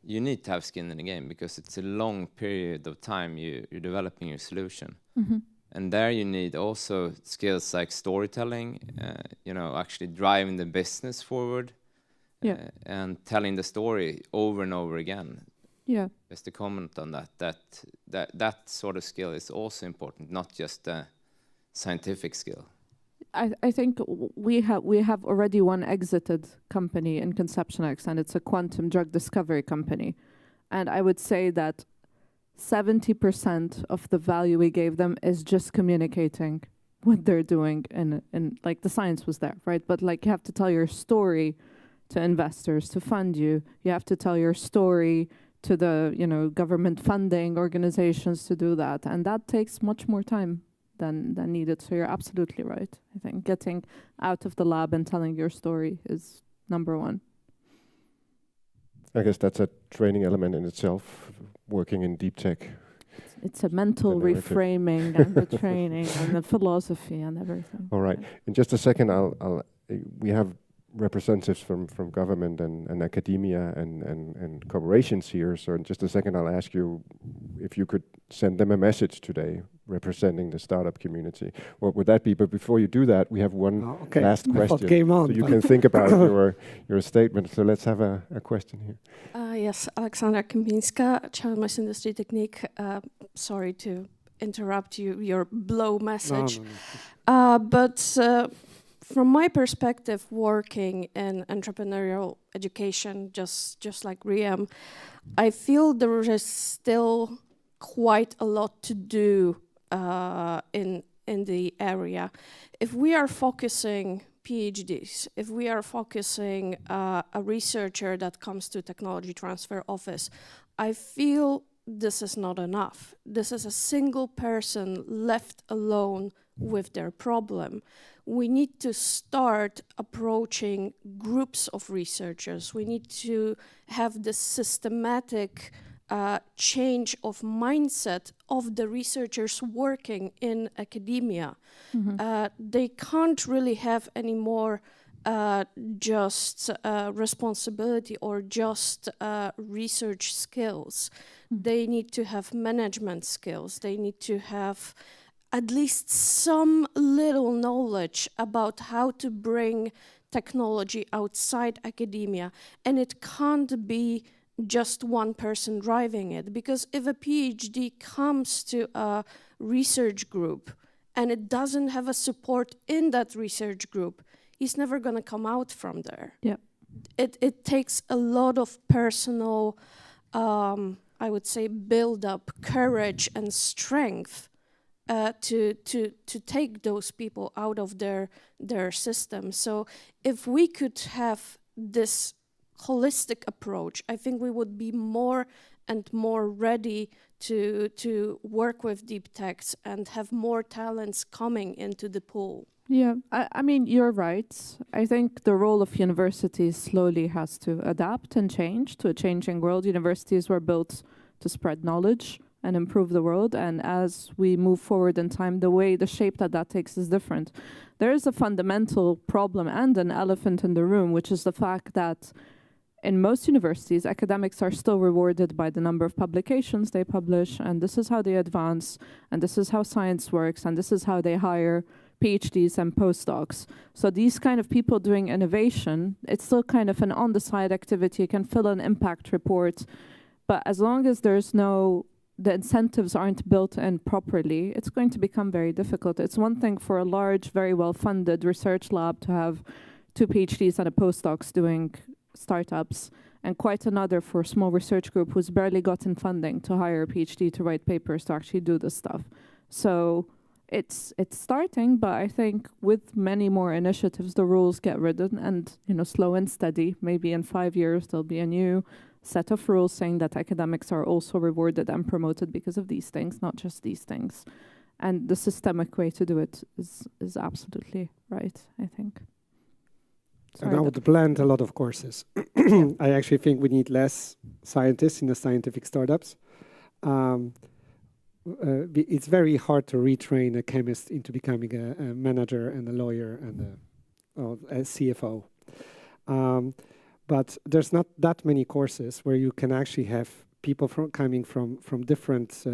you need to have skin in the game, because it's a long period of time you're developing your solution. And there you need also skills like storytelling, actually driving the business forward. Yeah. And telling the story over and over again. Yeah. Just to comment on that sort of skill is also important, not just a scientific skill. I think we have already one exited company in ConceptionX, and it's a quantum drug discovery company. And I would say that 70% of the value we gave them is just communicating what they're doing, and like the science was there, right? But like you have to tell your story to investors to fund you. You have to tell your story to the government funding organizations to do that, and that takes much more time than needed. So you're absolutely right. I think getting out of the lab and telling your story is number one. I guess that's a training element in itself, working in deep tech. It's a mental reframing and the training and the philosophy and everything. All right. In just a second, we have representatives from government and academia and corporations here. So in just a second, I'll ask you if you could send them a message today representing the startup community. What would that be? But before you do that, we have one last question. Game on. So you can think about your statement. So let's have a question here. Yes, Alexandra Kempinska, Chalmers Industriteknik. Sorry to interrupt you, your blow message. No. But from my perspective, working in entrepreneurial education, just like Riem, I feel there is still quite a lot to do in the area. If we are focusing PhDs, if we are focusing a researcher that comes to technology transfer office, I feel this is not enough. This is a single person left alone with their problem. We need to start approaching groups of researchers. We need to have this systematic change of mindset of the researchers working in academia. They can't really have any more just responsibility or just research skills. They need to have management skills. They need to have at least some little knowledge about how to bring technology outside academia. And it can't be just one person driving it, because if a PhD comes to a research group and it doesn't have a support in that research group, he's never going to come out from there. Yeah. It takes a lot of personal, I would say, build up courage and strength to take those people out of their system. So if we could have this holistic approach, I think we would be more and more ready to work with deep techs and have more talents coming into the pool. Yeah, I mean, you're right. I think the role of universities slowly has to adapt and change to a changing world. Universities were built to spread knowledge and improve the world. And as we move forward in time, the shape that takes is different. There is a fundamental problem and an elephant in the room, which is the fact that in most universities, academics are still rewarded by the number of publications they publish, and this is how they advance, and this is how science works, and this is how they hire PhDs and postdocs. So these kind of people doing innovation, it's still kind of an on-the-side activity. You can fill an impact report, but as long as the incentives aren't built in properly, it's going to become very difficult. It's one thing for a large, very well-funded research lab to have 2 PhDs and a postdocs doing startups, and quite another for a small research group who's barely gotten funding to hire a PhD to write papers to actually do this stuff. So it's starting, but I think with many more initiatives, the rules get written, and slow and steady. Maybe in 5 years there'll be a new set of rules saying that academics are also rewarded and promoted because of these things, not just these things. And the systemic way to do it is absolutely right, I think. And I would blend a lot of courses. I actually think we need less scientists in the scientific startups. It's very hard to retrain a chemist into becoming a manager and a lawyer and a CFO. But there's not that many courses where you can actually have people coming from different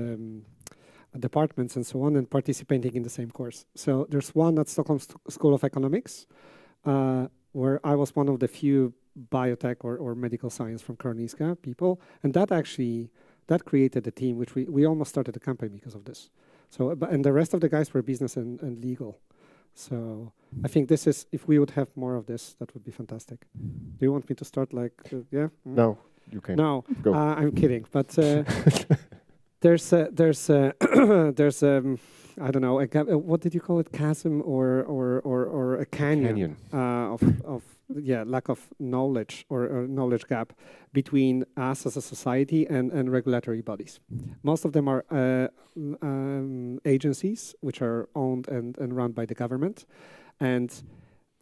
departments and so on and participating in the same course. So there's one at Stockholm School of Economics, where I was one of the few biotech or medical science from Karolinska people, and that created a team which we almost started a company because of this. So, and the rest of the guys were business and legal. So I think this is, if we would have more of this, that would be fantastic. Do you want me to start yeah? No, you can. No, go. I'm kidding, but there's I don't know, what did you call it? Chasm or a canyon. Of lack of knowledge or knowledge gap between us as a society and regulatory bodies. Most of them are agencies which are owned and run by the government, and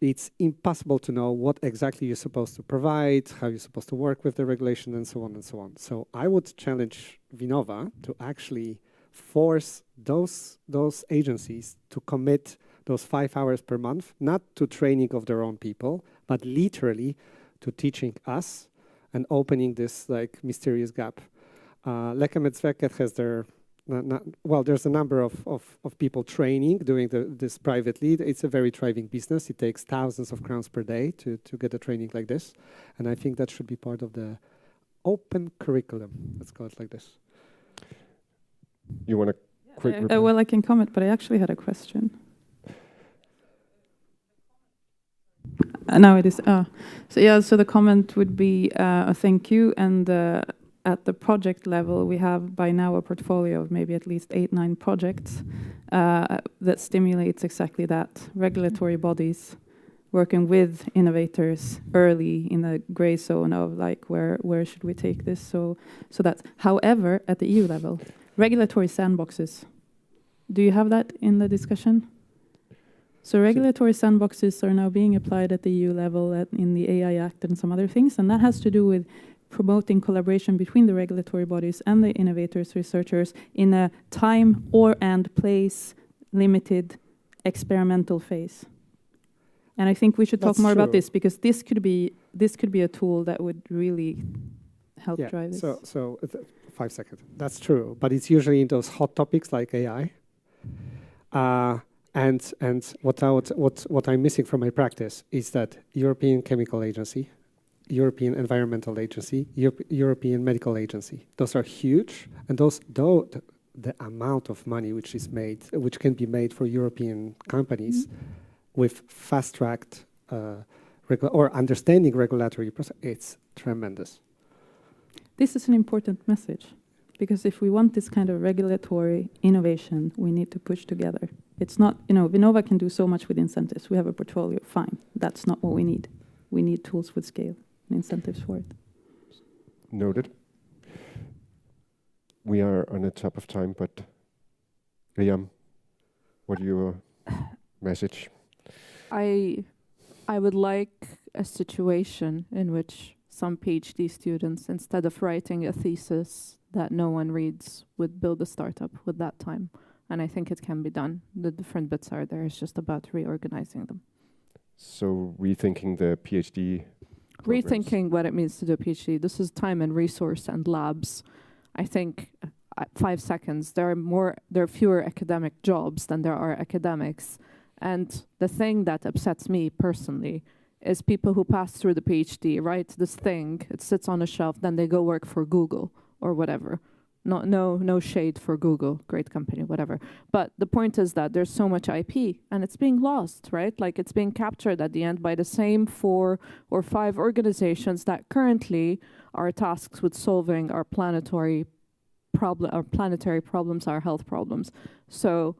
it's impossible to know what exactly you're supposed to provide, how you're supposed to work with the regulation, and so on and so on. So I would challenge Vinnova to actually force those agencies to commit those 5 hours per month, not to training of their own people, but literally to teaching us and opening this mysterious gap. Lekemetsveket has their, there's a number of people training, doing this privately. It's a very thriving business. It takes thousands of crowns per day to get a training like this. And I think that should be part of the open curriculum. Let's call it like this. You want to quick reply? Well, I can comment, but I actually had a question. Now it is. So the comment would be a thank you, and at the project level, we have by now a portfolio of maybe at least 8-9 projects that stimulates exactly that. Regulatory bodies working with innovators early in the gray zone of like where should we take this. So that's. However, at the EU level, regulatory sandboxes. Do you have that in the discussion? So regulatory sandboxes are now being applied at the EU level in the AI Act and some other things, and that has to do with promoting collaboration between the regulatory bodies and the innovators, researchers in a time and place limited experimental phase. And I think we should talk more about this, because this could be a tool that would really help drive this. So 5 seconds. That's true, but it's usually in those hot topics like AI. And what I'm missing from my practice is that European Chemical Agency, European Environmental Agency, European Medical Agency. Those are huge, and the amount of money which can be made for European companies with fast-tracked or understanding regulatory process, it's tremendous. This is an important message, because if we want this kind of regulatory innovation, we need to push together. It's not, Vinnova can do so much with incentives. We have a portfolio, fine. That's not what we need. We need tools with scale and incentives for it. Noted. We are on the top of time, but Liam, what are your message? I would like a situation in which some PhD students, instead of writing a thesis that no one reads, would build a startup with that time. And I think it can be done. The different bits are there. It's just about reorganizing them. So rethinking the PhD programs. Rethinking what it means to do a PhD. This is time and resource and labs. I think 5 seconds. There are fewer academic jobs than there are academics. And the thing that upsets me personally is people who pass through the PhD, write this thing, it sits on a shelf, then they go work for Google or whatever. No shade for Google, great company, whatever. But the point is that there's so much IP and it's being lost, right? Like it's being captured at the end by the same 4 or 5 organizations that currently are tasked with solving our planetary problems, our health problems. So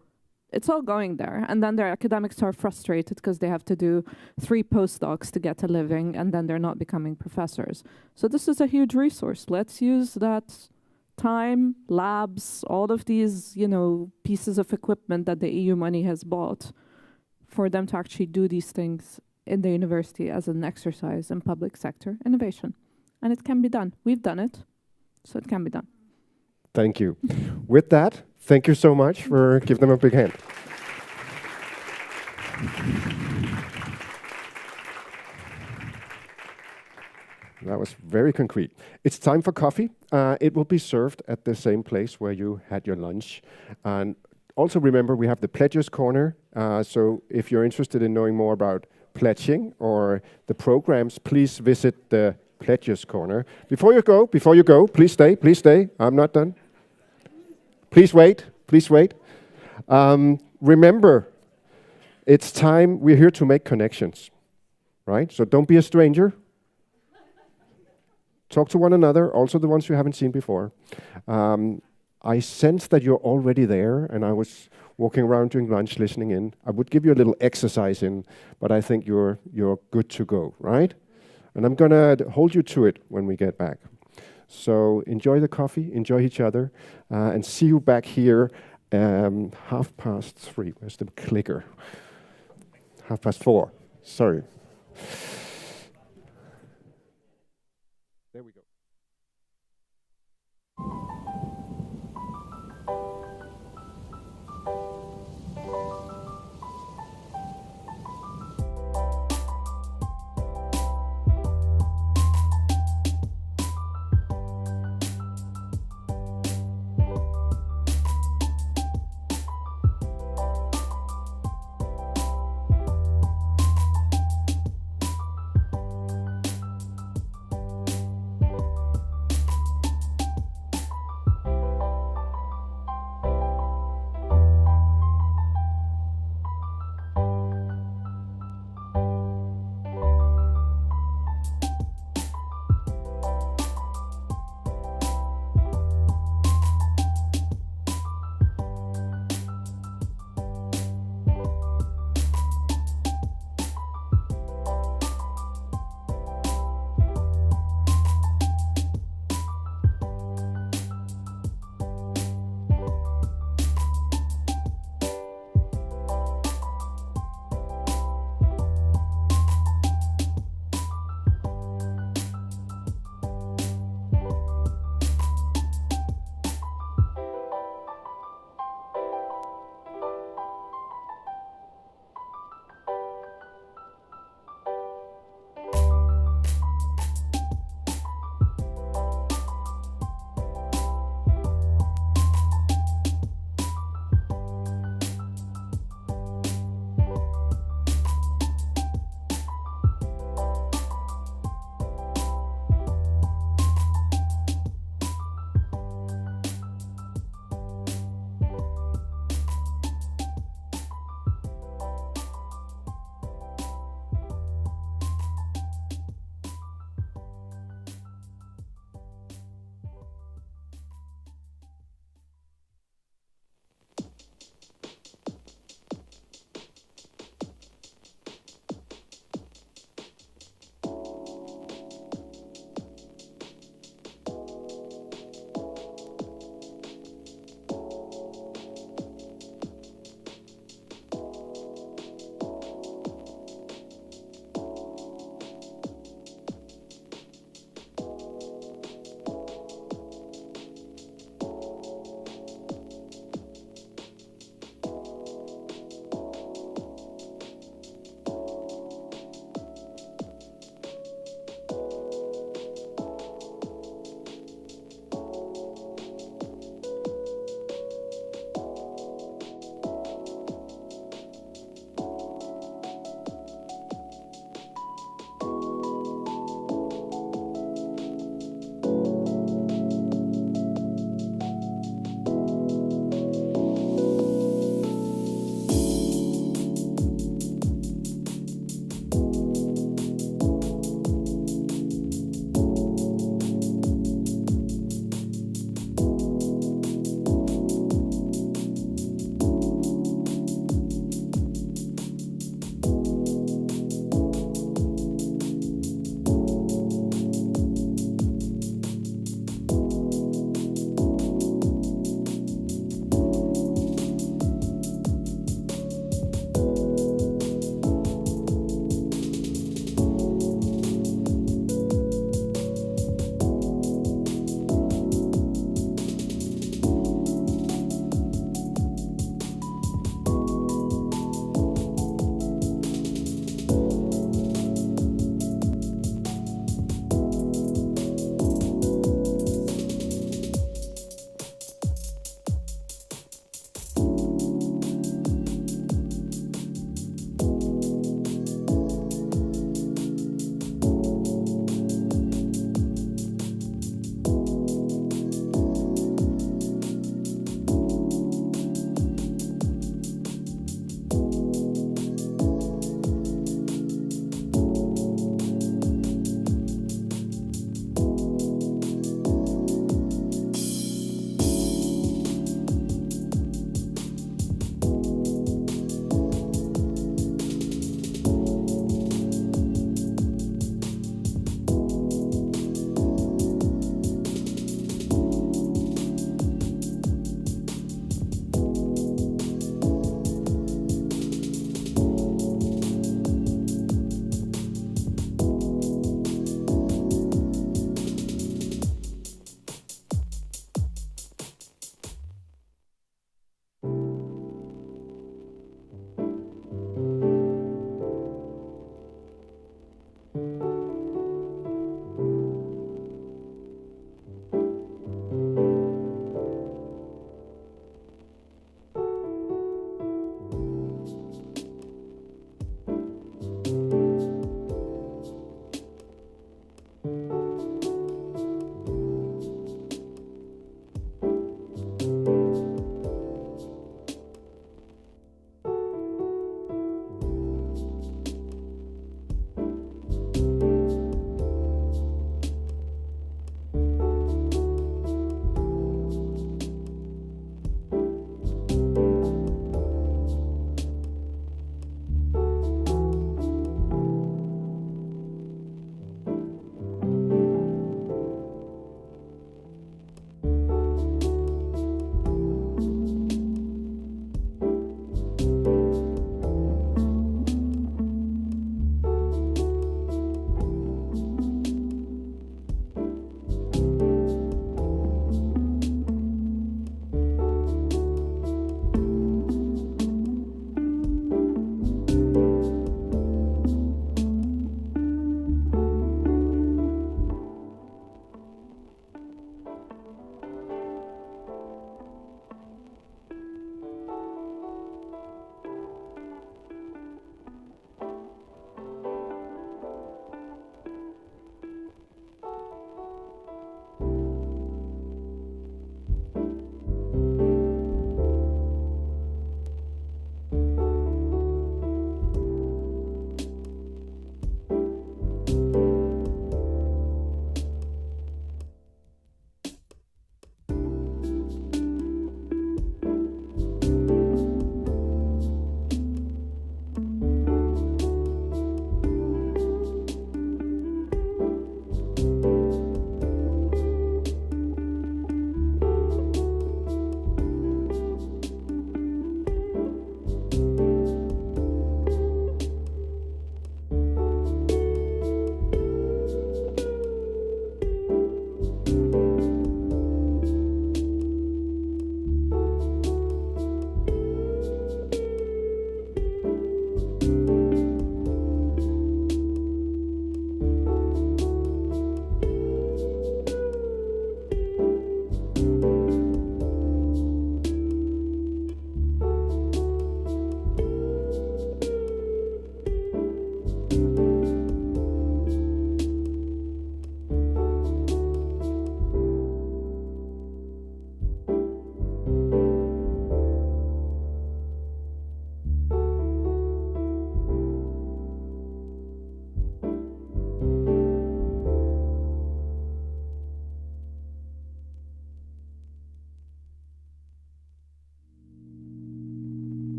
it's all going there. And then their academics are frustrated because they have to do 3 postdocs to get a living, and then they're not becoming professors. So this is a huge resource. Let's use that time, labs, all of these, pieces of equipment that the EU money has bought for them to actually do these things in the university as an exercise in public sector innovation. And it can be done. We've done it, so it can be done. Thank you. With that, thank you so much for giving them a big hand. That was very concrete. It's time for coffee. It will be served at the same place where you had your lunch. And also remember, we have the Pledges Corner. So if you're interested in knowing more about pledging or the programs, please visit the Pledges Corner. Before you go, please stay. I'm not done. Please wait. Remember, it's time. We're here to make connections, right? So don't be a stranger. Talk to one another, also the ones you haven't seen before. I sense that you're already there, and I was walking around during lunch listening in. I would give you a little exercise in, but I think you're good to go, right? And I'm gonna hold you to it when we get back. So enjoy the coffee, enjoy each other, and see you back here 3:30. Where's the clicker? 4:30. Sorry. There we go.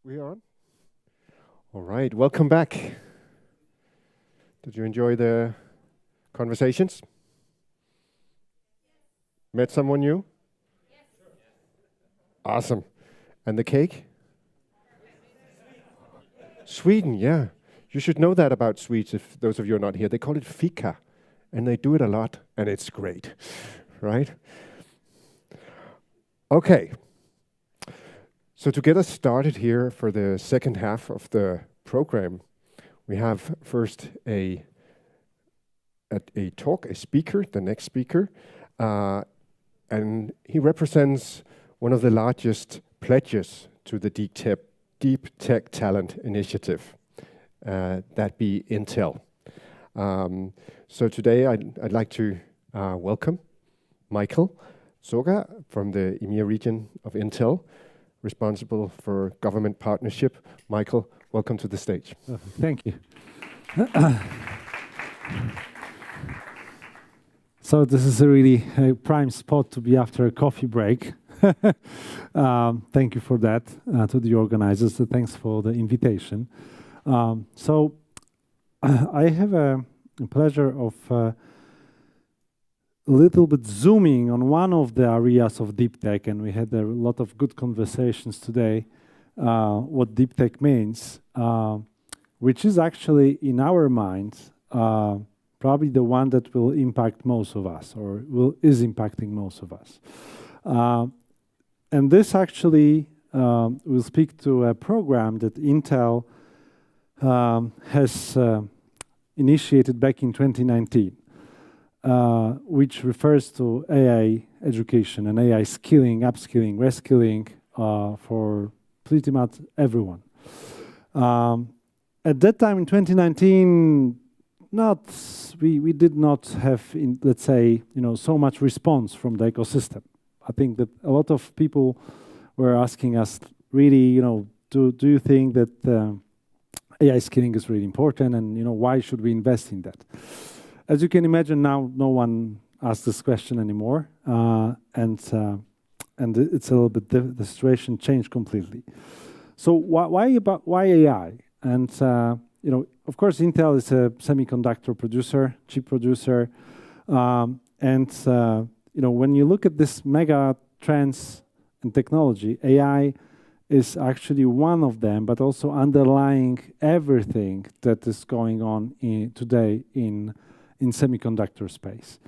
We on? All right, welcome back. Did you enjoy the conversations? Met someone new? Awesome. And the cake? Sweden, yeah. You should know that about Swedes, if those of you are not here. They call it fika, and they do it a lot, and it's great, right? Okay. So to get us started here for the second half of the program, we have first a talk, a speaker, the next speaker, and he represents one of the largest pledges to the Deep Tech Talent Initiative, that be Intel. So today I'd like to welcome Michael Soga from the EMEA region of Intel, responsible for government partnership. Michael, welcome to the stage. Thank you. So this is a really prime spot to be after a coffee break. Thank you for that to the organizers. Thanks for the invitation. So I have a pleasure of a little bit zooming on one of the areas of deep tech, and we had a lot of good conversations today, what deep tech means, which is actually, in our minds, probably the one that will impact most of us, or is impacting most of us. And this actually will speak to a program that Intel has initiated back in 2019. Which refers to AI education and AI skilling, upskilling, reskilling for pretty much everyone. At that time in 2019, we did not have, let's say, so much response from the ecosystem. I think that a lot of people were asking us, really, do you think that AI skilling is really important, and why should we invest in that? As you can imagine, now no one asks this question anymore, and it's a little bit the situation changed completely. So why AI? And of course, Intel is a semiconductor producer, chip producer, and when you look at this mega trends in technology, AI is actually one of them, but also underlying everything that is going on today in semiconductor space.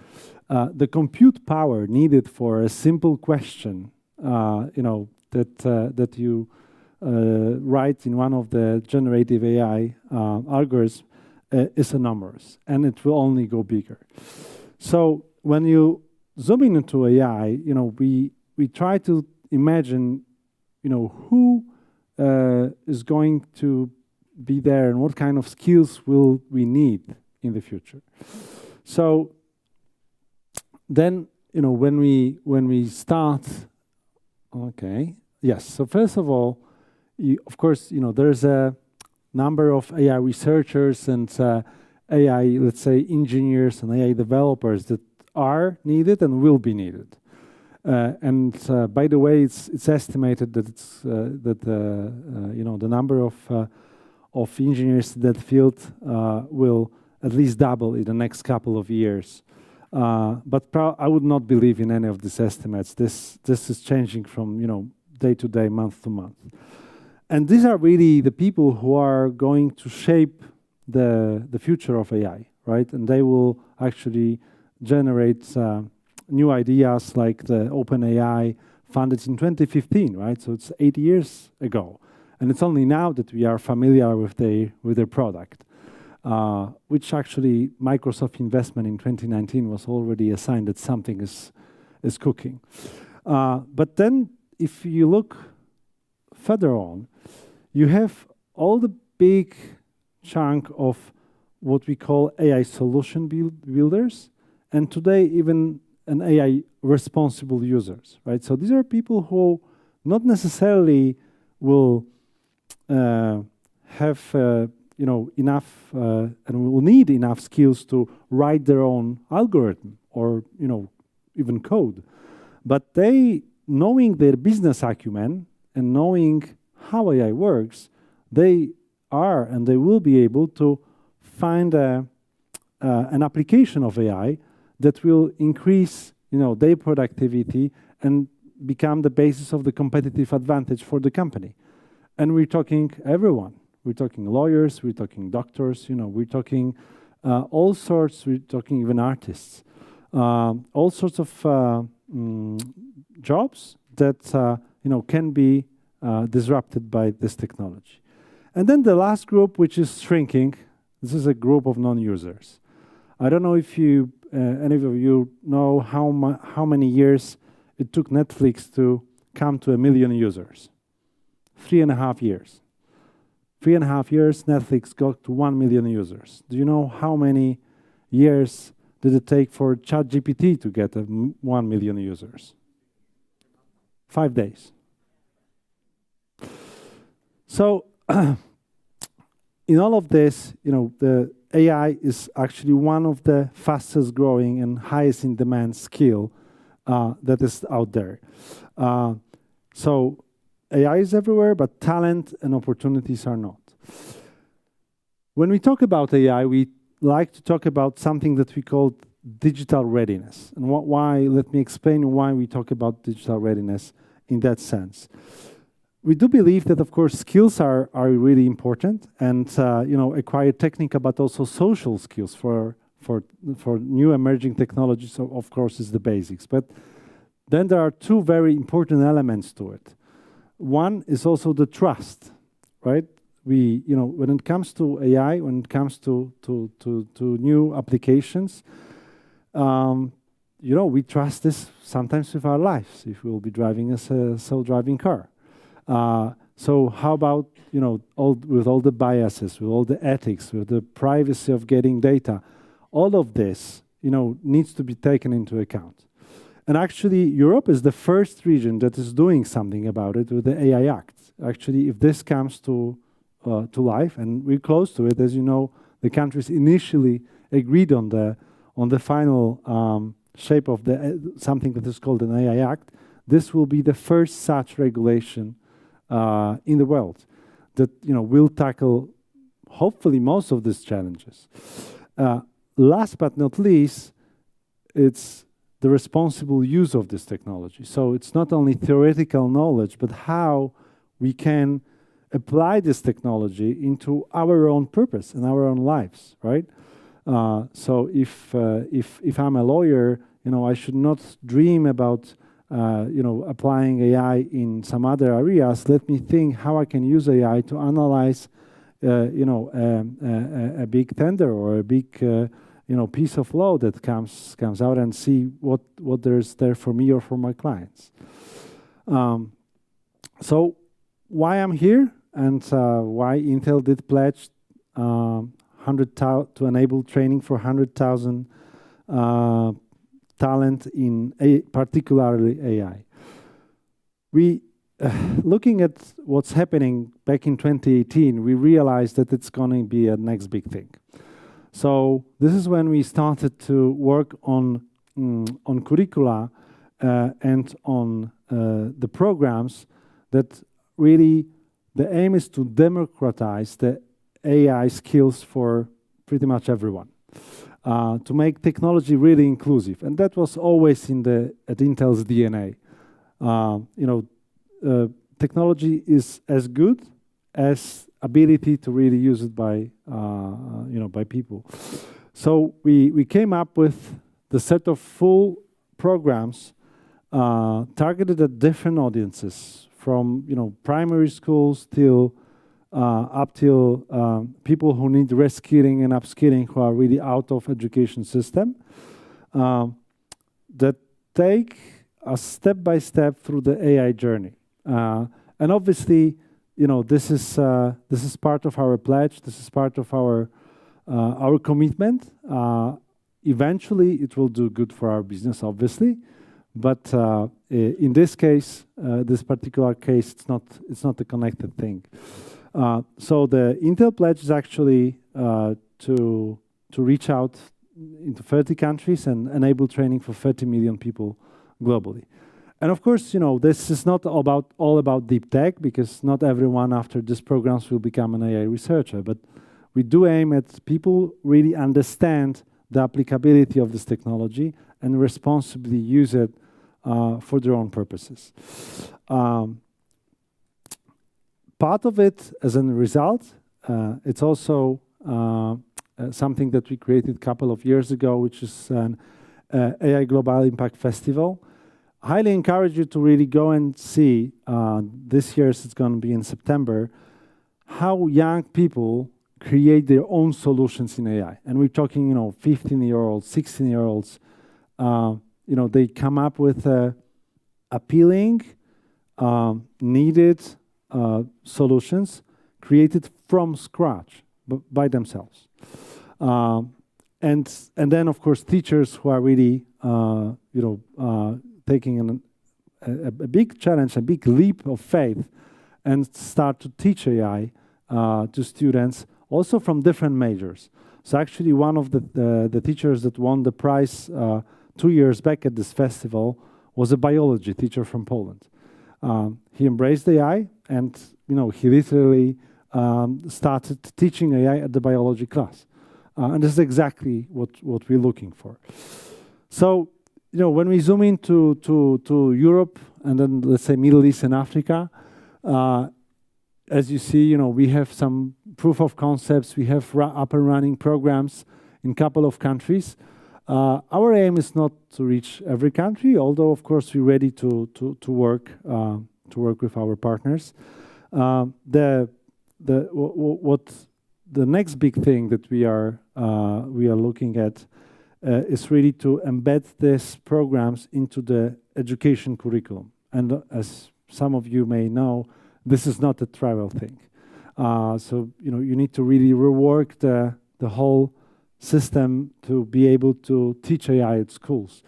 The compute power needed for a simple question, that you write in one of the generative AI algorithms is enormous, and it will only go bigger. So when you zoom into AI, we try to imagine, who is going to be there and what kind of skills will we need in the future. So then, when we start, okay, yes. So first of all, of course, there's a number of AI researchers and AI, let's say, engineers and AI developers that are needed and will be needed. And by the way, it's estimated that the number of engineers in that field will at least double in the next couple of years. But I would not believe in any of these estimates. This is changing from day to day, month to month. And these are really the people who are going to shape the future of AI, right? And they will actually generate new ideas like the OpenAI funded in 2015, right? So it's 8 years ago. And it's only now that we are familiar with their product. Which actually Microsoft investment in 2019 was already a sign that something is cooking. But then if you look further on, you have all the big chunk of what we call AI solution builders, and today even an AI responsible users, right? So these are people who not necessarily will have enough and will need enough skills to write their own algorithm or even code, but they, knowing their business acumen and knowing how AI works, they are and they will be able to find an application of AI that will increase, their productivity and become the basis of the competitive advantage for the company. And we're talking everyone. We're talking lawyers, we're talking doctors, we're talking all sorts, we're talking even artists. All sorts of jobs that, can be disrupted by this technology. And then the last group, which is shrinking, this is a group of non-users. I don't know if any of you know how many years it took Netflix to come to 1 million users. 3.5 years. 3.5 years, Netflix got to 1 million users. Do you know how many years did it take for ChatGPT to get 1 million users? 5 days. So, in all of this, the AI is actually one of the fastest growing and highest in demand skill that is out there. So AI is everywhere, but talent and opportunities are not. When we talk about AI, we like to talk about something that we call digital readiness. And why? Let me explain why we talk about digital readiness in that sense. We do believe that, of course, skills are really important, and acquire technical but also social skills for new emerging technologies. So of course, is the basics. But then there are two very important elements to it. One is also the trust, right? When it comes to AI, when it comes to new applications, we trust this sometimes with our lives if we will be driving a self-driving car. So how about, with all the biases, with all the ethics, with the privacy of getting data, all of this, needs to be taken into account. And actually, Europe is the first region that is doing something about it with the AI Act. Actually, if this comes to life, and we're close to it, as you know, the countries initially agreed on the final shape of something that is called an AI Act. This will be the first such regulation in the world that will tackle hopefully most of these challenges. Last but not least, it's the responsible use of this technology. So it's not only theoretical knowledge, but how we can apply this technology into our own purpose and our own lives, right? So if I'm a lawyer, I should not dream about applying AI in some other areas. Let me think how I can use AI to analyze, a big tender or a big, piece of law that comes out and see what there's there for me or for my clients. So why I'm here and why Intel did pledge 100,000 to enable training for 100,000 talent in particularly AI. We, looking at what's happening back in 2018, we realized that it's going to be a next big thing. So this is when we started to work on curricula and on the programs that really the aim is to democratize the AI skills for pretty much everyone. To make technology really inclusive, and that was always at Intel's DNA. Technology is as good as ability to really use it by people. So we came up with the set of full programs targeted at different audiences, from primary schools till up till people who need reskilling and upskilling, who are really out of education system, that take us step by step through the AI journey. And obviously, this is part of our pledge. This is part of our commitment. Eventually, it will do good for our business, obviously. But in this case, this particular case, it's not a connected thing. So the Intel pledge is actually to reach out into 30 countries and enable training for 30 million people globally. And of course, this is not all about deep tech, because not everyone after these programs will become an AI researcher. But we do aim at people really understand the applicability of this technology and responsibly use it for their own purposes. Part of it, as a result, it's also something that we created a couple of years ago, which is an AI Global Impact Festival. Highly encourage you to really go and see, this year it's going to be in September, how young people create their own solutions in AI. And we're talking, 15-year-olds, 16-year-olds, they come up with appealing, needed solutions created from scratch by themselves. And then, of course, teachers who are really, taking a big challenge, a big leap of faith, and start to teach AI to students, also from different majors. So actually, one of the teachers that won the prize 2 years back at this festival was a biology teacher from Poland. He embraced AI, and he literally started teaching AI at the biology class. And this is exactly what we're looking for. So, when we zoom into Europe and then, let's say, Middle East and Africa, as you see, we have some proof of concepts. We have up and running programs in a couple of countries. Our aim is not to reach every country, although, of course, we're ready to work with our partners. The next big thing that we are looking at is really to embed these programs into the education curriculum. And as some of you may know, this is not a trivial thing. So you need to really rework the whole system to be able to teach AI at schools.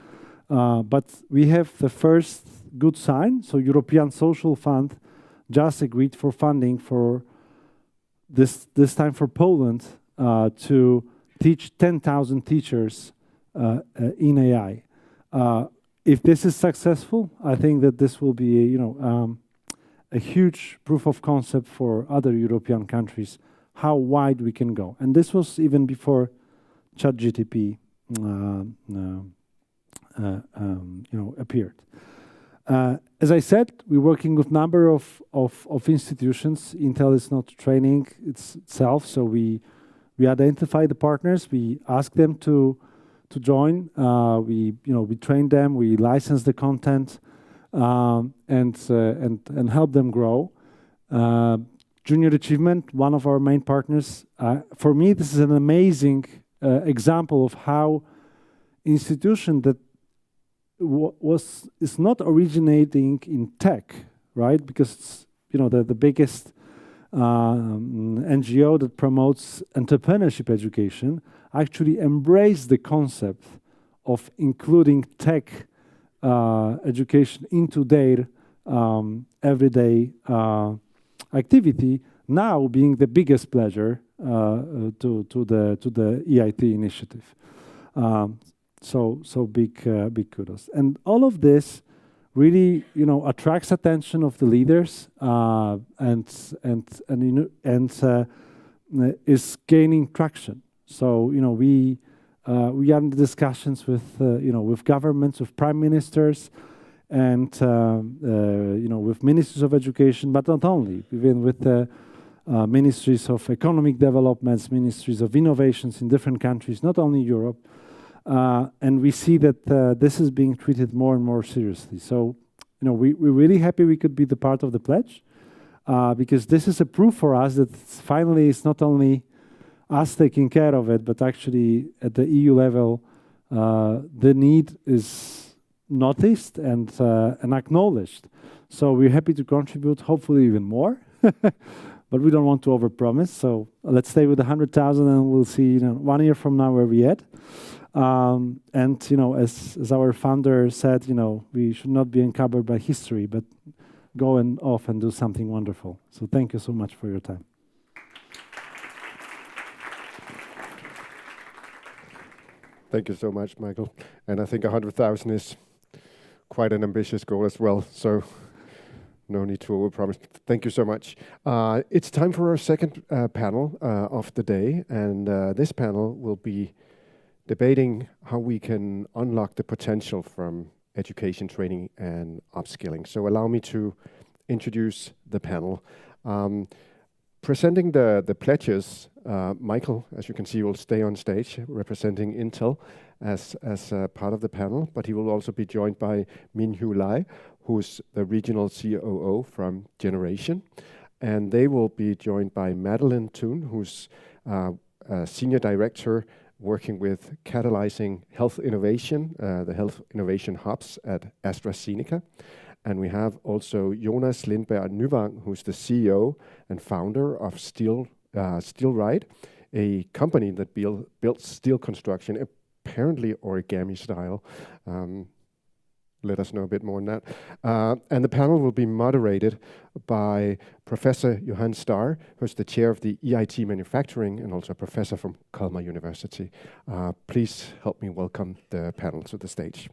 But we have the first good sign. So European Social Fund just agreed for funding for this time for Poland to teach 10,000 teachers in AI. If this is successful, I think that this will be a huge proof of concept for other European countries, how wide we can go. And this was even before ChatGPT appeared. As I said, we're working with a number of institutions. Intel is not training itself, so we identify the partners, we ask them to join, we train them, we license the content, and help them grow. Junior Achievement, one of our main partners. For me, this is an amazing example of how institution that is not originating in tech, right? Because it's, the biggest NGO that promotes entrepreneurship education actually embraced the concept of including tech education into their everyday activity, now being the biggest pledger to the EIT initiative. So big kudos. And all of this really, attracts attention of the leaders and is gaining traction. So we are in discussions with governments, with prime ministers, and with ministries of education, but not only, even with the ministries of economic developments, ministries of innovations in different countries, not only Europe. And we see that this is being treated more and more seriously. So, we're really happy we could be the part of the pledge, because this is a proof for us that finally it's not only us taking care of it, but actually at the EU level, the need is noticed and acknowledged. So we're happy to contribute, hopefully even more, but we don't want to overpromise. So let's stay with 100,000, and we'll see 1 year from now where we're at. And as our founder said, we should not be encumbered by history, but go off and do something wonderful. So thank you so much for your time. Thank you so much, Michael. And I think 100,000 is quite an ambitious goal as well, so no need to overpromise. Thank you so much. It's time for our second panel of the day, and this panel will be debating how we can unlock the potential from education, training, and upskilling. So allow me to introduce the panel. Presenting the pledges, Michael, as you can see, will stay on stage representing Intel as part of the panel, but he will also be joined by Min-Hu Lai, who's the regional COO from Generation. And they will be joined by Madeline Toon, who's a senior director working with catalyzing health innovation, the health innovation hubs at AstraZeneca. And we have also Jonas Lindberg Nyvang, who's the CEO and founder of Steelride, a company that builds steel construction, apparently origami style. Let us know a bit more on that. And the panel will be moderated by Professor Johan Starr, who's the chair of the EIT Manufacturing and also a professor from Kalmar University. Please help me welcome the panel to the stage.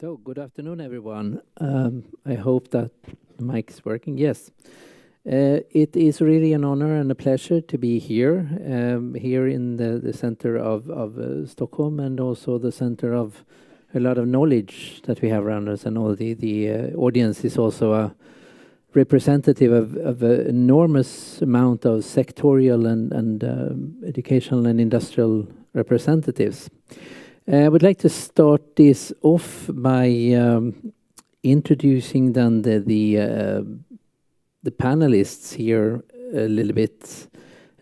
So, good afternoon, everyone. I hope that the mic is working. Yes. It is really an honor and a pleasure to be here, here in the center of Stockholm, and also the center of a lot of knowledge that we have around us. And all the audience is also a representative of an enormous amount of sectorial and educational and industrial representatives. I would like to start this off by introducing then the panelists here a little bit.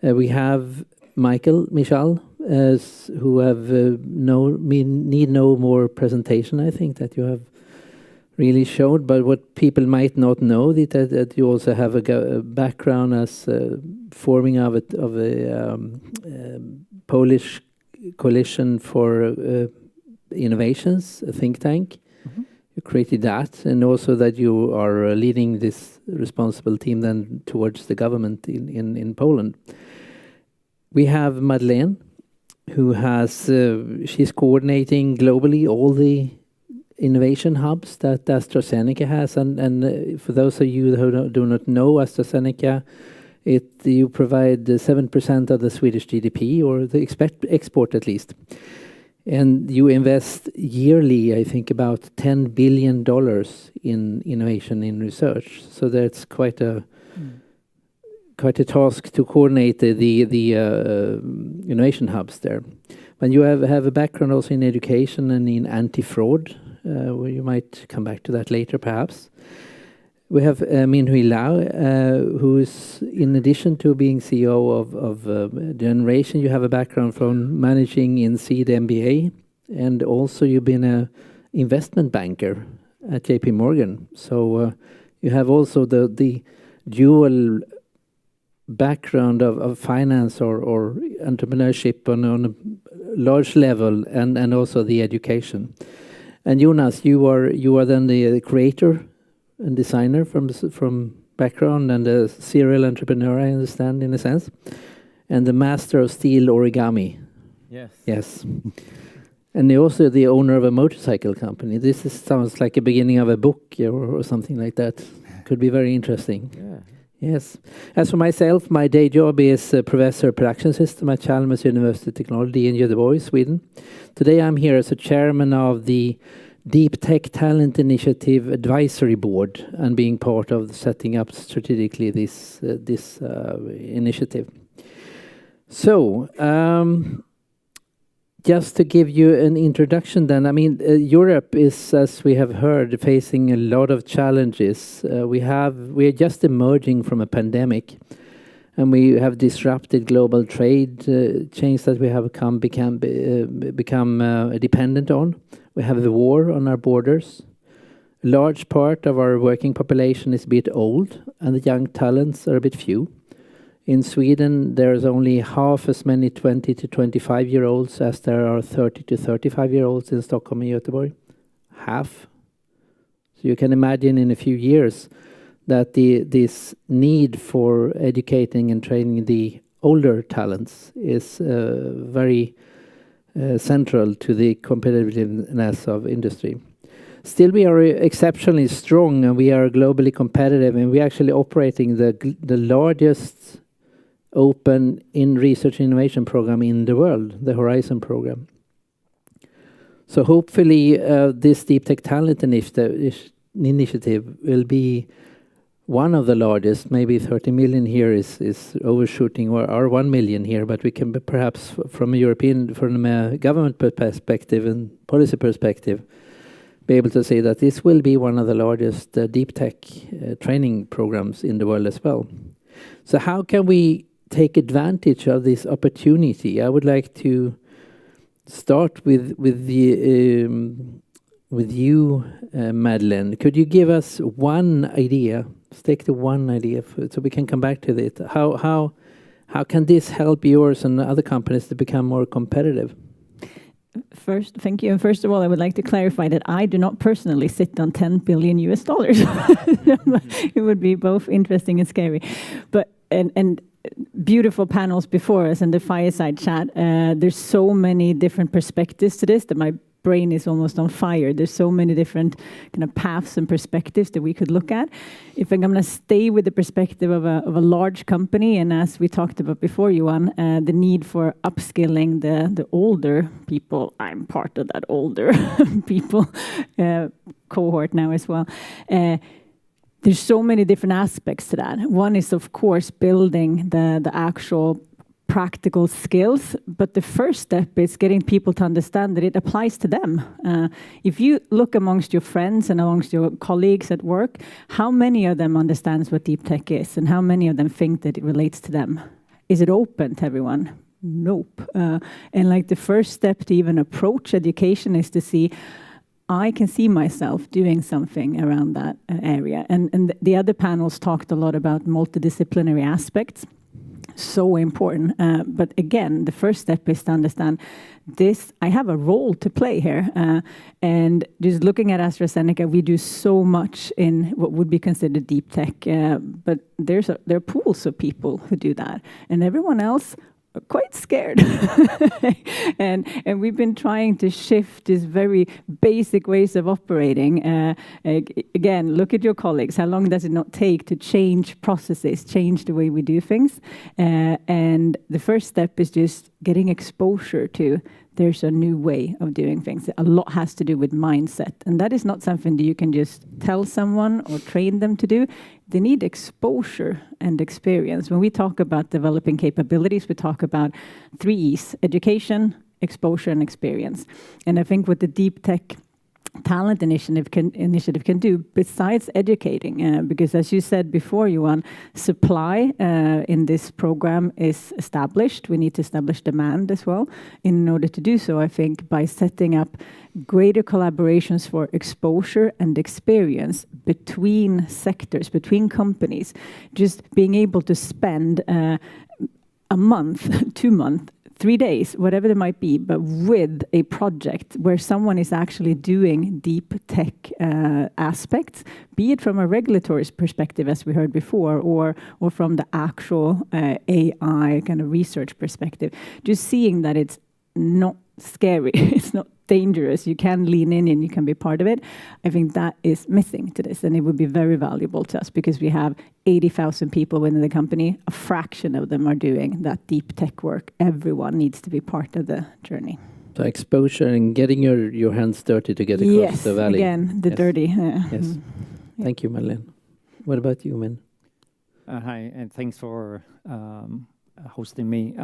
We have Michal, who have need no more presentation. I think that you have really showed. But what people might not know is that you also have a background as forming of a Polish Coalition for Innovations, a think tank. Mm-hmm. You created that, and also that you are leading this responsible team then towards the government in Poland. We have Madeleine, who has she's coordinating globally all the innovation hubs that AstraZeneca has, and for those of you who do not know AstraZeneca, you provide 7% of the Swedish GDP, or the export at least. And you invest yearly, I think, about $10 billion in innovation in research. So that's quite a task to coordinate the innovation hubs there. But you have a background also in education and in anti-fraud, where you might come back to that later, perhaps. We have Min-Hu Lai, who is, in addition to being CEO of Generation, you have a background from managing in seed MBA, and also you've been an investment banker at JP Morgan. So you have also the dual background of finance or entrepreneurship on a large level, and also the education. And Jonas, you are then the creator and designer from background, and a serial entrepreneur, I understand, in a sense, and the master of steel origami. Yes. Yes. And also the owner of a motorcycle company. This sounds like a beginning of a book or something like that. Could be very interesting. Yeah. Yes. As for myself, my day job is Professor of Production System at Chalmers University of Technology in Göteborg, Sweden. Today I'm here as a chairman of the Deep Tech Talent Initiative Advisory Board, and being part of setting up strategically this initiative. So, just to give you an introduction then, I mean, Europe is, as we have heard, facing a lot of challenges. We are just emerging from a pandemic, and we have disrupted global trade chains that we have become dependent on. We have a war on our borders. A large part of our working population is a bit old, and the young talents are a bit few. In Sweden, there's only half as many 20 to 25-year-olds as there are 30 to 35-year-olds in Stockholm and Göteborg. Half. So you can imagine in a few years that this need for educating and training the older talents is very central to the competitiveness of industry. Still, we are exceptionally strong, and we are globally competitive, and we're actually operating the largest open in research and innovation program in the world, the Horizon program. So hopefully this Deep Tech Talent initiative will be one of the largest. Maybe 30 million here is overshooting, or 1 million here, but we can perhaps from a government perspective and policy perspective be able to say that this will be one of the largest deep tech training programs in the world as well. So how can we take advantage of this opportunity? I would like to start with you, Madeleine. Could you give us one idea? Stick to one idea, so we can come back to it. How can this help yours and other companies to become more competitive? First, thank you. And first of all, I would like to clarify that I do not personally sit on $10 billion. It would be both interesting and scary, but and beautiful panels before us and the fireside chat. There's so many different perspectives to this that my brain is almost on fire. There's so many different kind of paths and perspectives that we could look at. If I'm going to stay with the perspective of a large company, and as we talked about before, Johan, the need for upskilling the older people. I'm part of that older people cohort now as well. There's so many different aspects to that. One is, of course, building the actual practical skills, but the first step is getting people to understand that it applies to them. If you look amongst your friends and amongst your colleagues at work, how many of them understands what deep tech is, and how many of them think that it relates to them? Is it open to everyone? Nope. And like the first step to even approach education is to see, I can see myself doing something around that area. And the other panels talked a lot about multidisciplinary aspects. So important. But again, the first step is to understand this. I have a role to play here. And just looking at AstraZeneca, we do so much in what would be considered deep tech. But there are pools of people who do that. And everyone else are quite scared. and we've been trying to shift these very basic ways of operating. Again, look at your colleagues. How long does it not take to change processes, change the way we do things? And the first step is just getting exposure to there's a new way of doing things. A lot has to do with mindset. And that is not something that you can just tell someone or train them to do. They need exposure and experience. When we talk about developing capabilities, we talk about 3 E's: education, exposure, and experience. And I think what the Deep Tech Talent initiative can do, besides educating, because as you said before, Johan, supply in this program is established. We need to establish demand as well. In order to do so, I think by setting up greater collaborations for exposure and experience between sectors, between companies, just being able to spend a month, 2 months, 3 days, whatever there might be, but with a project where someone is actually doing deep tech aspects, be it from a regulatory perspective, as we heard before, or from the actual AI kind of research perspective, just seeing that it's not scary, it's not dangerous, you can lean in and you can be part of it. I think that is missing to this, and it would be very valuable to us because we have 80,000 people within the company. A fraction of them are doing that deep tech work. Everyone needs to be part of the journey. So exposure and getting your hands dirty to get across the valley. Again, the dirty. Yes. Thank you, Madeleine. What about you, Min? Hi, and thanks for hosting me.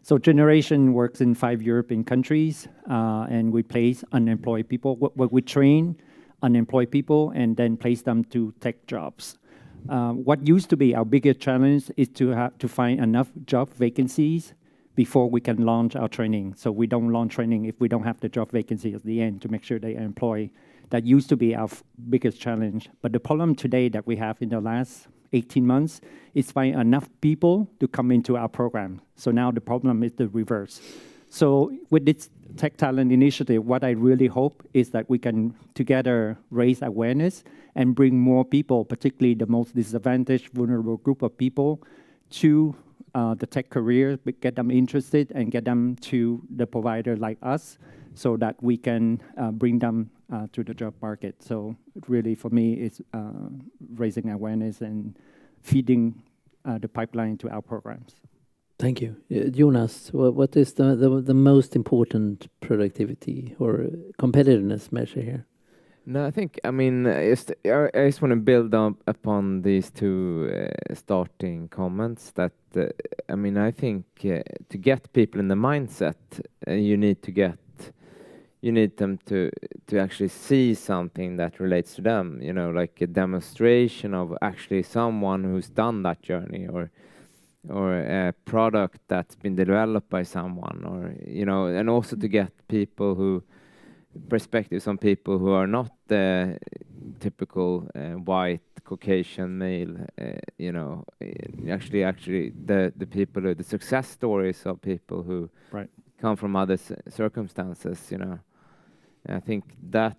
So Generation works in 5 European countries, and we place unemployed people. We train unemployed people and then place them to tech jobs. What used to be our biggest challenge is to find enough job vacancies before we can launch our training. So we don't launch training if we don't have the job vacancy at the end to make sure they are employed. That used to be our biggest challenge. But the problem today that we have in the last 18 months is find enough people to come into our program. So now the problem is the reverse. So with this Tech Talent Initiative, what I really hope is that we can together raise awareness and bring more people, particularly the most disadvantaged, vulnerable group of people, to the tech career, get them interested and get them to the provider like us so that we can bring them to the job market. So really, for me, it's raising awareness and feeding the pipeline to our programs. Thank you. Jonas, what is the most important productivity or competitiveness measure here? No, I think, I mean, I just want to build up upon these two starting comments that, I mean, I think to get people in the mindset, you need them to actually see something that relates to them, you know, like a demonstration of actually someone who's done that journey, or a product that's been developed by someone, or, you know, and also to get perspectives on people who are not the typical white Caucasian male, you know, actually the people, the success stories of people who come from other circumstances, you know. And I think that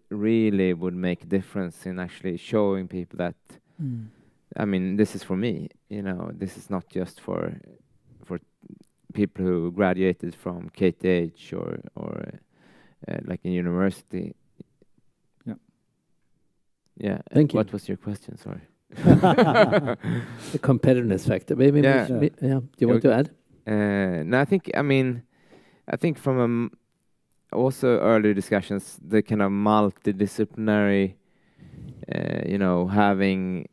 really would make a difference in actually showing people that, I mean, this is for me, you know, this is not just for people who graduated from KTH or like in university. Yeah. Thank you. What was your question? Sorry. The competitiveness factor. Maybe. Yeah. Do you want to add? No, I think from also earlier discussions, the kind of multidisciplinary, you know, having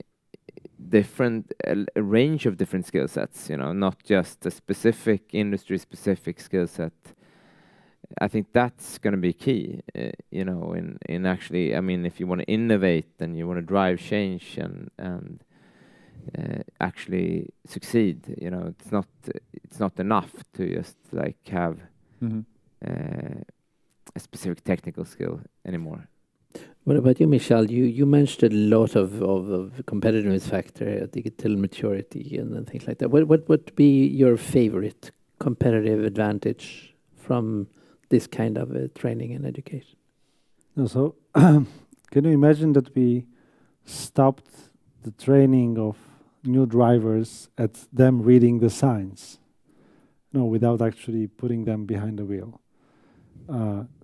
a range of different skill sets, you know, not just a specific industry-specific skill set. I think that's going to be key, you know, in actually, I mean, if you want to innovate and you want to drive change and actually succeed, you know, it's not enough to just like have a specific technical skill anymore. What about you, Michal? You mentioned a lot of competitiveness factor, digital maturity, and things like that. What would be your favorite competitive advantage from this kind of training and education? No, so can you imagine that we stopped the training of new drivers at them reading the signs, no, without actually putting them behind the wheel?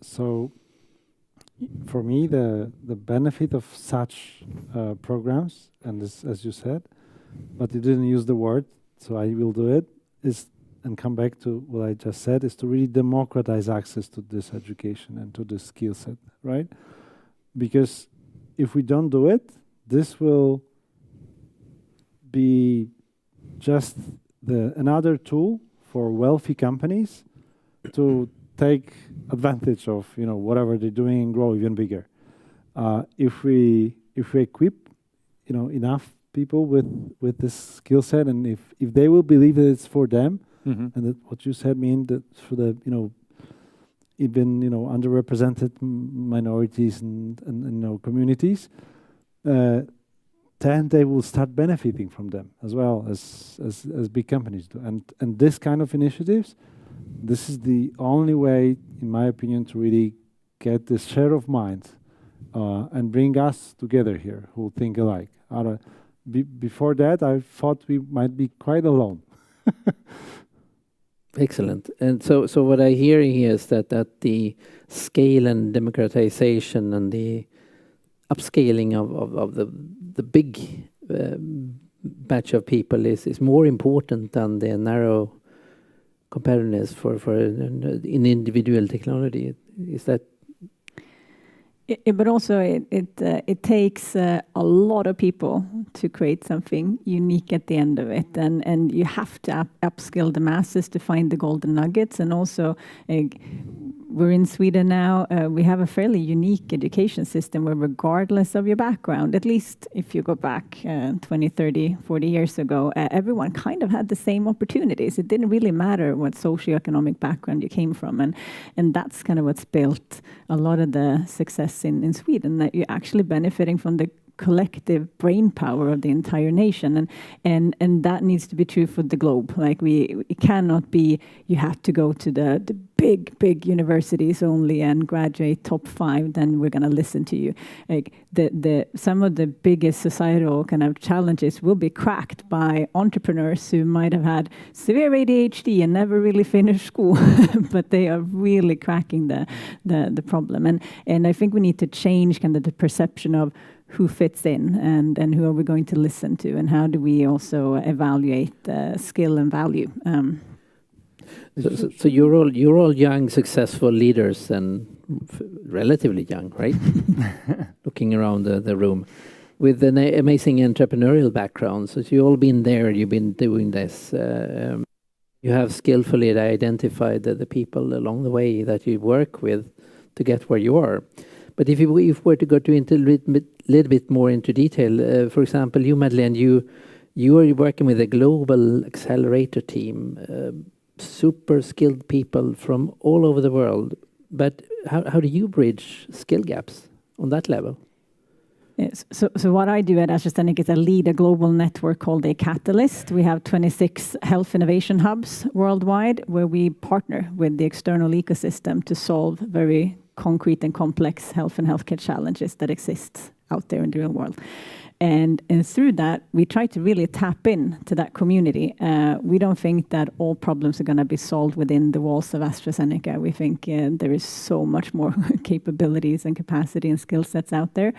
So for me, the benefit of such programs, and this, as you said, but you didn't use the word, so I will do it, is, and come back to what I just said, is to really democratize access to this education and to this skill set, right? Because if we don't do it, this will be just another tool for wealthy companies to take advantage of, you know, whatever they're doing and grow even bigger. If we equip, you know, enough people with this skill set, and if they will believe that it's for them, and that what you said mean that for the, you know, even, you know, underrepresented minorities and you know, communities, then they will start benefiting from them as well as big companies do. And this kind of initiatives, this is the only way, in my opinion, to really get this share of mind and bring us together here who think alike. Before that, I thought we might be quite alone. Excellent. And so what I hear here is that the scale and democratization and the upscaling of the big batch of people is more important than the narrow competitiveness for in individual technology. Is that? But also it takes a lot of people to create something unique at the end of it, and you have to upskill the masses to find the golden nuggets. And also we're in Sweden now, we have a fairly unique education system where regardless of your background, at least if you go back 20, 30, 40 years ago, everyone kind of had the same opportunities. It didn't really matter what socioeconomic background you came from, and that's kind of what's built a lot of the success in Sweden, that you're actually benefiting from the collective brain power of the entire nation, and that needs to be true for the globe. Like it cannot be you have to go to the big universities only and graduate top 5, then we're going to listen to you. Like some of the biggest societal kind of challenges will be cracked by entrepreneurs who might have had severe ADHD and never really finished school, but they are really cracking the problem. And I think we need to change kind of the perception of who fits in and who are we going to listen to, and how do we also evaluate skill and value. So you're all young, successful leaders, and relatively young, right? Looking around the room, with an amazing entrepreneurial background. So you've all been there. You've been doing this. You have skillfully identified the people along the way that you work with to get where you are. But if we were to go into a little bit more into detail, for example, you, Madeleine, you are working with a global accelerator team. Super skilled people from all over the world. But how do you bridge skill gaps on that level? Yes. So what I do at AstraZeneca is I lead a global network called a Catalyst. We have 26 health innovation hubs worldwide where we partner with the external ecosystem to solve very concrete and complex health and healthcare challenges that exist out there in the real world. And through that, we try to really tap in to that community. We don't think that all problems are going to be solved within the walls of AstraZeneca. We think there is so much more capabilities and capacity and skill sets out there.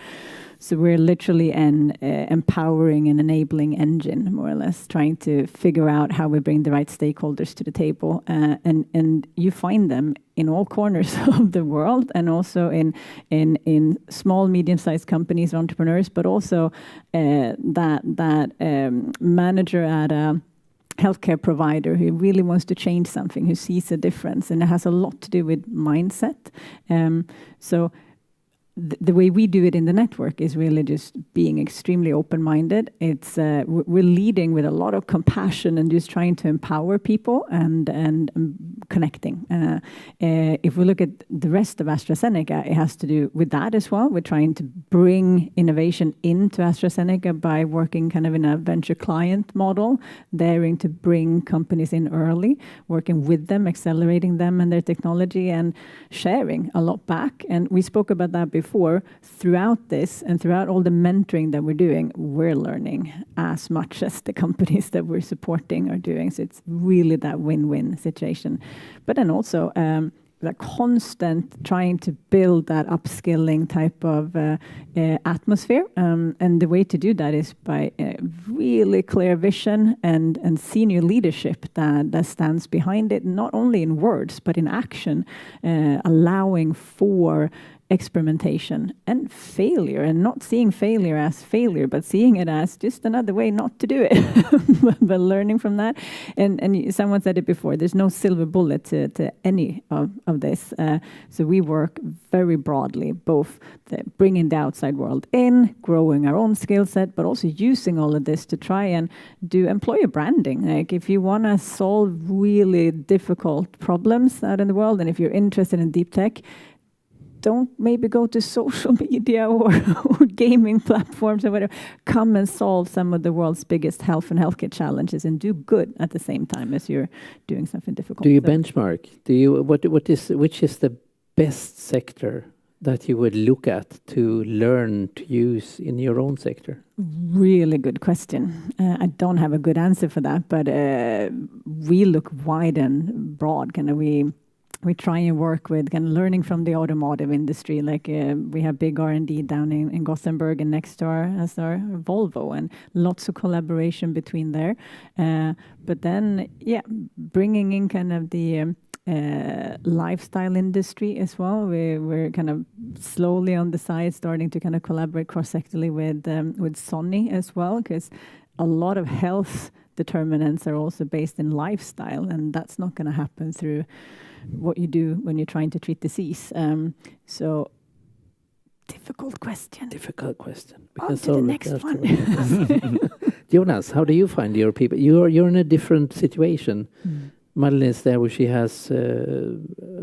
So we're literally an empowering and enabling engine, more or less, trying to figure out how we bring the right stakeholders to the table. And you find them in all corners of the world, and also in small, medium-sized companies, entrepreneurs, but also that manager at a healthcare provider who really wants to change something, who sees a difference, and it has a lot to do with mindset. So the way we do it in the network is really just being extremely open-minded. It's we're leading with a lot of compassion and just trying to empower people and connecting. If we look at the rest of AstraZeneca, it has to do with that as well. We're trying to bring innovation into AstraZeneca by working kind of in a venture client model, daring to bring companies in early, working with them, accelerating them and their technology, and sharing a lot back. And we spoke about that before. Throughout this and throughout all the mentoring that we're doing, we're learning as much as the companies that we're supporting are doing. So it's really that win-win situation. But then also that constant trying to build that upskilling type of atmosphere. And the way to do that is by really clear vision and senior leadership that stands behind it, not only in words, but in action, allowing for experimentation and failure, and not seeing failure as failure, but seeing it as just another way not to do it, but learning from that. And someone said it before, there's no silver bullet to any of this. So we work very broadly, both bringing the outside world in, growing our own skill set, but also using all of this to try and do employer branding. Like if you want to solve really difficult problems out in the world, and if you're interested in deep tech, don't maybe go to social media or gaming platforms or whatever. Come and solve some of the world's biggest health and healthcare challenges and do good at the same time as you're doing something difficult. Do you benchmark? Do you which is the best sector that you would look at to learn to use in your own sector? Really good question. I don't have a good answer for that, but we look wide and broad. We try and work with kind of learning from the automotive industry. Like we have big R&D down in Gothenburg, and next to our Volvo, and lots of collaboration between there. But then, bringing in kind of the lifestyle industry as well. We're kind of slowly on the side starting to kind of collaborate cross-sectorally with Sony as well, because a lot of health determinants are also based in lifestyle, and that's not going to happen through what you do when you're trying to treat disease. So, difficult question. On to the next one. Jonas, how do you find your people? You're in a different situation. Madeleine is there where she has a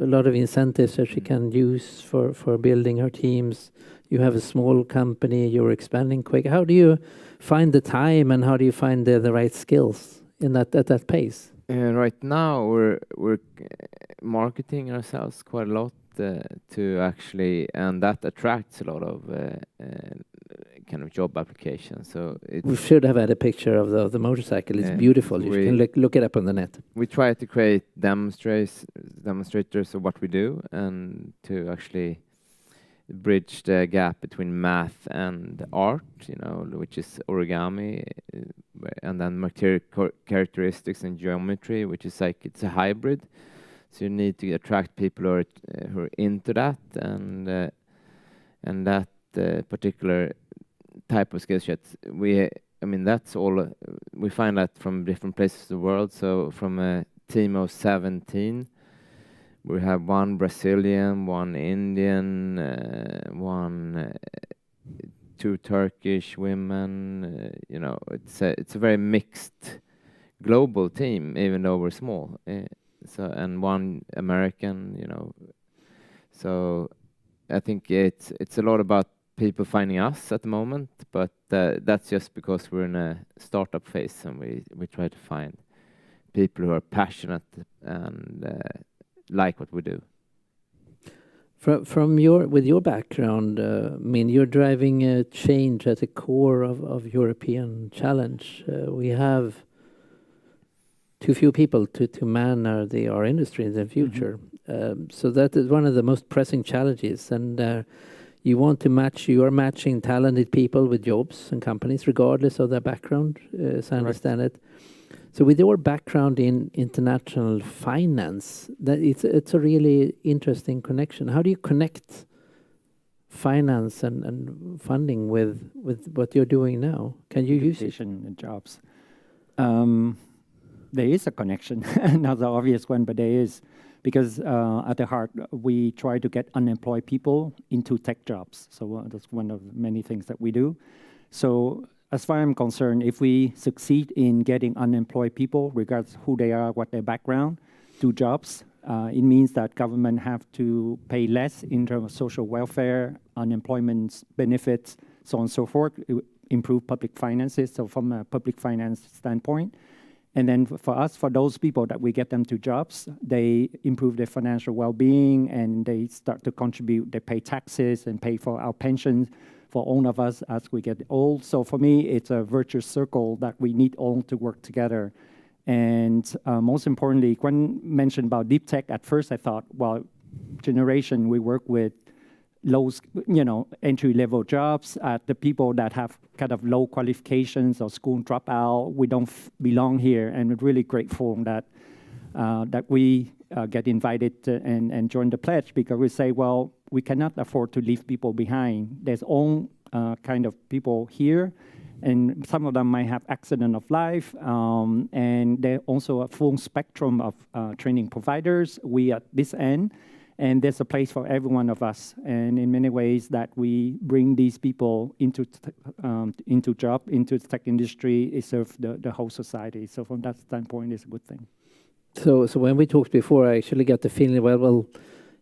lot of incentives that she can use for building her teams. You have a small company, you're expanding quick. How do you find the time and how do you find the right skills at that pace? Right now, we're marketing ourselves quite a lot to actually, and that attracts a lot of kind of job applications. So we should have had a picture of the motorcycle. It's beautiful. You can look it up on the net. We try to create demonstrators of what we do, and to actually bridge the gap between math and art, which is origami, and then material characteristics and geometry, which is like it's a hybrid. So you need to attract people who are into that, and that particular type of skill sets. That's all we find that from different places of the world. So from a team of 17. We have one Brazilian, one Indian, two Turkish women. It's a very mixed global team, even though we're small. And one American. So I think it's a lot about people finding us at the moment, but that's just because we're in a startup phase, and we try to find people who are passionate and like what we do. With your background, you're driving a change at the core of European challenge. We have too few people to man our industry in the future. So that is one of the most pressing challenges. And you want to you are matching talented people with jobs and companies, regardless of their background, as I understand it. So with your background in international finance, it's a really interesting connection. How do you connect finance and funding with what you're doing now? Can you use it? And jobs. There is a connection, not the obvious one, but there is. Because at the heart, we try to get unemployed people into tech jobs. So that's one of many things that we do. So as far as I'm concerned, if we succeed in getting unemployed people, regardless who they are, what their background, to jobs, it means that government have to pay less in terms of social welfare, unemployment benefits, so on and so forth, improve public finances. So from a public finance standpoint, and then for us, for those people that we get them to jobs, they improve their financial well-being and they start to contribute, they pay taxes and pay for our pensions for all of us as we get old. So for me, it's a virtuous circle that we need all to work together. And most importantly, when mentioned about deep tech, at first I thought, well, generation, we work with low, entry-level jobs, the people that have kind of low qualifications or school dropout, we don't belong here, and we're really grateful that we get invited and join the pledge, because we say, well, we cannot afford to leave people behind. There's all kind of people here, and some of them might have accident of life, and there's also a full spectrum of training providers. We at this end. And there's a place for every one of us. And in many ways that we bring these people into the tech industry, it serves the whole society. So from that standpoint, it's a good thing. So when we talked before, I actually got the feeling, well,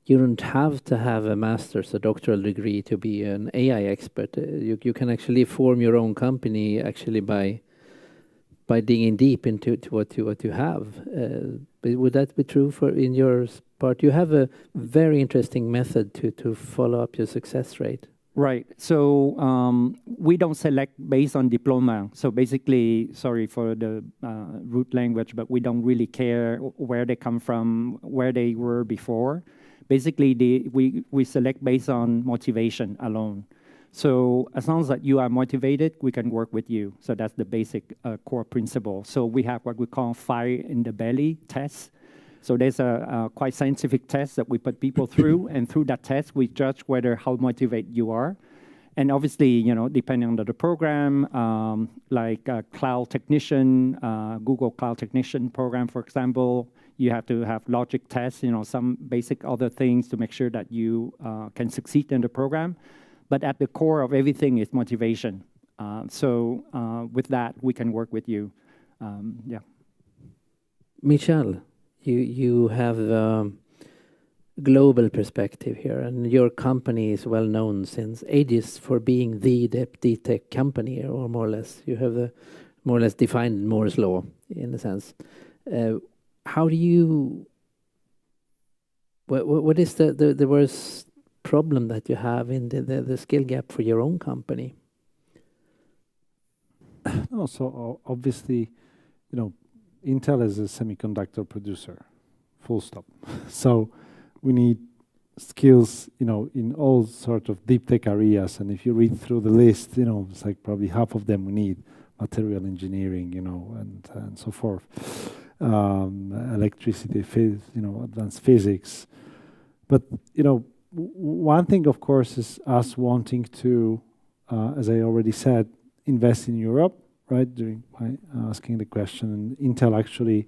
you don't have to have a master's, a doctoral degree to be an AI expert. You can actually form your own company actually by digging deep into what you have. Would that be true in your part? You have a very interesting method to follow up your success rate. Right. So we don't select based on diploma. So basically, sorry for the rude language, but we don't really care where they come from, where they were before. Basically, we select based on motivation alone. So as long as that you are motivated, we can work with you. So that's the basic core principle. So we have what we call fire in the belly test. So there's a quite scientific test that we put people through, and through that test, we judge how motivated you are. And obviously, depending on the program, like cloud technician, Google Cloud Technician program, for example, you have to have logic tests, some basic other things to make sure that you can succeed in the program. But at the core of everything is motivation. So with that, we can work with you. Yeah. Michal, you have global perspective here, and your company is well known since ages for being the deep tech company, or more or less. You have the more or less defined Moore's law in a sense. How do you? What is the worst problem that you have in the skill gap for your own company? No, so obviously, you know, Intel is a semiconductor producer, full stop. So we need skills, you know, in all sorts of deep tech areas. And if you read through the list, you know, it's like probably half of them we need material engineering, you know, and so forth. Electricity, you know, advanced physics. But, you know, one thing, of course, is us wanting to, as I already said, invest in Europe, right? During my asking the question, and Intel actually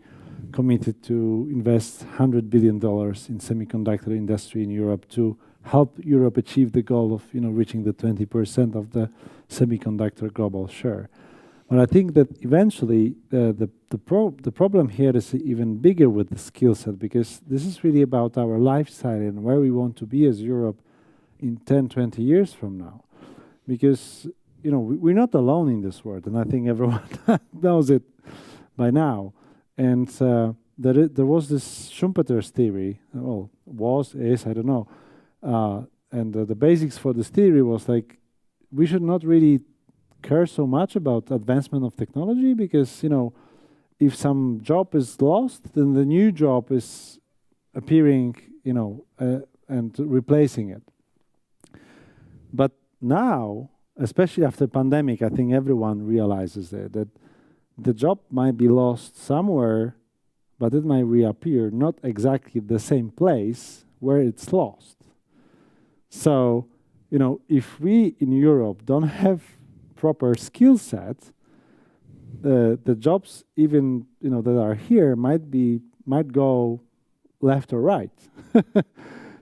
committed to invest $100 billion in semiconductor industry in Europe to help Europe achieve the goal of, you know, reaching the 20% of the semiconductor global share. But I think that eventually the problem here is even bigger with the skill set, because this is really about our lifestyle and where we want to be as Europe in 10, 20 years from now. Because, you know, we're not alone in this world, and I think everyone knows it by now. And there was this Schumpeter's theory, well, is, I don't know. And the basics for this theory was like, we should not really care so much about advancement of technology, because, you know, if some job is lost, then the new job is appearing, you know, and replacing it. But now, especially after pandemic, I think everyone realizes that the job might be lost somewhere, but it might reappear not exactly the same place where it's lost. So, you know, if we in Europe don't have proper skill set, the jobs even, you know, that are here might go left or right.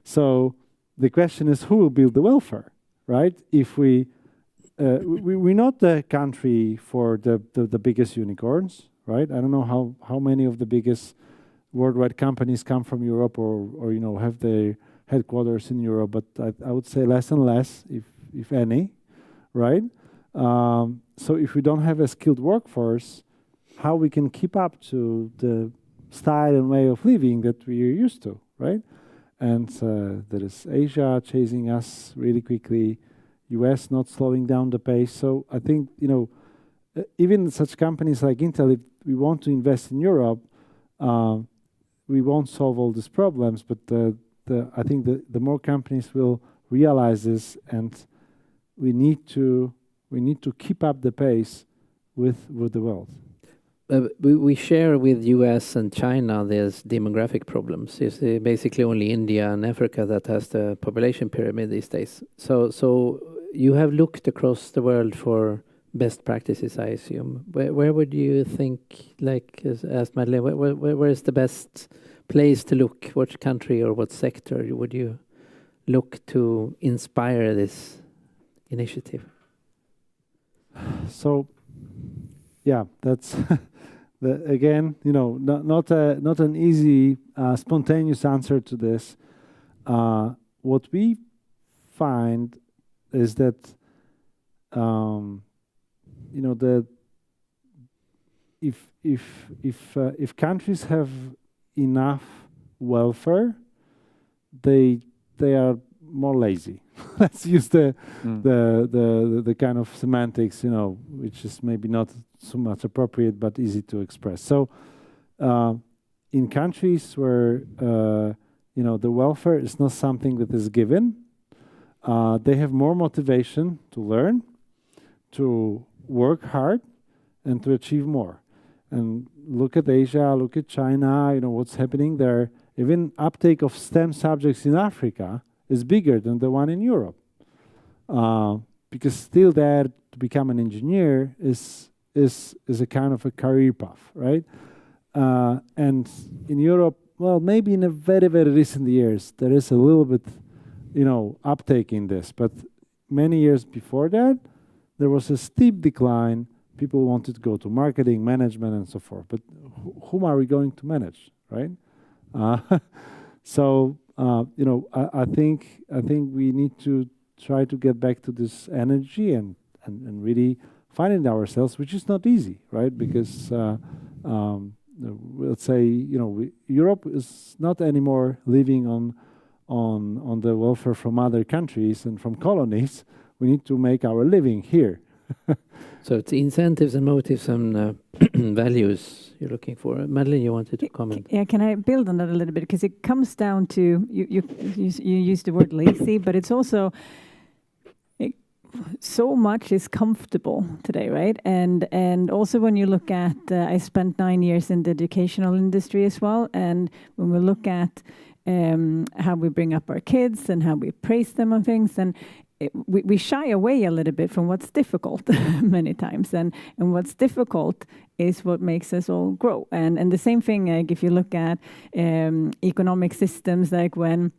So the question is, who will build the welfare, right? If we're not the country for the biggest unicorns, right? I don't know how many of the biggest worldwide companies come from Europe or you know, have their headquarters in Europe, but I would say less and less, if any, right? So if we don't have a skilled workforce, how we can keep up to the style and way of living that we are used to, right? And there is Asia chasing us really quickly, US not slowing down the pace. So I think, you know, even such companies like Intel, if we want to invest in Europe, we won't solve all these problems, but I think the more companies will realize this, and we need to keep up the pace with the world. We share with US and China there's demographic problems. It's basically only India and Africa that has the population pyramid these days. So you have looked across the world for best practices, I assume. Where would you think, like as Madeleine, where is the best place to look? What country or what sector would you look to inspire this initiative? So, yeah, that's again, you know, not an easy, spontaneous answer to this. What we find is that, you know, if countries have enough welfare, they are more lazy. Let's use the kind of semantics, you know, which is maybe not so much appropriate but easy to express. So in countries where you know, the welfare is not something that is given, they have more motivation to learn, to work hard, and to achieve more. And look at Asia, look at China, you know, what's happening there. Even uptake of STEM subjects in Africa is bigger than the one in Europe. Because still there, to become an engineer is a kind of a career path, right? And in Europe, well, maybe in a very, very recent years, there is a little bit, you know, uptake in this. But many years before that, there was a steep decline. People wanted to go to marketing, management, and so forth. But whom are we going to manage, right? So I think we need to try to get back to this energy and really finding ourselves, which is not easy, right? Because let's say Europe is not anymore living on the welfare from other countries and from colonies. We need to make our living here. So it's incentives and motives and values you're looking for. Madeleine, you wanted to comment? Yeah, can I build on that a little bit? Because it comes down to, you use the word lazy, but it's also, so much is comfortable today, right? And also when you look at, I spent 9 years in the educational industry as well, and when we look at how we bring up our kids and how we praise them on things, and we shy away a little bit from what's difficult many times, and what's difficult is what makes us all grow. And the same thing, like if you look at economic systems, like when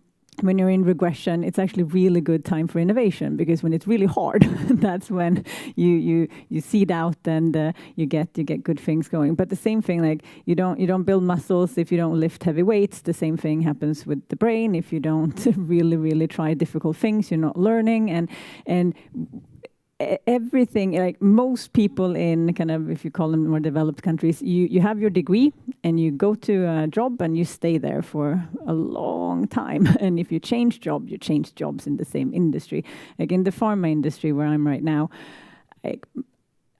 you're in regression, it's actually really good time for innovation, because when it's really hard, that's when you seed out and you get good things going. But the same thing, like you don't build muscles if you don't lift heavy weights. The same thing happens with the brain. If you don't really try difficult things, you're not learning. And everything, like most people in kind of, if you call them more developed countries, you have your degree and you go to a job and you stay there for a long time. And if you change job, you change jobs in the same industry. Like in the pharma industry where I'm right now,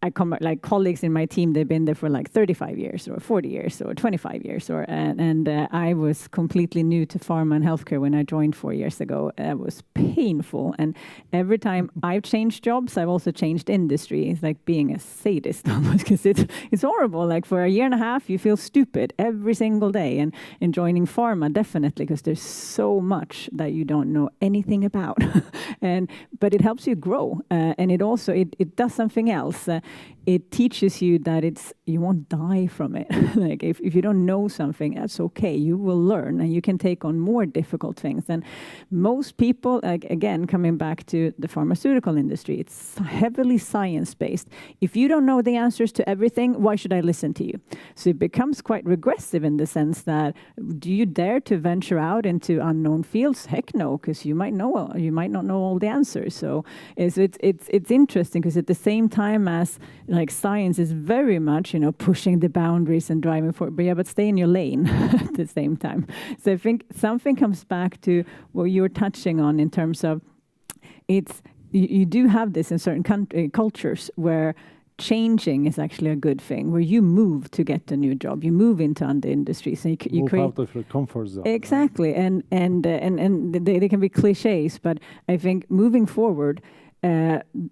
I come like colleagues in my team, they've been there for like 35 years or 40 years or 25 years. And I was completely new to pharma and healthcare when I joined 4 years ago. It was painful. And every time I've changed jobs, I've also changed industry. It's like being a sadist almost, because it's horrible. Like for a year and a half, you feel stupid every single day. And joining pharma, definitely, because there's so much that you don't know anything about. But it helps you grow. And it also, it does something else. It teaches you that you won't die from it. Like if you don't know something, that's okay. You will learn and you can take on more difficult things. And most people, like again, coming back to the pharmaceutical industry, it's heavily science-based. If you don't know the answers to everything, why should I listen to you? So it becomes quite regressive in the sense that, do you dare to venture out into unknown fields? Heck no, because you might not know all the answers. So it's interesting, because at the same time as like science is very much, pushing the boundaries and driving forward, but stay in your lane at the same time. So I think something comes back to what you're touching on in terms of you do have this in certain cultures where changing is actually a good thing, where you move to get a new job, you move into other industries, and you move create out of your comfort zone. Exactly, and they can be cliches, but I think moving forward,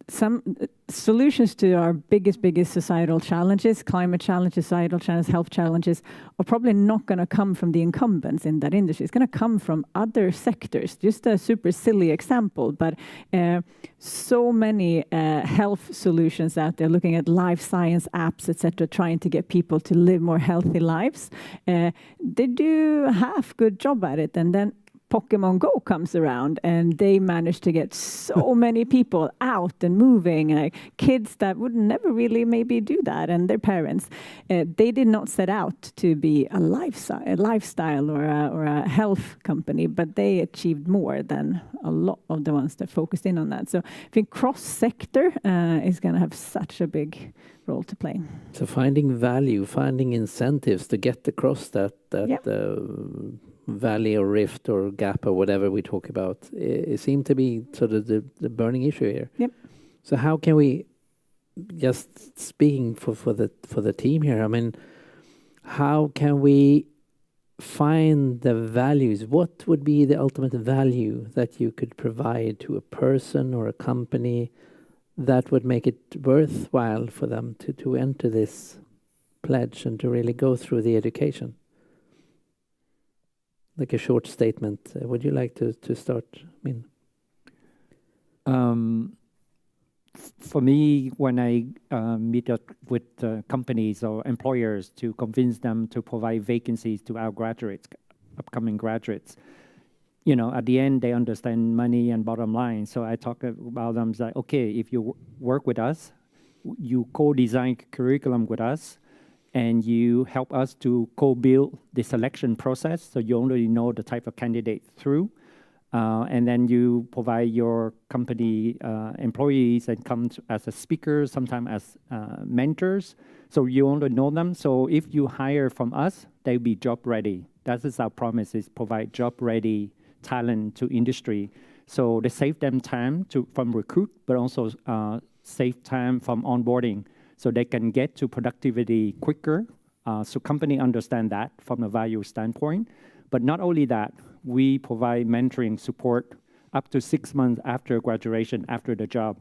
some solutions to our biggest societal challenges, climate challenges, societal challenges, health challenges, are probably not going to come from the incumbents in that industry. It's going to come from other sectors. Just a super silly example, but so many health solutions out there looking at life science apps, etc., trying to get people to live more healthy lives. They do a half good job at it, and then Pokemon Go comes around and they manage to get so many people out and moving, like kids that would never really maybe do that, and their parents. They did not set out to be a lifestyle or a health company, but they achieved more than a lot of the ones that focused in on that. So I think cross-sector is going to have such a big role to play. So finding value, finding incentives to get across that valley or rift or gap or whatever we talk about, it seemed to be sort of the burning issue here. Yep. So how can we, just speaking for the team here, I mean, how can we find the values? What would be the ultimate value that you could provide to a person or a company that would make it worthwhile for them to enter this pledge and to really go through the education? Like a short statement. Would you like to start? For me, when I meet up with companies or employers to convince them to provide vacancies to our graduates, upcoming graduates, at the end, they understand money and bottom line. So I talk about them like, okay, if you work with us, you co-design curriculum with us, and you help us to co-build the selection process, so you already know the type of candidate through. And then you provide your company employees and come as a speaker, sometimes as mentors. So you already know them. So if you hire from us, they'll be job ready. That is our promise, is provide job ready talent to industry. So they save them time from recruit, but also save time from onboarding. So they can get to productivity quicker. So company understand that from a value standpoint. But not only that, we provide mentoring support up to 6 months after graduation, after the job.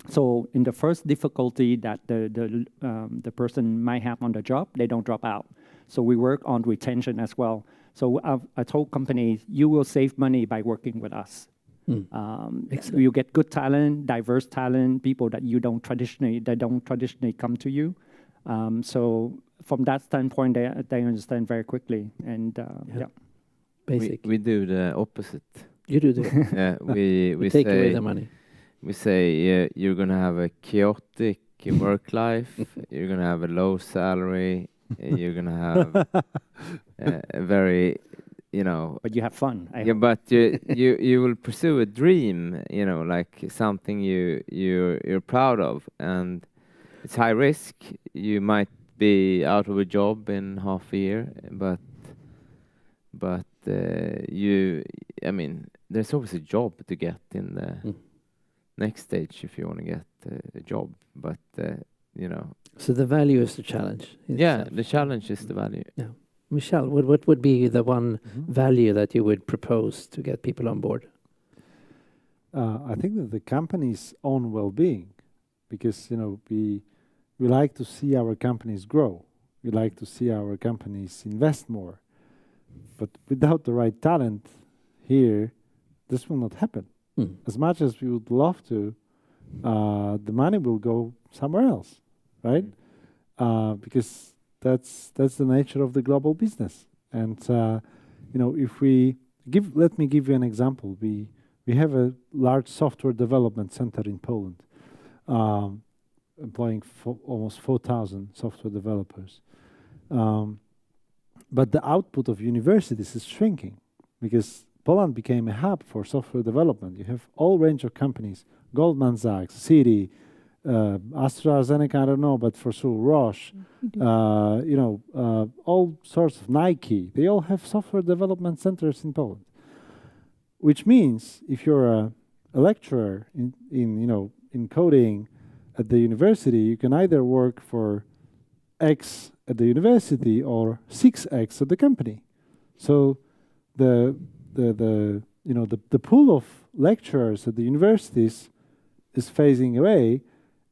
So in the first difficulty that the person might have on the job, they don't drop out. So we work on retention as well. So I told companies, you will save money by working with us. You get good talent, diverse talent, people that don't traditionally come to you. So from that standpoint, they understand very quickly. And yeah. Basically. We do the opposite. You do the yeah, we take say, away the money. We say you're gonna have a chaotic work life. You're gonna have a low salary. You're gonna have a very, But you have fun. Yeah, but you will pursue a dream. Like something you're proud of, and it's high risk. You might be out of a job in half a year, but there's always a job to get in the next stage if you want to get a job. But So the value is the challenge. Yeah, the challenge is the value. Yeah, Michel, what would be the one value that you would propose to get people on board? I think that the company's own well-being, because we like to see our companies grow. We like to see our companies invest more. But without the right talent here, this will not happen. As much as we would love to, the money will go somewhere else, right? Because that's the nature of the global business. And if let me give you an example. We have a large software development center in Poland, employing almost 4,000 software developers. But the output of universities is shrinking because Poland became a hub for software development. You have all range of companies, Goldman Sachs, Citi, AstraZeneca, I don't know, but for sure Roche, all sorts of Nike. They all have software development centers in Poland. Which means if you're a lecturer in coding at the university, you can either work for X at the university or 6X at the company. So the pool of lecturers at the universities is phasing away,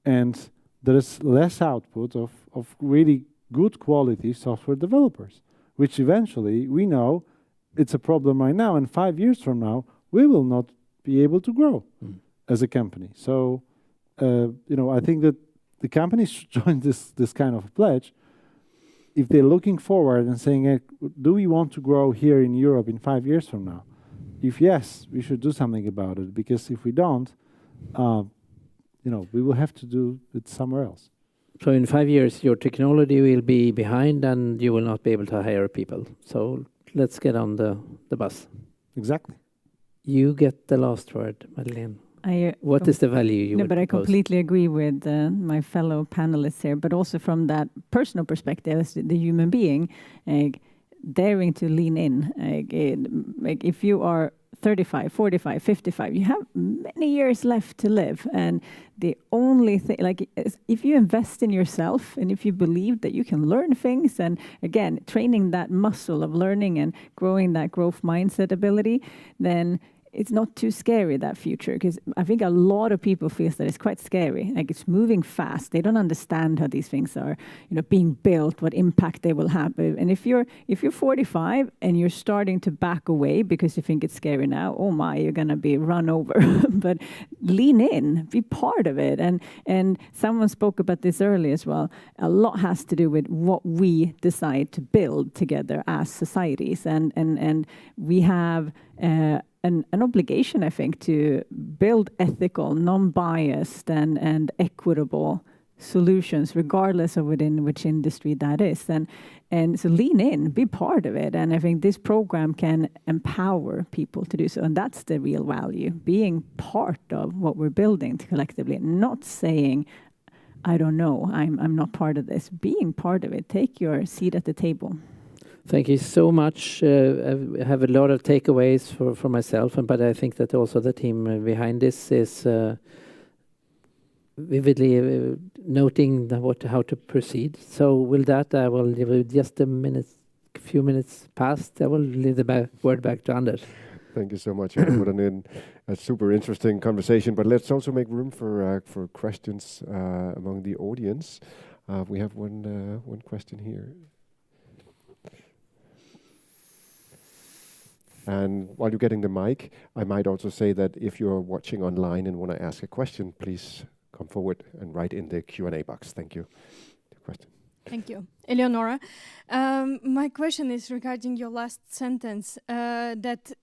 and there is less output of really good quality software developers, which eventually we know it's a problem right now, and 5 years from now we will not be able to grow as a company. So I think that the companies should join this kind of pledge if they're looking forward and saying, hey, do we want to grow here in Europe in 5 years from now? If yes, we should do something about it, because if we don't, we will have to do it somewhere else. So in 5 years, your technology will be behind and you will not be able to hire people. So let's get on the bus. Exactly. You get the last word, Madeleine. What is the value you would but I propose? completely agree with my fellow panelists here, but also from that personal perspective as the human being, daring to lean in. If you are 35, 45, 55, you have many years left to live. And the only thing, if you invest in yourself and if you believe that you can learn things, and again, training that muscle of learning and growing that growth mindset ability, then it's not too scary, that future, because I think a lot of people feel that it's quite scary. Like, it's moving fast. They don't understand how these things are, being built, what impact they will have. And if you're 45 and you're starting to back away because you think it's scary now, oh my, you're gonna be run over. But lean in, be part of it. And someone spoke about this earlier as well. A lot has to do with what we decide to build together as societies, and we have an obligation, I think, to build ethical, non-biased and equitable solutions, regardless of within which industry that is. And so lean in, be part of it. And I think this program can empower people to do so. And that's the real value, being part of what we're building collectively, not saying, I don't know, I'm not part of this. Being part of it, take your seat at the table. Thank you so much. I have a lot of takeaways for myself, but I think that also the team behind this is vividly noting how to proceed. So with that, I will leave just a few minutes past. I will leave the word back to Anders. Thank you so much for putting in a super interesting conversation. But let's also make room for questions among the audience. We have one question here. And while you're getting the mic, I might also say that if you're watching online and want to ask a question, please come forward and write in the Q&A box. Thank you. Question. Thank you. Eleonora, my question is regarding your last sentence, that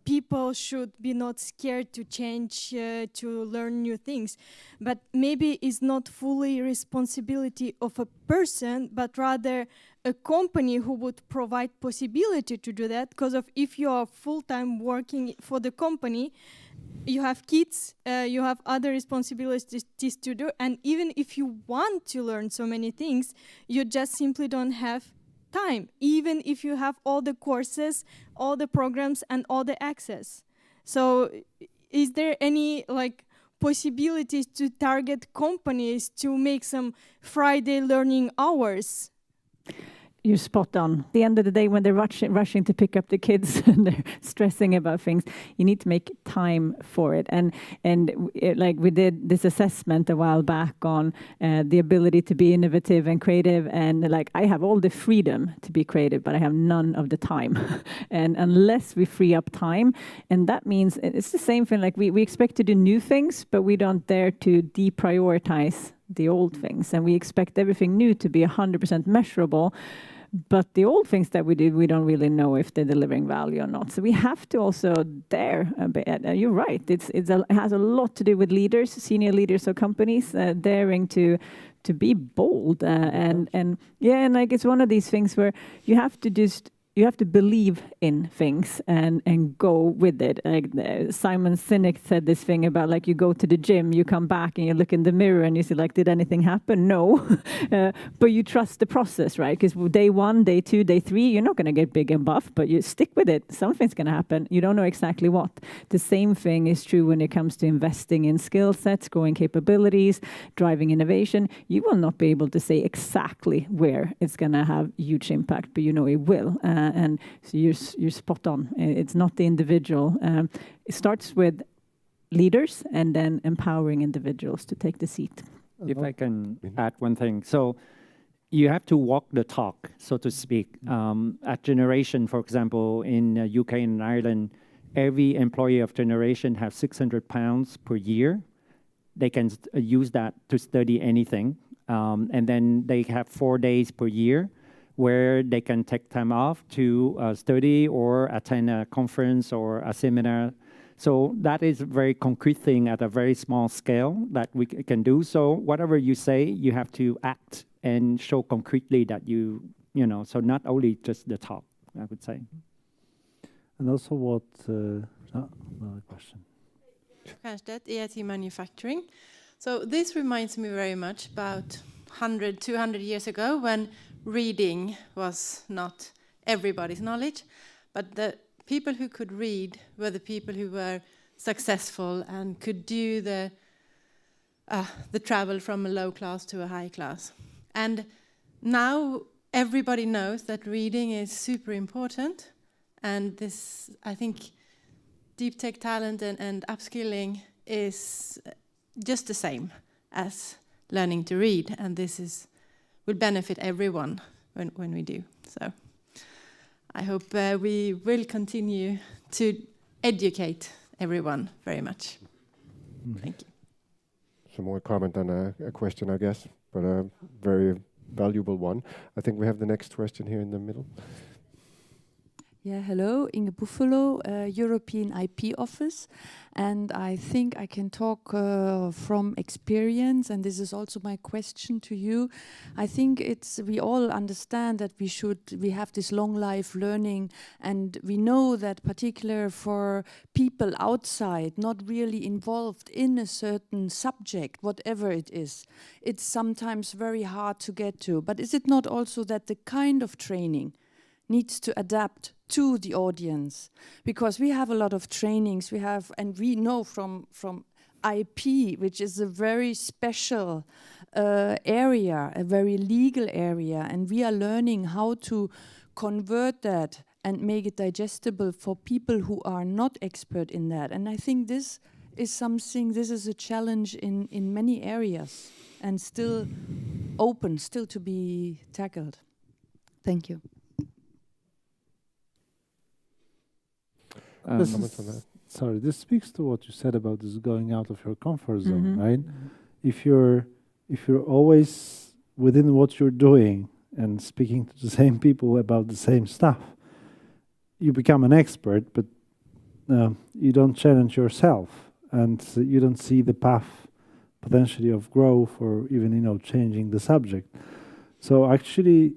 people should be not scared to change, to learn new things. But maybe it's not fully responsibility of a person, but rather a company who would provide possibility to do that. Because if you are full-time working for the company, you have kids, you have other responsibilities to do, and even if you want to learn so many things, you just simply don't have time, even if you have all the courses, all the programs, and all the access. So is there any possibilities to target companies to make some Friday learning hours? You're spot on. At the end of the day, when they're rushing to pick up the kids and they're stressing about things, you need to make time for it. And we did this assessment a while back on the ability to be innovative and creative. And I have all the freedom to be creative, but I have none of the time. And unless we free up time, and that means it's the same thing. We expect to do new things, but we don't dare to deprioritize the old things. And we expect everything new to be 100% measurable. But the old things that we do, we don't really know if they're delivering value or not. So we have to also dare a bit. You're right. It has a lot to do with leaders, senior leaders of companies, daring to be bold. And it's one of these things where you have to believe in things and go with it. Simon Sinek said this thing about you go to the gym, you come back and you look in the mirror and you say did anything happen? No. But you trust the process, right? Because day 1, day 2, day 3, you're not going to get big and buff, but you stick with it. Something's going to happen. You don't know exactly what. The same thing is true when it comes to investing in skill sets, growing capabilities, driving innovation. You will not be able to say exactly where it's going to have huge impact, but you know it will. And so you're spot on. It's not the individual. It starts with leaders and then empowering individuals to take the seat. If I can add one thing. So you have to walk the talk, so to speak. At Generation, for example, in UK and Ireland, every employee of Generation has £600 per year. They can use that to study anything. And then they have 4 days per year where they can take time off to study or attend a conference or a seminar. So that is a very concrete thing at a very small scale that we can do. So whatever you say, you have to act and show concretely that so not only just the talk, I would say. And also another question. Kärnstedt, EIT Manufacturing. So this reminds me very much about 100, 200 years ago when reading was not everybody's knowledge, but the people who could read were the people who were successful and could do the travel from a low class to a high class. And now everybody knows that reading is super important, and this, I think, deep tech talent and upskilling is just the same as learning to read, and this will benefit everyone when we do. So I hope we will continue to educate everyone very much. Thank you. Some more comment on a question, I guess, but a very valuable one. I think we have the next question here in the middle. Yeah, hello, Inge Buffalo, European IP Office, and I think I can talk from experience, and this is also my question to you. I think we all understand that we have this long life learning, and we know that particular for people outside, not really involved in a certain subject, whatever it is, it's sometimes very hard to get to. But is it not also that the kind of training needs to adapt to the audience? Because we have a lot of trainings, and we know from IP, which is a very special area, a very legal area, and we are learning how to convert that and make it digestible for people who are not expert in that. And I think this is a challenge in many areas, and still open, still to be tackled. Thank you. Sorry, this speaks to what you said about this going out of your comfort zone, right? If you're always within what you're doing and speaking to the same people about the same stuff, you become an expert, but you don't challenge yourself, and you don't see the path potentially of growth or even changing the subject. So actually,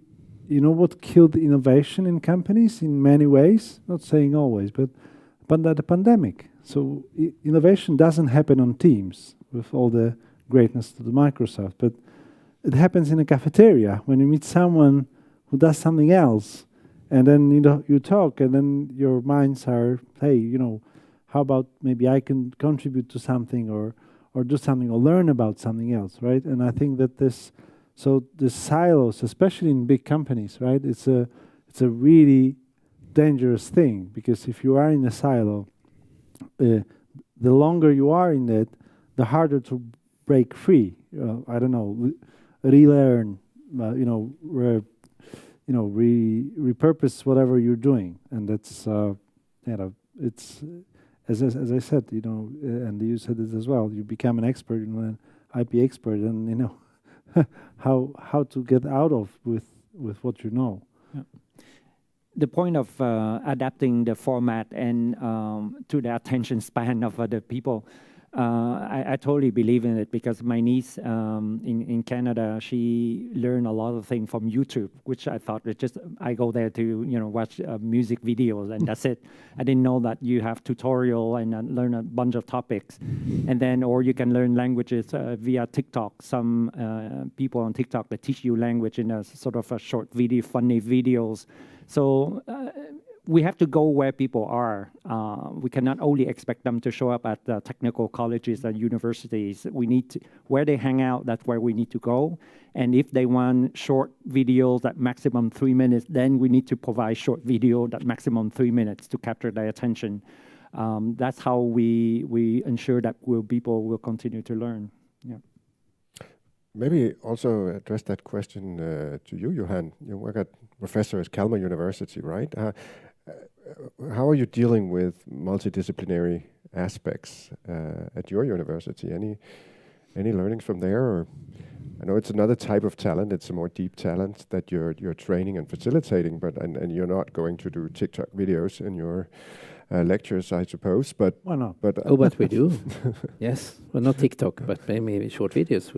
what killed innovation in companies in many ways? Not saying always, but the pandemic. So innovation doesn't happen on Teams with all the greatness to the Microsoft, but it happens in a cafeteria when you meet someone who does something else, and then you talk, and then your minds are, hey, how about maybe I can contribute to something or do something or learn about something else, right? And I think that the silos, especially in big companies, right? It's a really dangerous thing, because if you are in a silo, the longer you are in it, the harder to break free. I don't know, relearn, repurpose whatever you're doing, and that's it's as I said, and you said it as well. You become an expert, an IP expert, and how to get out of with what you know. Yeah. The point of adapting the format and to the attention span of other people, I totally believe in it, because my niece in Canada, she learned a lot of things from YouTube, which I thought was just, I go there to watch music videos and that's it. I didn't know that you have tutorial and learn a bunch of topics, and then or you can learn languages via TikTok. Some people on TikTok that teach you language in a sort of a short video, funny videos. So we have to go where people are. We cannot only expect them to show up at the technical colleges and universities. We need to, where they hang out, that's where we need to go. And if they want short videos at maximum 3 minutes, then we need to provide short video that maximum 3 minutes to capture their attention. That's how we ensure that people will continue to learn. Yeah. Maybe also address that question to you, Johan. You work at professor at Kalmar University, right? How are you dealing with multidisciplinary aspects at your university? Any learnings from there? Or I know it's another type of talent. It's a more deep talent that you're training and facilitating, but and you're not going to do TikTok videos in your lectures, I suppose. But why not? But but we do. Yes, well, not TikTok, but maybe short videos.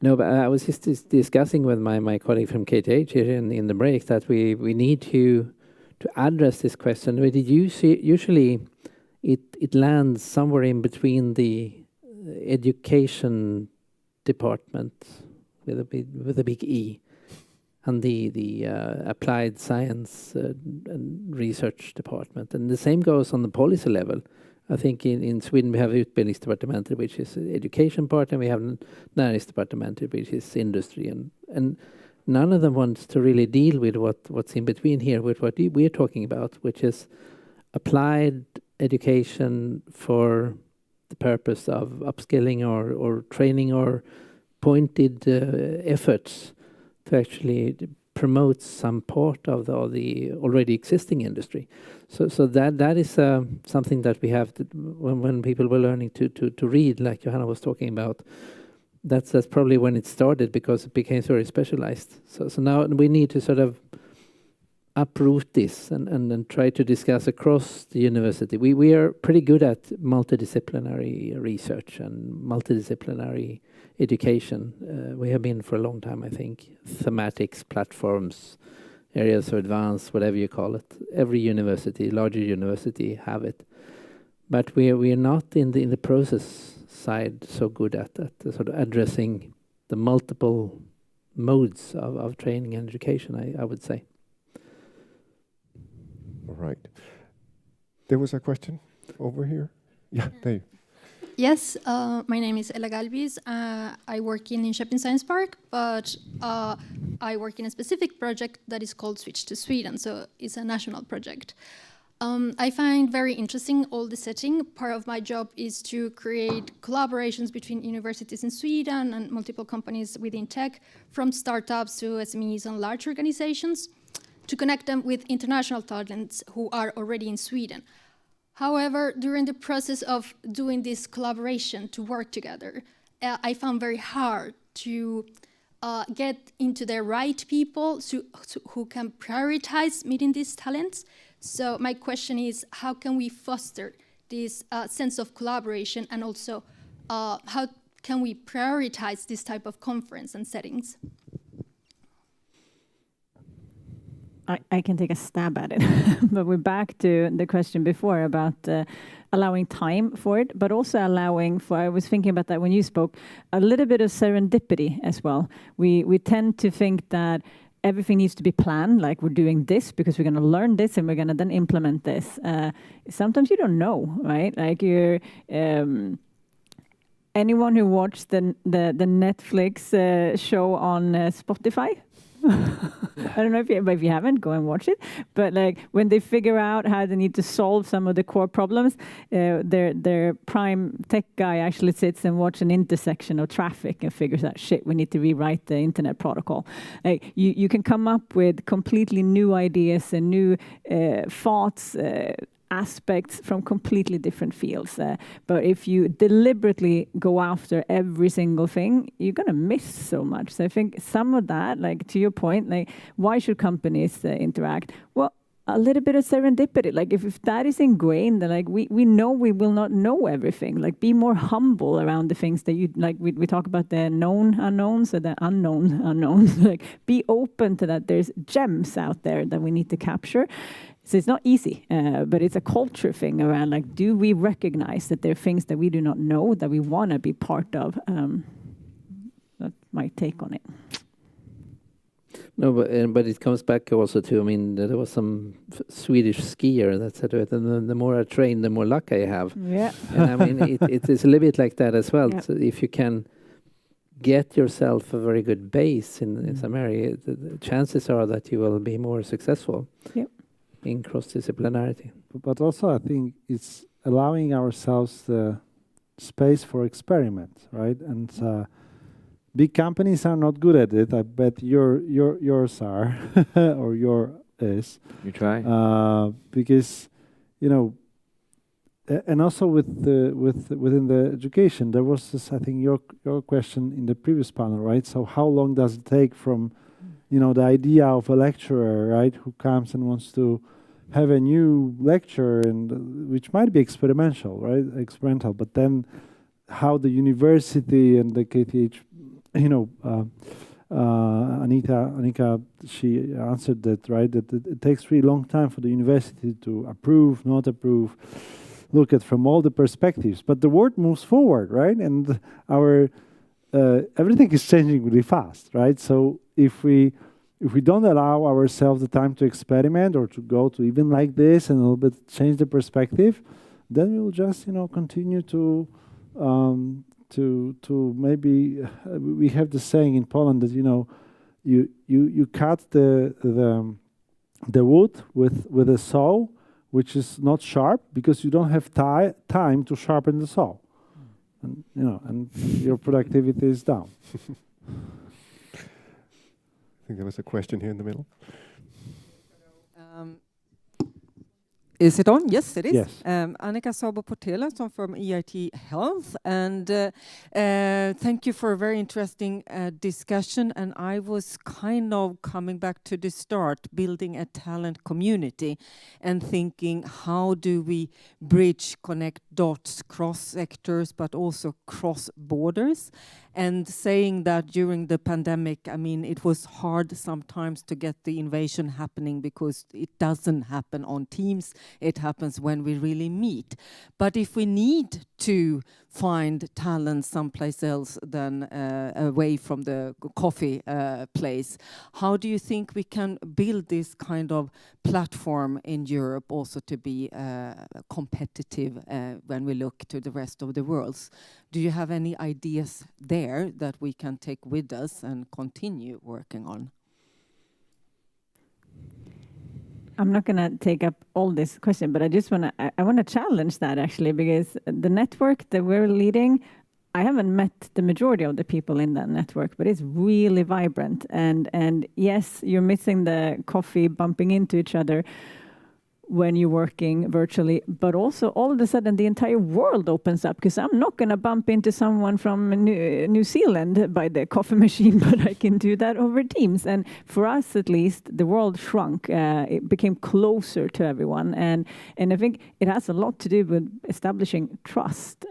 No, but I was just discussing with my colleague from KTH here in the break that we need to address this question. But usually it lands somewhere in between the education department with a big E and the applied science and research department, and the same goes on the policy level. I think in Sweden we have Utbildningsdepartementet, which is education part, and we have Näringsdepartementet, which is industry, and none of them wants to really deal with what's in between here, with what we're talking about, which is applied education for the purpose of upskilling or training or pointed efforts to actually promote some part of the already existing industry. So that is something that we have to, when people were learning to read, like Johanna was talking about. That's probably when it started, because it became very specialized. So now we need to sort of uproot this and try to discuss across the university. We are pretty good at multidisciplinary research and multidisciplinary education. We have been for a long time, I think. Thematics, platforms, areas of advance, whatever you call it. Every university, larger university, have it. But we are not in the process side so good at sort of addressing the multiple modes of training and education, I would say. All right. There was a question over here. Yeah, there. Yes, my name is Ella Galvis. I work in Linköping Science Park, but I work in a specific project that is called Switch to Sweden, so it's a national project. I find very interesting all the setting. Part of my job is to create collaborations between universities in Sweden and multiple companies within tech, from startups to SMEs and large organizations, to connect them with international talents who are already in Sweden. However, during the process of doing this collaboration to work together, I found very hard to get into the right people who can prioritize meeting these talents. So my question is, how can we foster this sense of collaboration, and also how can we prioritize this type of conference and settings? I can take a stab at it, but we're back to the question before about allowing time for it, but also allowing for, I was thinking about that when you spoke, a little bit of serendipity as well. We tend to think that everything needs to be planned, like we're doing this because we're going to learn this and we're going to then implement this. Sometimes you don't know, right? Like you're... anyone who watched the Netflix show on Spotify? I don't know if you haven't, go and watch it. But like when they figure out how they need to solve some of the core problems, their prime tech guy actually sits and watches an intersection of traffic and figures out, shit, we need to rewrite the internet protocol. Like you can come up with completely new ideas and new thoughts, aspects from completely different fields. But if you deliberately go after every single thing, you're going to miss so much. So I think some of that, like to your point, like why should companies interact? Well, a little bit of serendipity. Like if that is ingrained, then like we know we will not know everything. Like be more humble around the things that you like. We talk about the known unknowns or the unknown unknowns. Like be open to that. There's gems out there that we need to capture. So it's not easy, but it's a culture thing around like, do we recognize that there are things that we do not know that we want to be part of? That's my take on it. No, but it comes back also to, I mean, there was some Swedish skier that said it, and the more I train, the more luck I have. Yeah. And I mean, it is a little bit like that as well. Yeah. So if you can get yourself a very good base in some area, the chances are that you will be more successful. Yep. In cross-disciplinarity. But also I think it's allowing ourselves the space for experiment, right? And big companies are not good at it. I bet yours are, or your is. You try. Because, you know, and also within the education, there was this, I think, your question in the previous panel, right? So how long does it take from, you know, the idea of a lecturer, right, who comes and wants to have a new lecture, and which might be experimental, but then how the university and the KTH, you know, Anika, she answered that, right, that it takes really long time for the university to approve, not approve, look at from all the perspectives. But the world moves forward, right, and our everything is changing really fast, right? So if we don't allow ourselves the time to experiment or to go to even like this and a little bit change the perspective, then we will just, you know, continue to maybe we have the saying in Poland that, you know, you cut the wood with a saw which is not sharp because you don't have time to sharpen the saw, and you know, and your productivity is down. I think there was a question here in the middle. Is it on? Yes, it is. Yes. Annika Sabo-Portela, I'm from EIT Health, and thank you for a very interesting discussion. And I was kind of coming back to the start, building a talent community and thinking, how do we bridge, connect dots, cross sectors, but also cross borders? And saying that during the pandemic, I mean, it was hard sometimes to get the innovation happening because it doesn't happen on Teams. It happens when we really meet. But if we need to find talent someplace else than away from the coffee place, how do you think we can build this kind of platform in Europe also to be competitive when we look to the rest of the world? Do you have any ideas there that we can take with us and continue working on? I'm not going to take up all this question, but I just want to I want to challenge that actually, because the network that we're leading, I haven't met the majority of the people in that network, but it's really vibrant. And yes, you're missing the coffee bumping into each other when you're working virtually, but also all of a sudden the entire world opens up, because I'm not going to bump into someone from New Zealand by the coffee machine, but I can do that over Teams. And for us, at least, the world shrunk. It became closer to everyone. And I think it has a lot to do with establishing trust.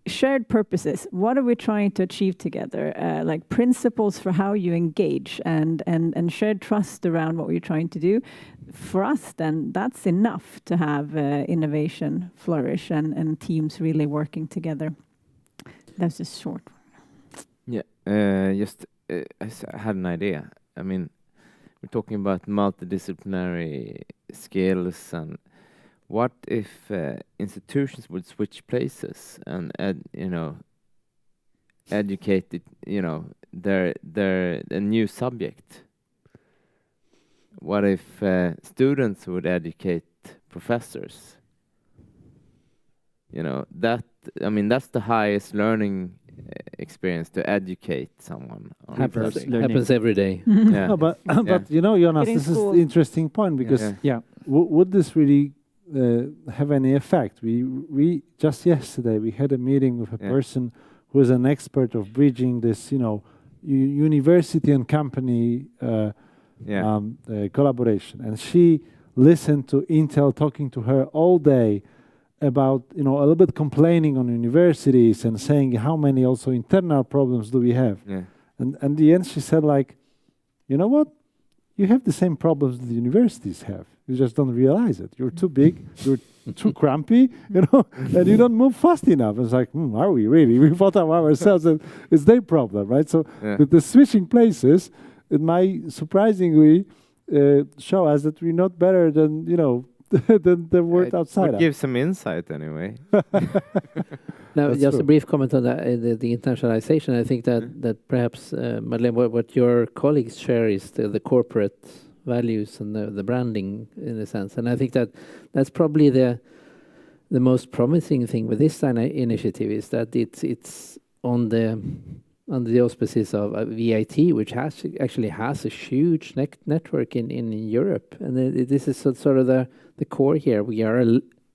Shared purposes. What are we trying to achieve together? Like principles for how you engage and shared trust around what we're trying to do. For us, then, that's enough to have innovation flourish and teams really working together. That's just short. Yeah, I had an idea. I mean, we're talking about multidisciplinary skills, and what if institutions would switch places and educate a new subject? What if students would educate professors? That's the highest learning experience, to educate someone. Happens every day. Yeah. No, but Jonas, this is the interesting point, because would this really have any effect? We just yesterday we had a meeting with a person who is an expert of bridging this, university and company collaboration, and she listened to Intel talking to her all day about a little bit complaining on universities and saying how many also internal problems do we have. And in the end she said, like, you know what, you have the same problems the universities have, you just don't realize it. You're too big, you're too crampy, and you don't move fast enough. It's like, are we really? We thought of ourselves that it's their problem, right? So the switching places, it might surprisingly show us that we're not better than than the world outside. It gives some insight anyway. Now, just a brief comment on that, the internationalization. I think that perhaps, Madeleine, what your colleagues share is the corporate values and the branding, in a sense. And I think that's probably the most promising thing with this initiative, is that it's on the auspices of EIT, which actually has a huge network in Europe. And this is sort of the core here. We are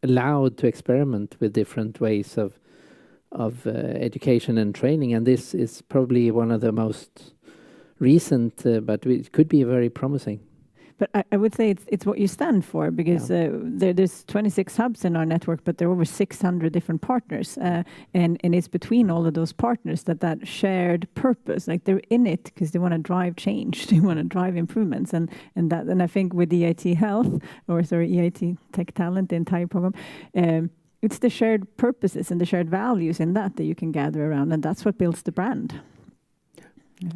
allowed to experiment with different ways of education and training, and this is probably one of the most recent, but it could be very promising. But I would say it's what you stand for, because there's 26 hubs in our network, but there are over 600 different partners, and it's between all of those partners that shared purpose, like they're in it because they want to drive change, they want to drive improvements, and I think with EIT Health, EIT Tech Talent, the entire program, it's the shared purposes and the shared values in that you can gather around, and that's what builds the brand.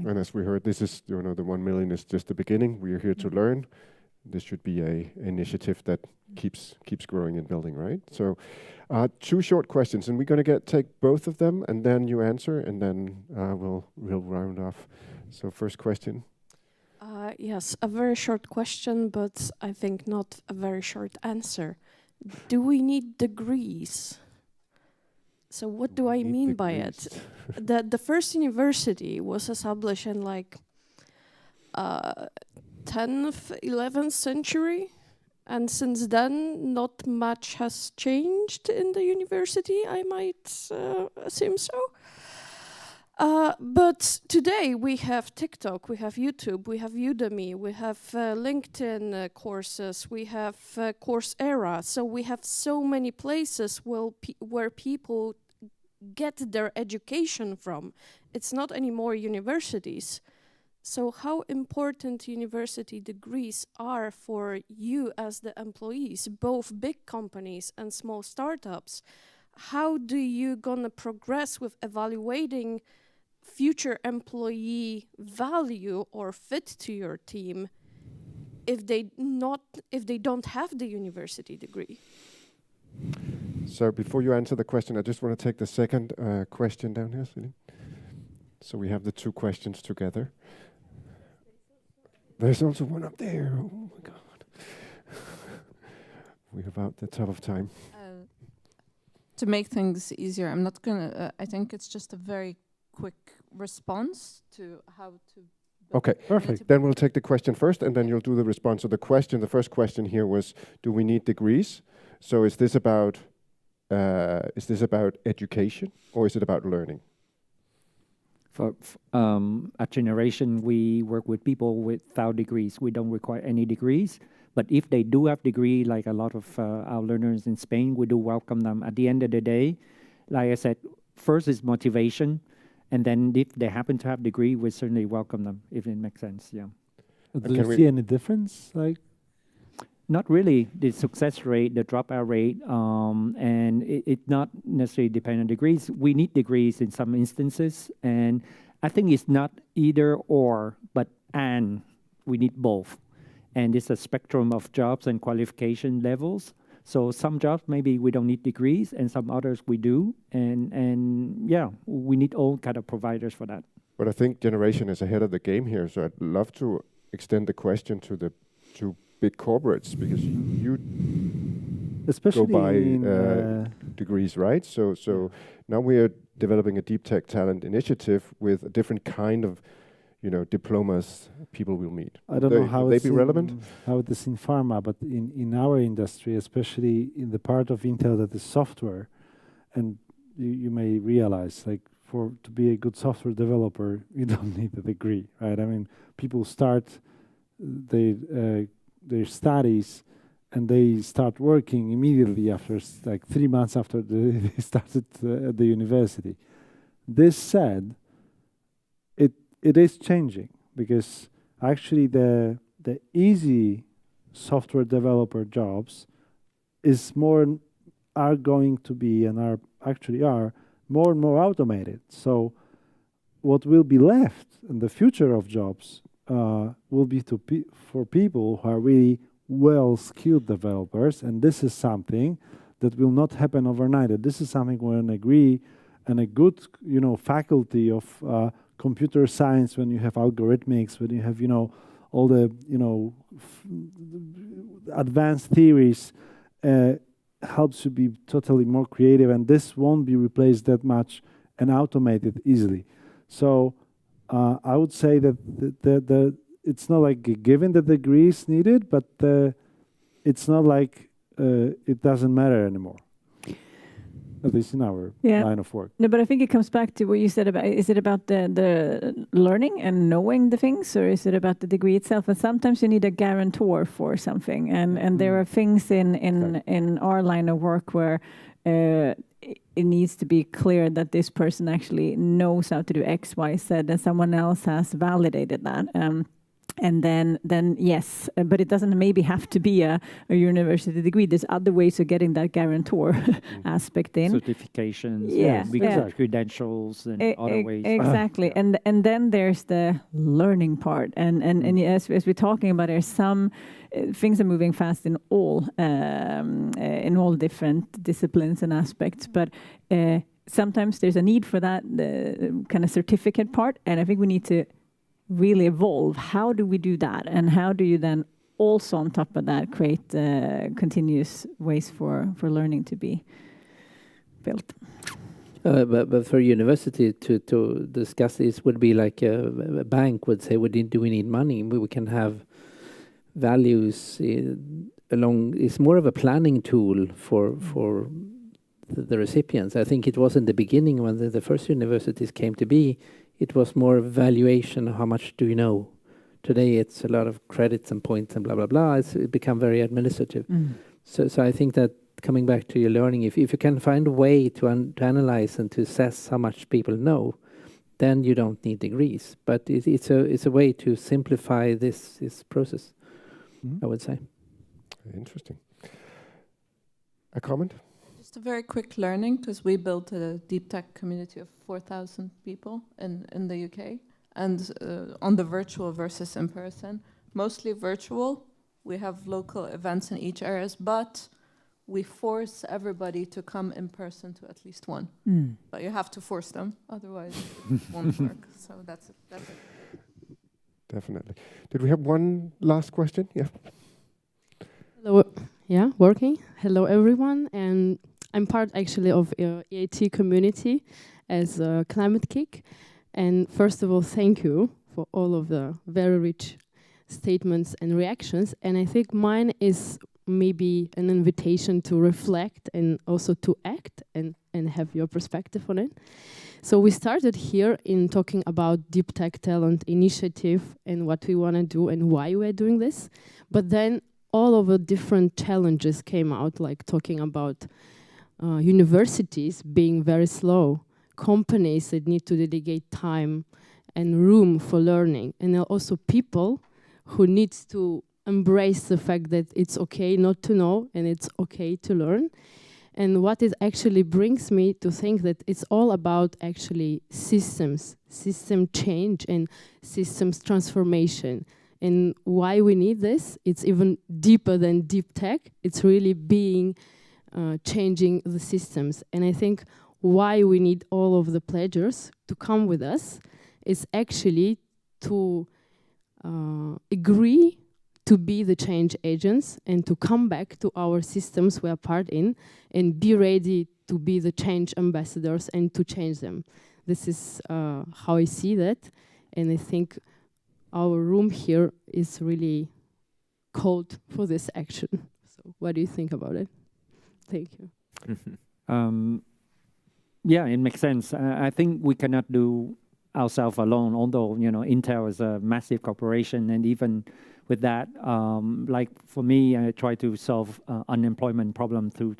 And as we heard, this is, the 1 million is just the beginning. We are here to learn. This should be a initiative that keeps growing and building, right? So 2 short questions, and we're going to take both of them, and then you answer, and then we'll round off. So first question. Yes, a very short question, but I think not a very short answer. Do we need degrees? So what do I mean by it? The first university was established in like 10th, 11th century. And since then, not much has changed in the university, I might assume so. But today we have TikTok, we have YouTube, we have Udemy, we have LinkedIn courses, we have Coursera. So we have so many places where people get their education from. It's not anymore universities. So how important university degrees are for you as the employees, both big companies and small startups? How do you gonna progress with evaluating future employee value or fit to your team if they don't have the university degree? So before you answer the question, I just want to take the second question down here, Celine. So we have the two questions together. There's also one up there. Oh my God. We're about the top of time. To make things easier, I'm not gonna. I think it's just a very quick response to how to. Okay, perfect. Then we'll take the question first, and then you'll do the response. So the first question here was, do we need degrees? So is this about education, or is it about learning? For at Generation, we work with people without degrees. We don't require any degrees. But if they do have degree, like a lot of our learners in Spain, we do welcome them. At the end of the day, like I said, first is motivation. And then if they happen to have degree, we certainly welcome them, if it makes sense, yeah. Do you see any difference? Not really. The success rate, the dropout rate, and it not necessarily depend on degrees. We need degrees in some instances, and I think it's not either or, but and. We need both. And it's a spectrum of jobs and qualification levels. So some jobs, maybe we don't need degrees, and some others we do. And yeah, we need all kind of providers for that. But I think Generation is ahead of the game here, so I'd love to extend the question to big corporates, because you especially go by degrees, right? So now we are developing a deep tech talent initiative with a different kind of diplomas people will meet. I don't know how they be relevant? How it is in pharma, but in our industry, especially in the part of Intel that is software, and you may realize, to be a good software developer, you don't need a degree, right? I mean, people start their studies and they start working immediately after 3 months after they started at the university. This said, it is changing, because actually the easy software developer jobs are going to be and are more and more automated. So what will be left in the future of jobs will be for people who are really well-skilled developers, and this is something that will not happen overnight. This is something where an degree and a good, faculty of computer science, when you have algorithmics, when you have, all the, advanced theories, helps you be totally more creative, and this won't be replaced that much and automated easily. So I would say that it's not like a given that the degree is needed, but it's not like it doesn't matter anymore. At least in our line of work. No, but I think it comes back to what you said about, is it about the learning and knowing the things, or is it about the degree itself? And sometimes you need a guarantor for something. And there are things in our line of work where it needs to be clear that this person actually knows how to do X, Y, Z, and someone else has validated that. And then yes, but it doesn't maybe have to be a university degree. There's other ways of getting that guarantor aspect in. Certifications, credentials, and other ways. Exactly, and then there's the learning part. And as we're talking about, there's some things are moving fast in all different disciplines and aspects, but sometimes there's a need for that kind of certificate part, and I think we need to really evolve. How do we do that, and how do you then also on top of that create continuous ways for learning to be built? But for university to discuss this would be like a bank would say, do we need money? We can have values it's more of a planning tool for the recipients. I think it was in the beginning when the first universities came to be, it was more evaluation of how much do you know. Today it's a lot of credits and points and blah, blah, blah. It become very administrative. So I think that coming back to your learning, if you can find a way to analyze and to assess how much people know, then you don't need degrees. But it's a way to simplify this process, I would say. Interesting. A comment? Just a very quick learning, because we built a deep tech community of 4,000 people in the UK, and on the virtual versus in person, mostly virtual. We have local events in each areas, but we force everybody to come in person to at least one. But you have to force them, otherwise it won't work. So that's it. Definitely. Did we have one last question? Yeah. Hello. Yeah, working. Hello, everyone. And I'm part actually of EIT community as a climate kick. And first of all, thank you for all of the very rich statements and reactions. And I think mine is maybe an invitation to reflect and also to act and have your perspective on it. So we started here in talking about Deep Tech Talent Initiative and what we want to do and why we're doing this. But then all of the different challenges came out, like talking about universities being very slow, companies that need to dedicate time and room for learning, and also people who needs to embrace the fact that it's okay not to know and it's okay to learn. And what it actually brings me to think that it's all about actually systems, system change and systems transformation. And why we need this, it's even deeper than deep tech. It's really being changing the systems. And I think why we need all of the pledgers to come with us is actually to agree to be the change agents and to come back to our systems we are part in and be ready to be the change ambassadors and to change them. This is how I see that. And I think our room here is really called for this action. So what do you think about it? Thank you. Yeah, it makes sense. I think we cannot do ourselves alone, although, Intel is a massive corporation, and even with that, like for me, I try to solve unemployment problem through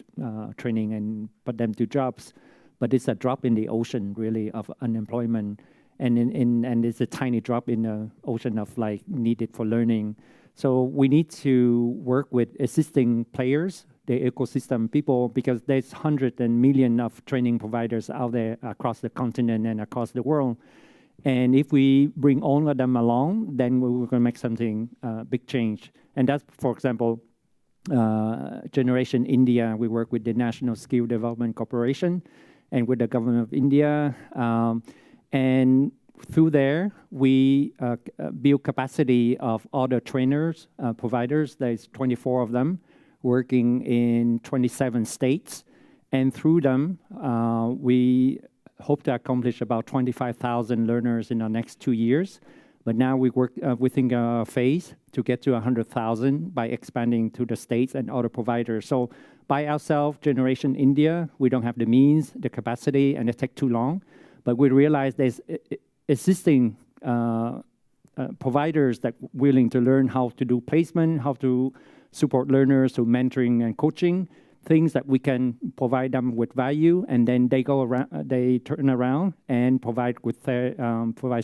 training and put them to jobs, but it's a drop in the ocean, really, of unemployment, and it's a tiny drop in the ocean of like needed for learning. So we need to work with existing players, the ecosystem people, because there's hundreds and millions of training providers out there across the continent and across the world. And if we bring all of them along, then we're going to make something big change. And that's, for example, Generation India. We work with the National Skill Development Corporation and with the government of India. And through there, we build capacity of other trainers, providers. There's 24 of them working in 27 states. And through them, we hope to accomplish about 25,000 learners in the next 2 years. But now we work within a phase to get to 100,000 by expanding to the states and other providers. So by ourselves, Generation India, we don't have the means, the capacity, and it takes too long. But we realize there's existing providers that are willing to learn how to do placement, how to support learners through mentoring and coaching, things that we can provide them with value, and then they go around, they turn around and provide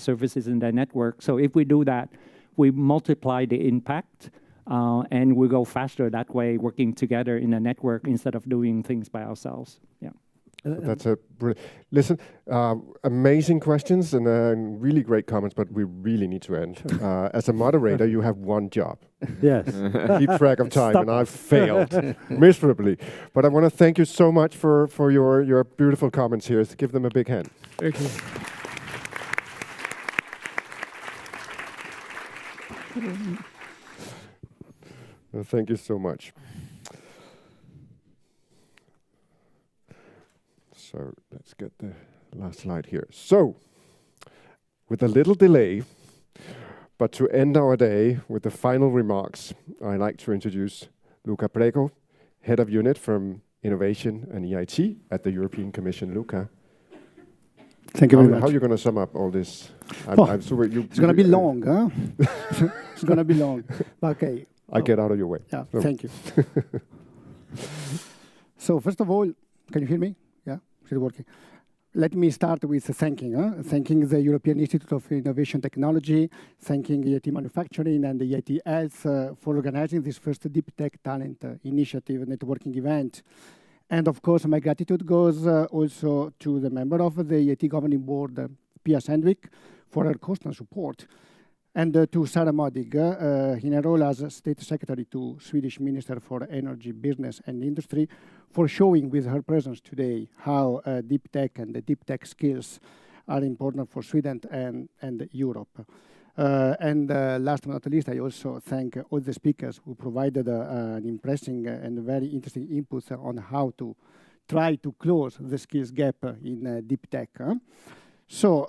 services in their network. So if we do that, we multiply the impact, and we go faster that way, working together in a network instead of doing things by ourselves. Yeah. That's a listen. Amazing questions and really great comments, but we really need to end. As a moderator, you have one job. Yes. Keep track of time, and I've failed miserably. But I want to thank you so much for your beautiful comments here. Give them a big hand. Thank you. Well, thank you so much. So let's get the last slide here. So, with a little delay, but to end our day with the final remarks, I'd like to introduce Luca Prego, Head of Unit from Innovation and EIT at the European Commission. Luca. Thank you very much. How are you going to sum up all this? I'm super, it's going to be long, huh? It's going to be long. Okay. I get out of your way. Yeah, thank you. So first of all, can you hear me? Yeah, is it working? Let me start with thanking. Thanking the European Institute of Innovation Technology, thanking EIT Manufacturing and the EIT Health for organizing this first Deep Tech Talent Initiative networking event. And of course, my gratitude goes also to the member of the EIT Governing Board, Pia Sandvik, for her constant support. And to Sarah Modig, in her role as State Secretary to Swedish Minister for Energy, Business and Industry, for showing with her presence today how deep tech and the deep tech skills are important for Sweden and Europe. And last but not least, I also thank all the speakers who provided an impressive and very interesting inputs on how to try to close the skills gap in deep tech. So,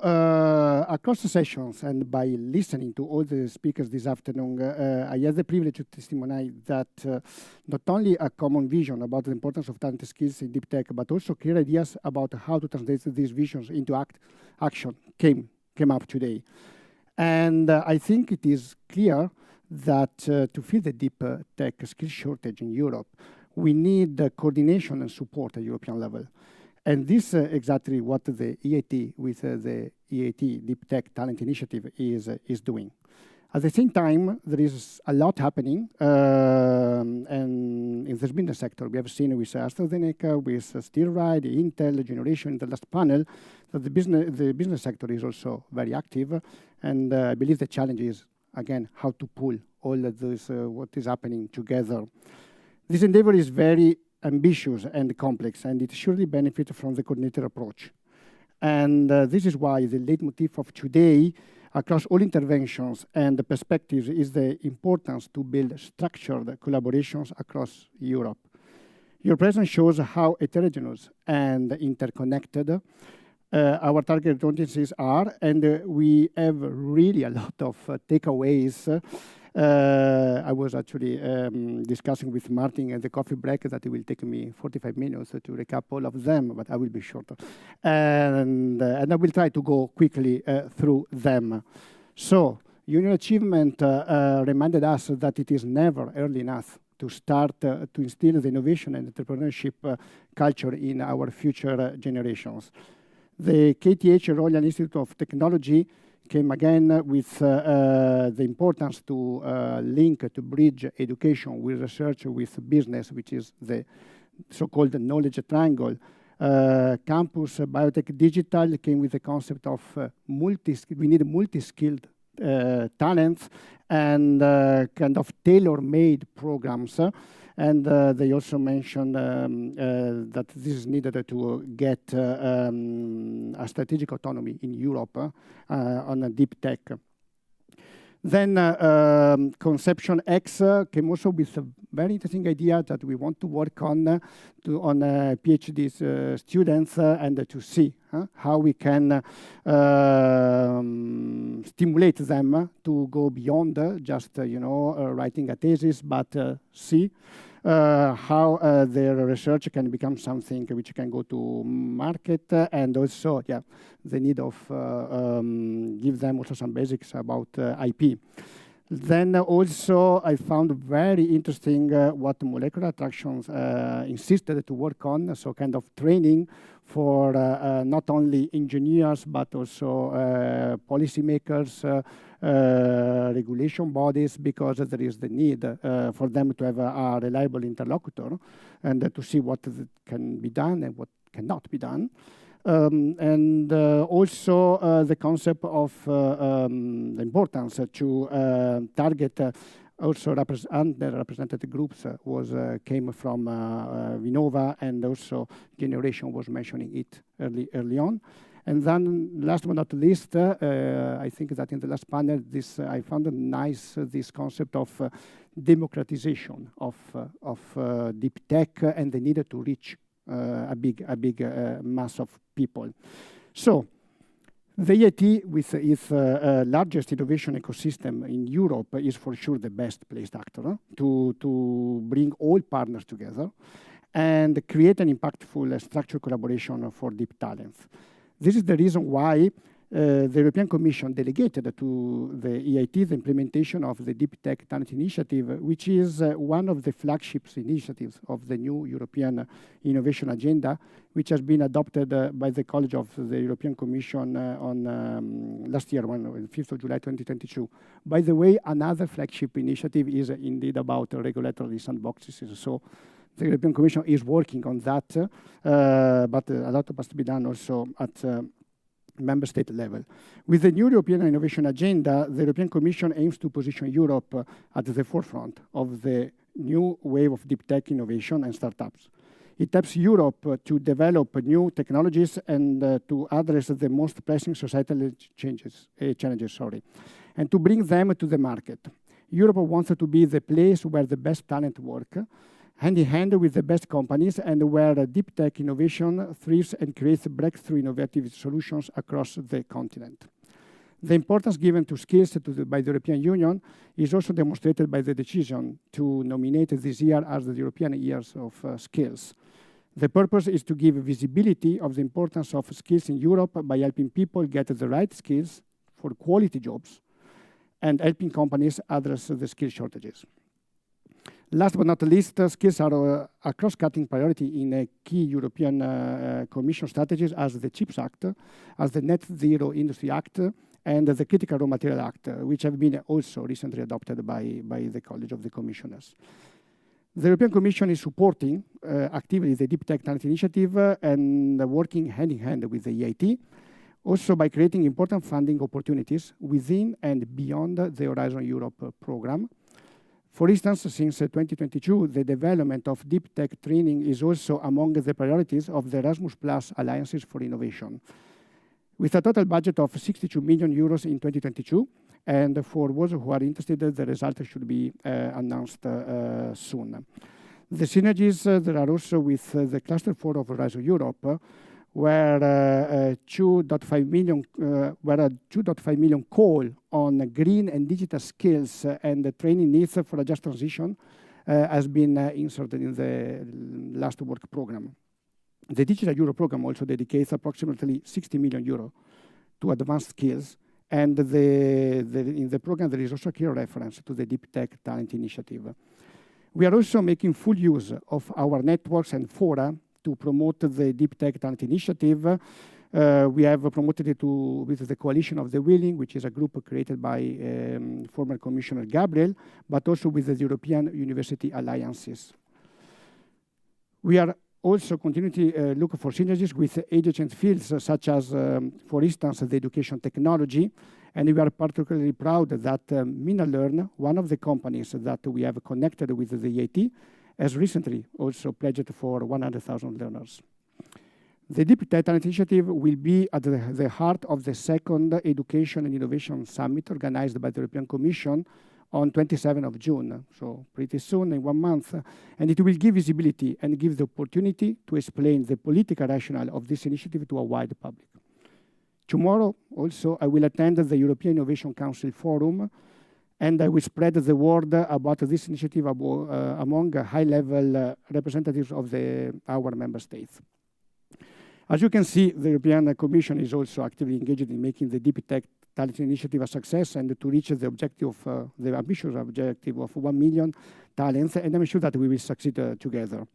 across the sessions and by listening to all the speakers this afternoon, I had the privilege to testimony that not only a common vision about the importance of talent skills in deep tech, but also clear ideas about how to translate these visions into action came up today. And I think it is clear that to fill the deep tech skill shortage in Europe, we need coordination and support at European level. And this is exactly what the EIT with the EIT Deep Tech Talent Initiative is doing. At the same time, there is a lot happening and in the business sector. We have seen with AstraZeneca, with Stirride, Intel, Generation in the last panel, that the business sector is also very active. And I believe the challenge is, again, how to pull all of this, what is happening together. This endeavor is very ambitious and complex, and it surely benefits from the coordinated approach. And this is why the leitmotif of today, across all interventions and the perspectives, is the importance to build structured collaborations across Europe. Your presence shows how heterogeneous and interconnected our target audiences are, and we have really a lot of takeaways. I was actually discussing with Martin at the coffee break that it will take me 45 minutes to recap all of them, but I will be shorter. And I will try to go quickly through them. So, union achievement reminded us that it is never early enough to start to instill the innovation and entrepreneurship culture in our future generations. The KTH Royal Institute of Technology came again with the importance to link, to bridge education with research, with business, which is the so-called knowledge triangle. Campus Biotech Digital came with the concept of we need multi-skilled talents and kind of tailor-made programs. And they also mentioned that this is needed to get a strategic autonomy in Europe on a deep tech. Then Conception X came also with a very interesting idea that we want to work on PhD students and to see how we can stimulate them to go beyond just writing a thesis, but see how their research can become something which can go to market, and also, the need of give them also some basics about IP. Then also I found very interesting what molecular attractions insisted to work on, so kind of training for not only engineers, but also policymakers, regulation bodies, because there is the need for them to have a reliable interlocutor and to see what can be done and what cannot be done. And also the concept of the importance to target also underrepresented groups came from Vinnova, and also Generation was mentioning it early on. And then, last but not least, I think that in the last panel, I found this concept of democratization of deep tech and the need to reach a big mass of people. So, The EIT, with its largest innovation ecosystem in Europe, is for sure the best placed actor to bring all partners together and create an impactful structured collaboration for deep talents. This is the reason why the European Commission delegated to the EIT the implementation of the Deep Tech Talent Initiative, which is one of the flagship initiatives of the new European Innovation Agenda, which has been adopted by the College of the European Commission on last year, on the 5th of July 2022. By the way, another flagship initiative is indeed about regulatory sandboxes. So the European Commission is working on that, but a lot must be done also at member state level. With the new European Innovation Agenda, the European Commission aims to position Europe at the forefront of the new wave of deep tech innovation and startups. It helps Europe to develop new technologies and to address the most pressing societal challenges, and to bring them to the market. Europe wants to be the place where the best talent work, hand in hand with the best companies, and where deep tech innovation thrives and creates breakthrough innovative solutions across the continent. The importance given to skills by the European Union is also demonstrated by the decision to nominate this year as the European Years of Skills. The purpose is to give visibility of the importance of skills in Europe by helping people get the right skills for quality jobs and helping companies address the skill shortages. Last but not least, skills are a cross-cutting priority in key European Commission strategies as the CHIPS Act, as the Net Zero Industry Act, and the Critical Raw Material Act, which have been also recently adopted by the College of the Commissioners. The European Commission is supporting actively the Deep Tech Talent Initiative and working hand in hand with the EIT, also by creating important funding opportunities within and beyond the Horizon Europe program. For instance, since 2022, the development of deep tech training is also among the priorities of the Erasmus Plus Alliances for Innovation, with a total budget of 62 million euros in 2022. And for those who are interested, the result should be announced soon. The synergies there are also with the Cluster 4 of Horizon Europe, where 2.5 million call on green and digital skills and the training needs for a just transition has been inserted in the last work program. The Digital Euro program also dedicates approximately 60 million euro to advanced skills, and in the program there is also a clear reference to the Deep Tech Talent Initiative. We are also making full use of our networks and fora to promote the Deep Tech Talent Initiative. We have promoted it with the Coalition of the Willing, which is a group created by former Commissioner Gabriel, but also with the European University Alliances. We are also continuing to look for synergies with adjacent fields, such as, for instance, the education technology. And we are particularly proud that MinaLearn, one of the companies that we have connected with the EIT, has recently also pledged for 100,000 learners. The Deep Tech Talent Initiative will be at the heart of the second Education and Innovation Summit organized by the European Commission on 27th of June, so pretty soon, in 1 month. And it will give visibility and give the opportunity to explain the political rationale of this initiative to a wide public. Tomorrow, also, I will attend the European Innovation Council Forum, and I will spread the word about this initiative among high-level representatives of our member states. As you can see, the European Commission is also actively engaged in making the Deep Tech Talent Initiative a success and to reach the objective, the ambitious objective of 1 million talents, and I'm sure that we will succeed together.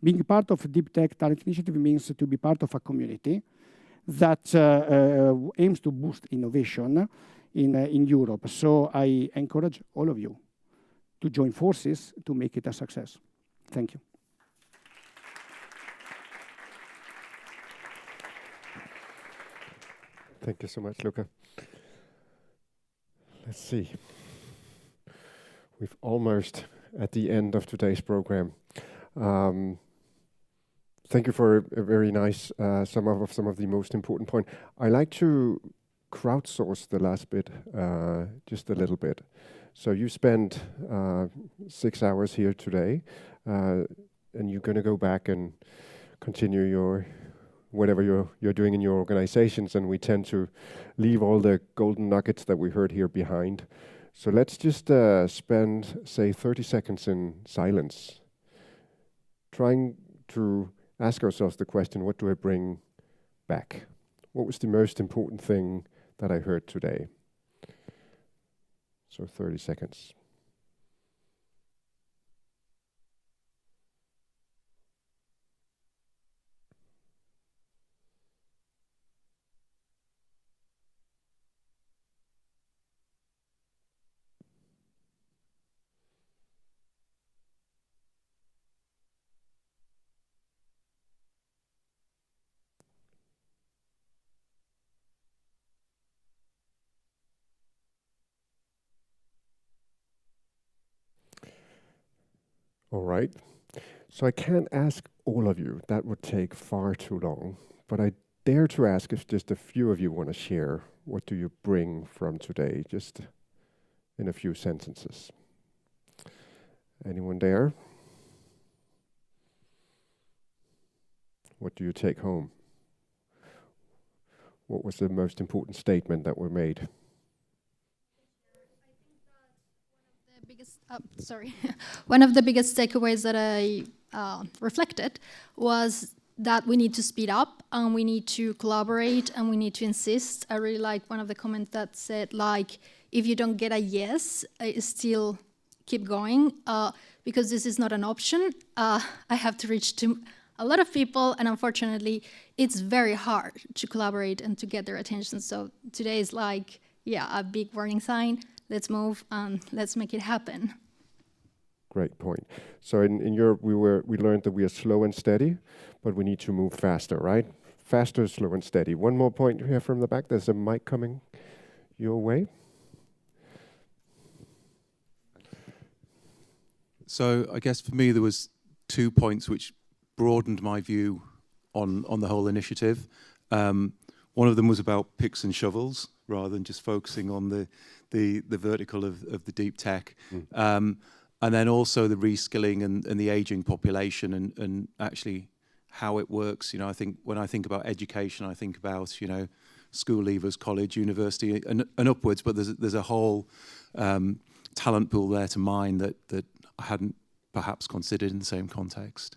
Being part of Deep Tech Talent Initiative means to be part of a community that aims to boost innovation in Europe. So I encourage all of you to join forces to make it a success. Thank you. Thank you so much, Luca. Let's see. We've almost at the end of today's program. Thank you for a very nice some of the most important point. I like to crowdsource the last bit just a little bit. So you spent 6 hours here today, and you're going to go back and continue your whatever you're doing in your organizations, and we tend to leave all the golden nuggets that we heard here behind. So let's just spend, say, 30 seconds in silence, trying to ask ourselves the question, what do I bring back? What was the most important thing that I heard today? So 30 seconds. All right. So I can't ask all of you. That would take far too long. But I dare to ask if just a few of you want to share. What do you bring from today? Just in a few sentences. Anyone dare? What do you take home? What was the most important statement that were made? One of the biggest takeaways that I reflected was that we need to speed up and we need to collaborate and we need to insist. I really like one of the comments that said, like, if you don't get a yes, still keep going, because this is not an option. I have to reach to a lot of people, and unfortunately, it's very hard to collaborate and to get their attention. So today is like, yeah, a big warning sign. Let's move and let's make it happen. Great point. So in Europe, we learned that we are slow and steady, but we need to move faster, right? Faster, slow and steady. One more point here from the back. There's a mic coming your way. So I guess for me, there was 2 points which broadened my view on the whole initiative. One of them was about picks and shovels, rather than just focusing on the vertical of the deep tech. And then also the reskilling and the aging population and actually how it works. You know, I think when I think about education, I think about, you know, school leavers, college, university, and upwards. But there's a whole talent pool there to mine that I hadn't perhaps considered in the same context.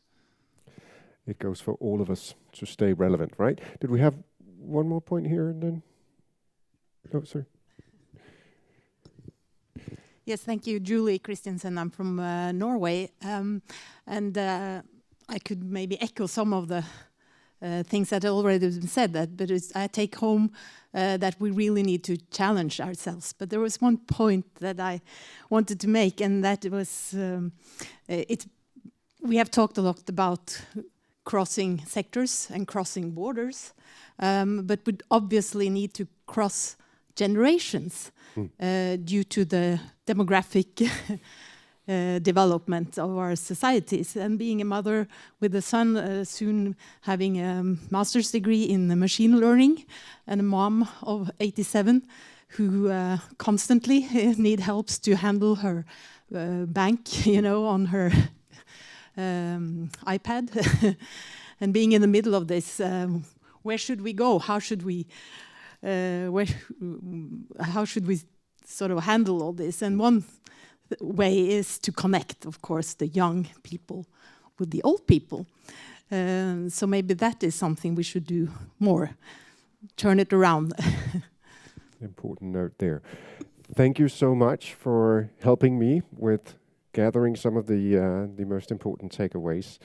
It goes for all of us to stay relevant, right? Did we have one more point here and then? Oh, sorry. Yes, thank you, Julie Christensen. I'm from Norway, and I could maybe echo some of the things that already been said. But I take home that we really need to challenge ourselves. But there was one point that I wanted to make, and that was we have talked a lot about crossing sectors and crossing borders, but we obviously need to cross generations due to the demographic development of our societies. And being a mother with a son soon having a master's degree in machine learning, and a mom of 87 who constantly need helps to handle her bank, you know, on her iPad, and being in the middle of this, where should we go? How should we sort of handle all this? And one way is to connect, of course, the young people with the old people. So maybe that is something we should do more, turn it around. Important note there. Thank you so much for helping me with gathering some of the most important takeaways.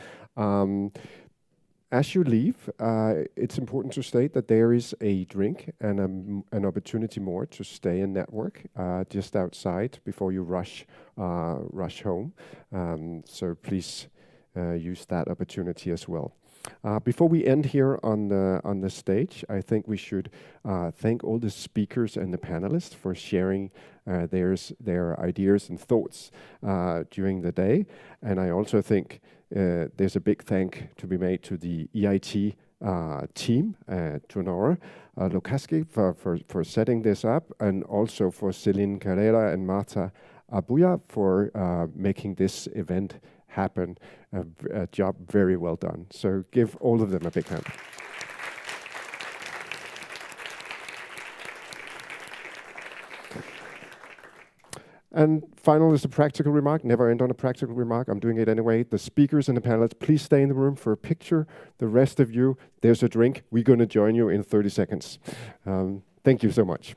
As you leave, it's important to state that there is a drink and an opportunity more to stay and network just outside before you rush home. So please use that opportunity as well. Before we end here on the stage, I think we should thank all the speakers and the panelists for sharing their ideas and thoughts during the day. And I also think there's a big thank to be made to the EIT team, to Nora Lukaski for setting this up, and also for Celine Carrera and Marta Abuya for making this event happen. A job very well done. So give all of them a big hand. And final is a practical remark. Never end on a practical remark. I'm doing it anyway. The speakers and the panelists, please stay in the room for a picture. The rest of you, there's a drink. We're going to join you in 30 seconds. Thank you so much.